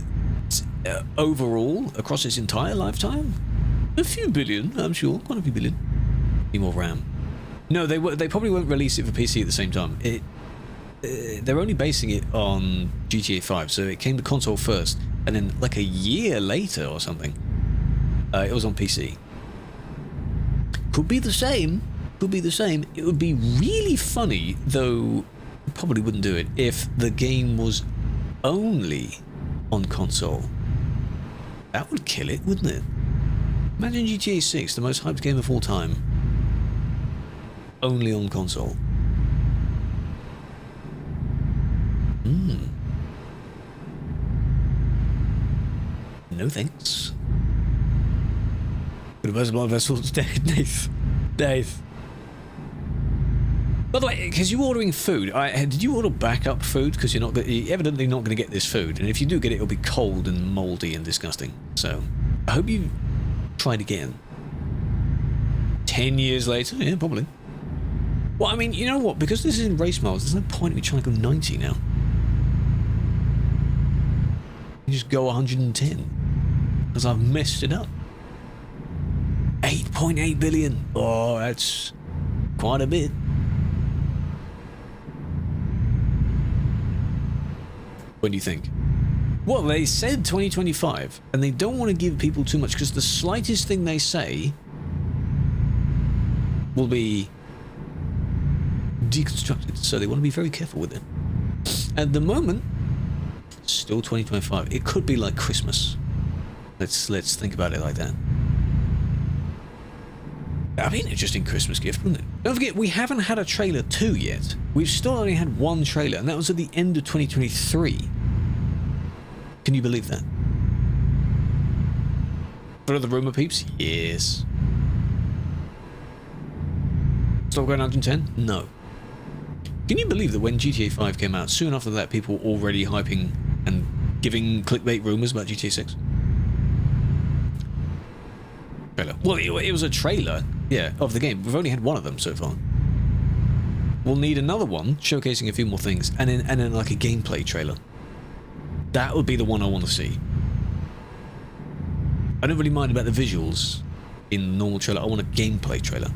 Speaker 1: overall across its entire lifetime. A few billion, I'm sure. Quite a few billion. Need more RAM. No, they probably won't release it for PC at the same time. They're only basing it on GTA 5, so it came to console first, and then like a year later or something, it was on PC. Could be the same. Could be the same. It would be really funny, though probably wouldn't do it, if the game was only on console. That would kill it, wouldn't it? Imagine GTA 6, the most hyped game of all time, only on console. No thanks. Good advice, blind vessels. Dave. By the way, because you're ordering food, did you order backup food? Because you're evidently not going to get this food, and if you do get it, it'll be cold and mouldy and disgusting. So, I hope you tried again. 10 years later? Yeah, probably. Well, I mean, you know what? Because this is in race miles, there's no point in me trying to go 90 now. You just go 110. Because I've messed it up. 8.8 billion. Oh, that's quite a bit. What do you think? Well, they said 2025, and they don't want to give people too much, because the slightest thing they say will be deconstructed, so they want to be very careful with it. At the moment, still 2025. It could be like Christmas. Let's think about it like that. That'd be an interesting Christmas gift, wouldn't it? Don't forget, we haven't had a trailer 2 yet. We've still only had one trailer, and that was at the end of 2023. Can you believe that? For the rumor peeps? Yes. Stop going 110? No. Can you believe that when GTA 5 came out, soon after that, people were already hyping and giving clickbait rumors about GTA 6? Trailer. Well, it was a trailer, yeah, of the game. We've only had one of them so far. we'll need another one showcasing a few more things, and then like a gameplay trailer. That would be the one I want to see. I don't really mind about the visuals in the normal trailer. I want a gameplay trailer.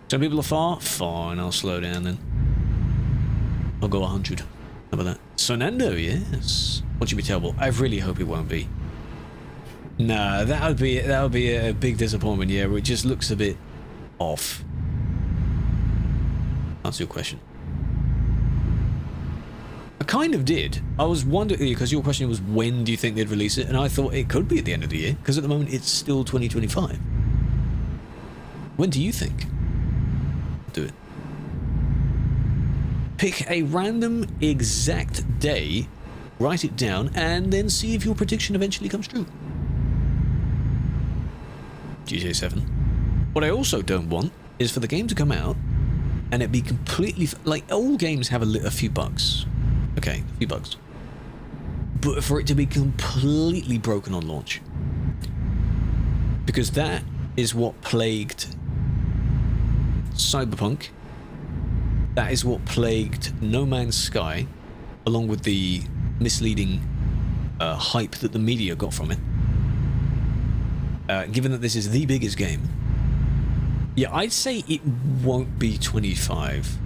Speaker 1: Some people are far? Fine, I'll slow down then. I'll go 100. How about that? Sonando, yes. What should be terrible? I really hope it won't be. Nah, that would be a big disappointment, yeah, where it just looks a bit off. Answer your question. I kind of did. I was wondering, because your question was when do you think they'd release it, and I thought it could be at the end of the year, because at the moment it's still 2025. When do you think? Do it. Pick a random exact day, write it down, and then see if your prediction eventually comes true. GTA 7. What I also don't want is for the game to come out and it be completely... Like, all games have a few bugs. Okay, a few bugs. But for it to be completely broken on launch. Because that is what plagued Cyberpunk. That is what plagued No Man's Sky, along with the misleading hype that the media got from it. Given that this is the biggest game. Yeah, I'd say it won't be 25.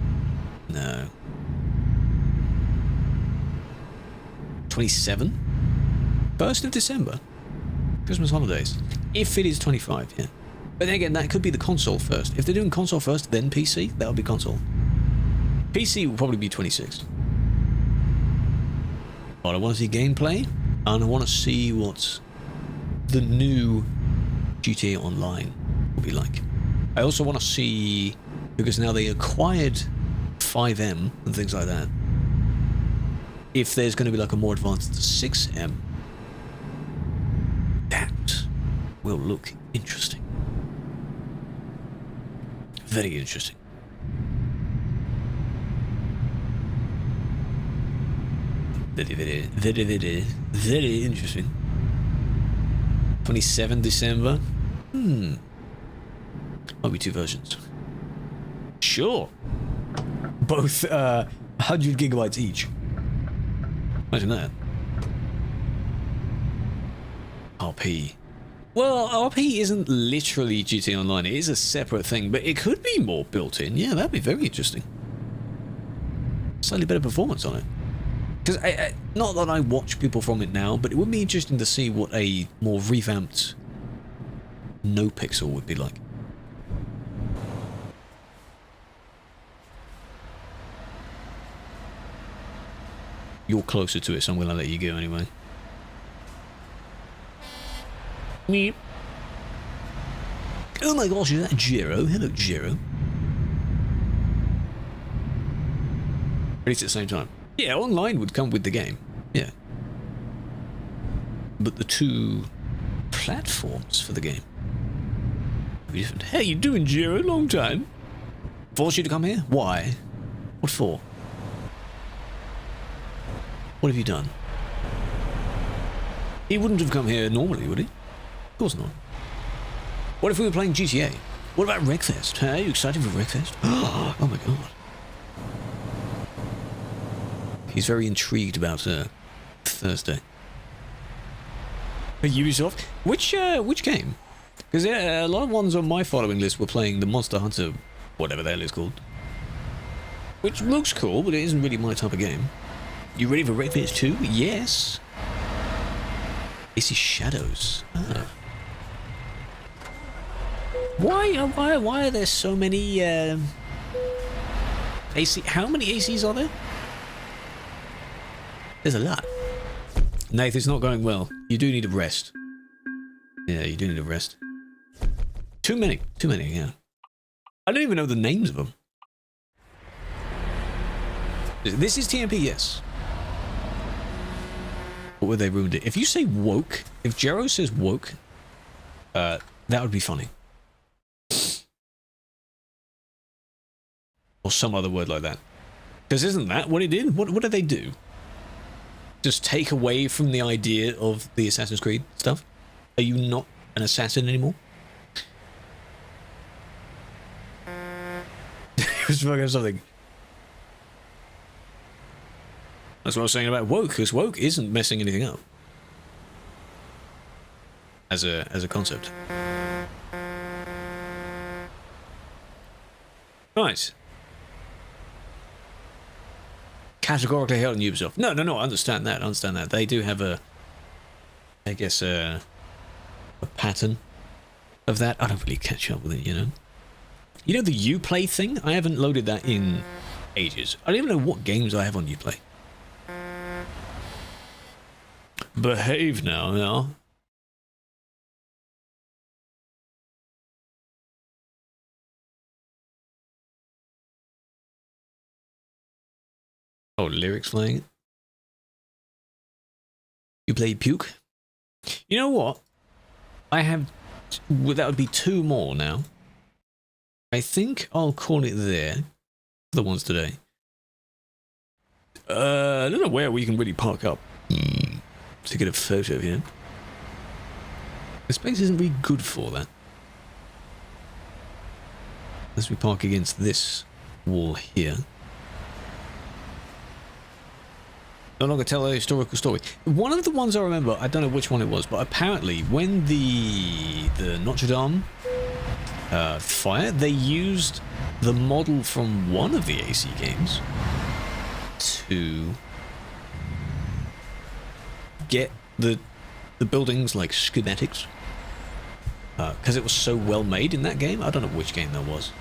Speaker 1: No. 27? 1st of December. Christmas holidays. If it is 25, yeah. But then again, that could be the console first. If they're doing console first, then PC, that would be console. PC will probably be 26. But I want to see gameplay, and I want to see what the new GTA Online will be like. I also want to see, because now they acquired 5M and things like that, if there's going to be like a more advanced 6M. That will look interesting. Very interesting. Very interesting. 27 December. Might be 2 versions. Sure. Both 100 gigabytes each. Imagine that. RP. Well, RP isn't literally GTA Online. It is a separate thing, but it could be more built in. Yeah, that'd be very interesting. Slightly better performance on it. Because not that I watch people from it now, but it would be interesting to see what a more revamped no pixel would be like. You're closer to it, so I'm going to let you go anyway. Meep. Oh my gosh, is that Jero? Hello, Jero. Released at the same time. Yeah, online would come with the game. Yeah. But the 2 platforms for the game would be different. How you doing, Jero? Long time. Forced you to come here? Why? What for? What have you done? He wouldn't have come here normally, would he? Of course not. What if we were playing GTA? What about Wreckfest? Are you excited for Wreckfest? Oh my god. He's very intrigued about Thursday. Ubisoft? Which game? Because a lot of ones on my following list were playing the Monster Hunter, whatever the hell it's called. Which looks cool, but it isn't really my type of game. You ready for Wreckfest 2? Yes. This is Shadows. Oh. Why are there so many AC? How many ACs are there? There's a lot. Nath, it's not going well. You do need a rest. Yeah, you do need a rest. Too many, yeah. I don't even know the names of them. This is TMP, yes. What would they ruined it? If you say woke, if Jero says woke, that would be funny. Or some other word like that. Because isn't that what it did? What did they do? Just take away from the idea of the Assassin's Creed stuff? Are you not an assassin anymore? It was fucking something. That's what I was saying about woke, because woke isn't messing anything up as a concept. Right. Categorically held on Ubisoft. No, I understand that. They do have a, I guess, a pattern of that. I don't really catch up with it, you know. You know the Uplay thing? I haven't loaded that in ages. I don't even know what games I have on Uplay. Behave now. Oh, lyrics playing it. You play Puke? You know what? I have... that would be 2 more now. I think I'll call it there. The ones today. I don't know where we can really park up to get a photo here. The space isn't really good for that. Unless we park against this wall here. No longer tell a historical story. One of the ones I remember, I don't know which one it was, but apparently when the Notre Dame fire, they used the model from one of the AC games to get the buildings like schematics, because it was so well made in that game. I don't know which game that was.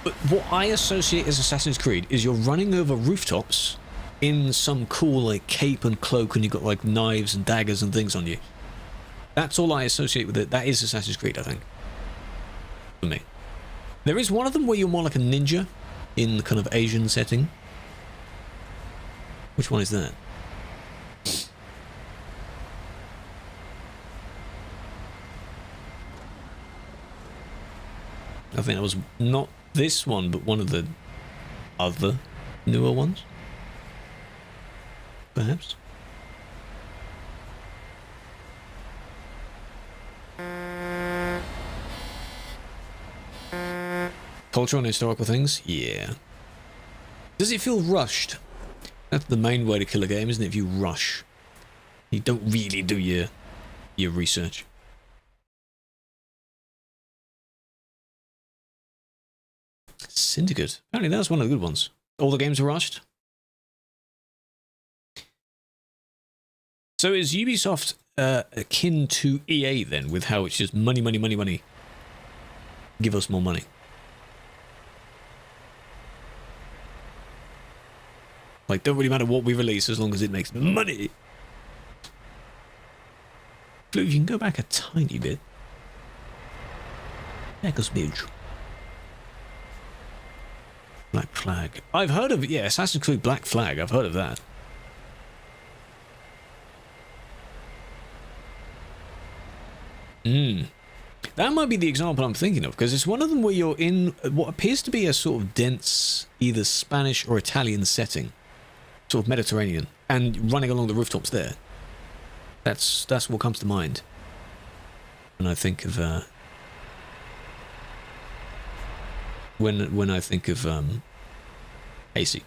Speaker 1: But what I associate as Assassin's Creed is you're running over rooftops in some cool like cape and cloak, and you've got like knives and daggers and things on you. That's all I associate with it. That is Assassin's Creed, I think. For me. There is one of them where you're more like a ninja in the kind of Asian setting. Which one is that? I think that was not this one, but one of the other newer ones. Perhaps. Culture and historical things? Yeah. Does it feel rushed? That's the main way to kill a game, isn't it? If you rush. You don't really do your research. Syndicate. Apparently that's one of the good ones. All the games are rushed. So is Ubisoft akin to EA then, with how it's just money, money, money, money? Give us more money. Like, don't really matter what we release as long as it makes money. Blue, you can go back a tiny bit. Back a smidge. Black Flag. I've heard of it, yeah, Assassin's Creed Black Flag. I've heard of that. That might be the example I'm thinking of, because it's one of them where you're in what appears to be a sort of dense, either Spanish or Italian setting. Sort of Mediterranean, and running along the rooftops there. That's what comes to mind when I think of when I think of AC.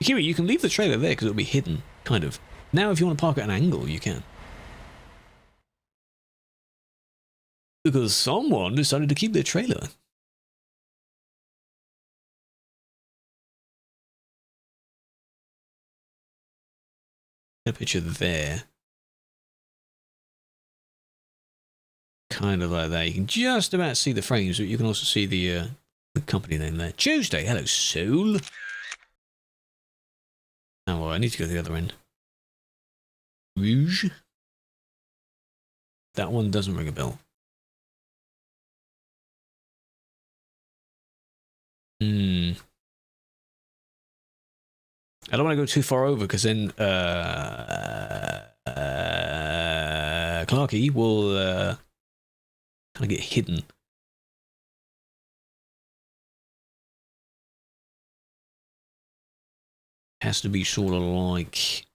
Speaker 1: Kiri, you can leave the trailer there because it'll be hidden, kind of. Now, if you want to park at an angle, you can. Because someone decided to keep their trailer. A picture there. Kind of like that. You can just about see the frames, but you can also see the company name there. Tuesday. Hello, Soul. Oh, well, I need to go to the other end. Rouge. That one doesn't ring a bell. I don't want to go too far over because then Clarky will kind of get hidden. Has to be sort of like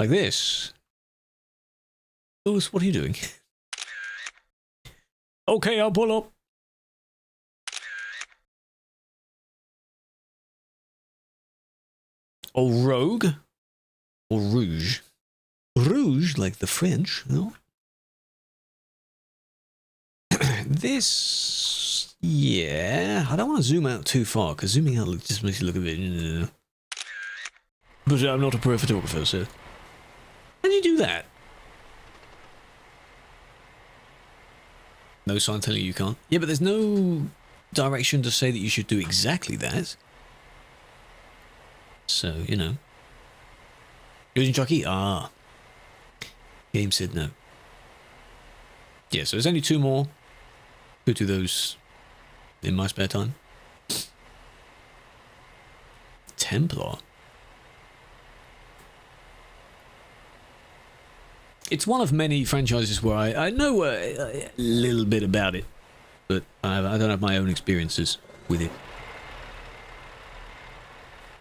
Speaker 1: Like this. Lewis, what are you doing? Okay, I'll pull up. Or Rogue. Or Rouge. Rouge, like the French, no? This... Yeah, I don't want to zoom out too far, because zooming out just makes it look a bit... But I'm not a pro photographer, so... How do you do that? No sign telling you can't. Yeah, but there's no direction to say that you should do exactly that. So, you know. Using Trucky? Ah. Game said no. Yeah, so there's only 2 more. Could do those in my spare time. Templar. It's one of many franchises where I know a little bit about it, but I don't have my own experiences with it.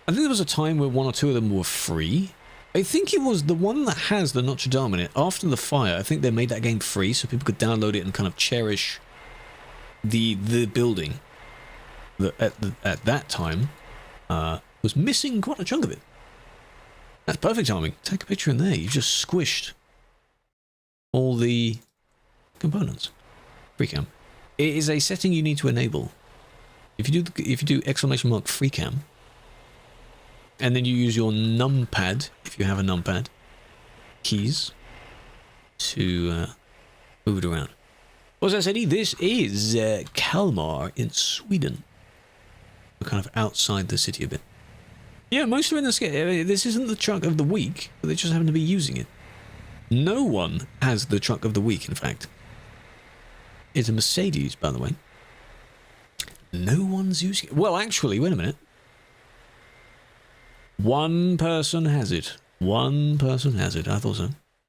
Speaker 1: I think there was a time where 1 or 2 of them were free. I think it was the one that has the Notre Dame in it. After the fire, I think they made that game free so people could download it and kind of cherish the building that at that time was missing quite a chunk of it. That's perfect timing. Take a picture in there. You've just squished all the components. Free cam. It is a setting you need to enable. If you do exclamation mark free cam, and then you use your numpad, if you have a numpad, keys to move it around. Well, as I said, this is Kalmar in Sweden. We're kind of outside the city a bit. Yeah, most are in the scale. This isn't the truck of the week, but they just happen to be using it. No one has the truck of the week, in fact. It's a Mercedes, by the way. No one's using it. Well, actually, wait a minute. One person has it. One person has it. I thought so.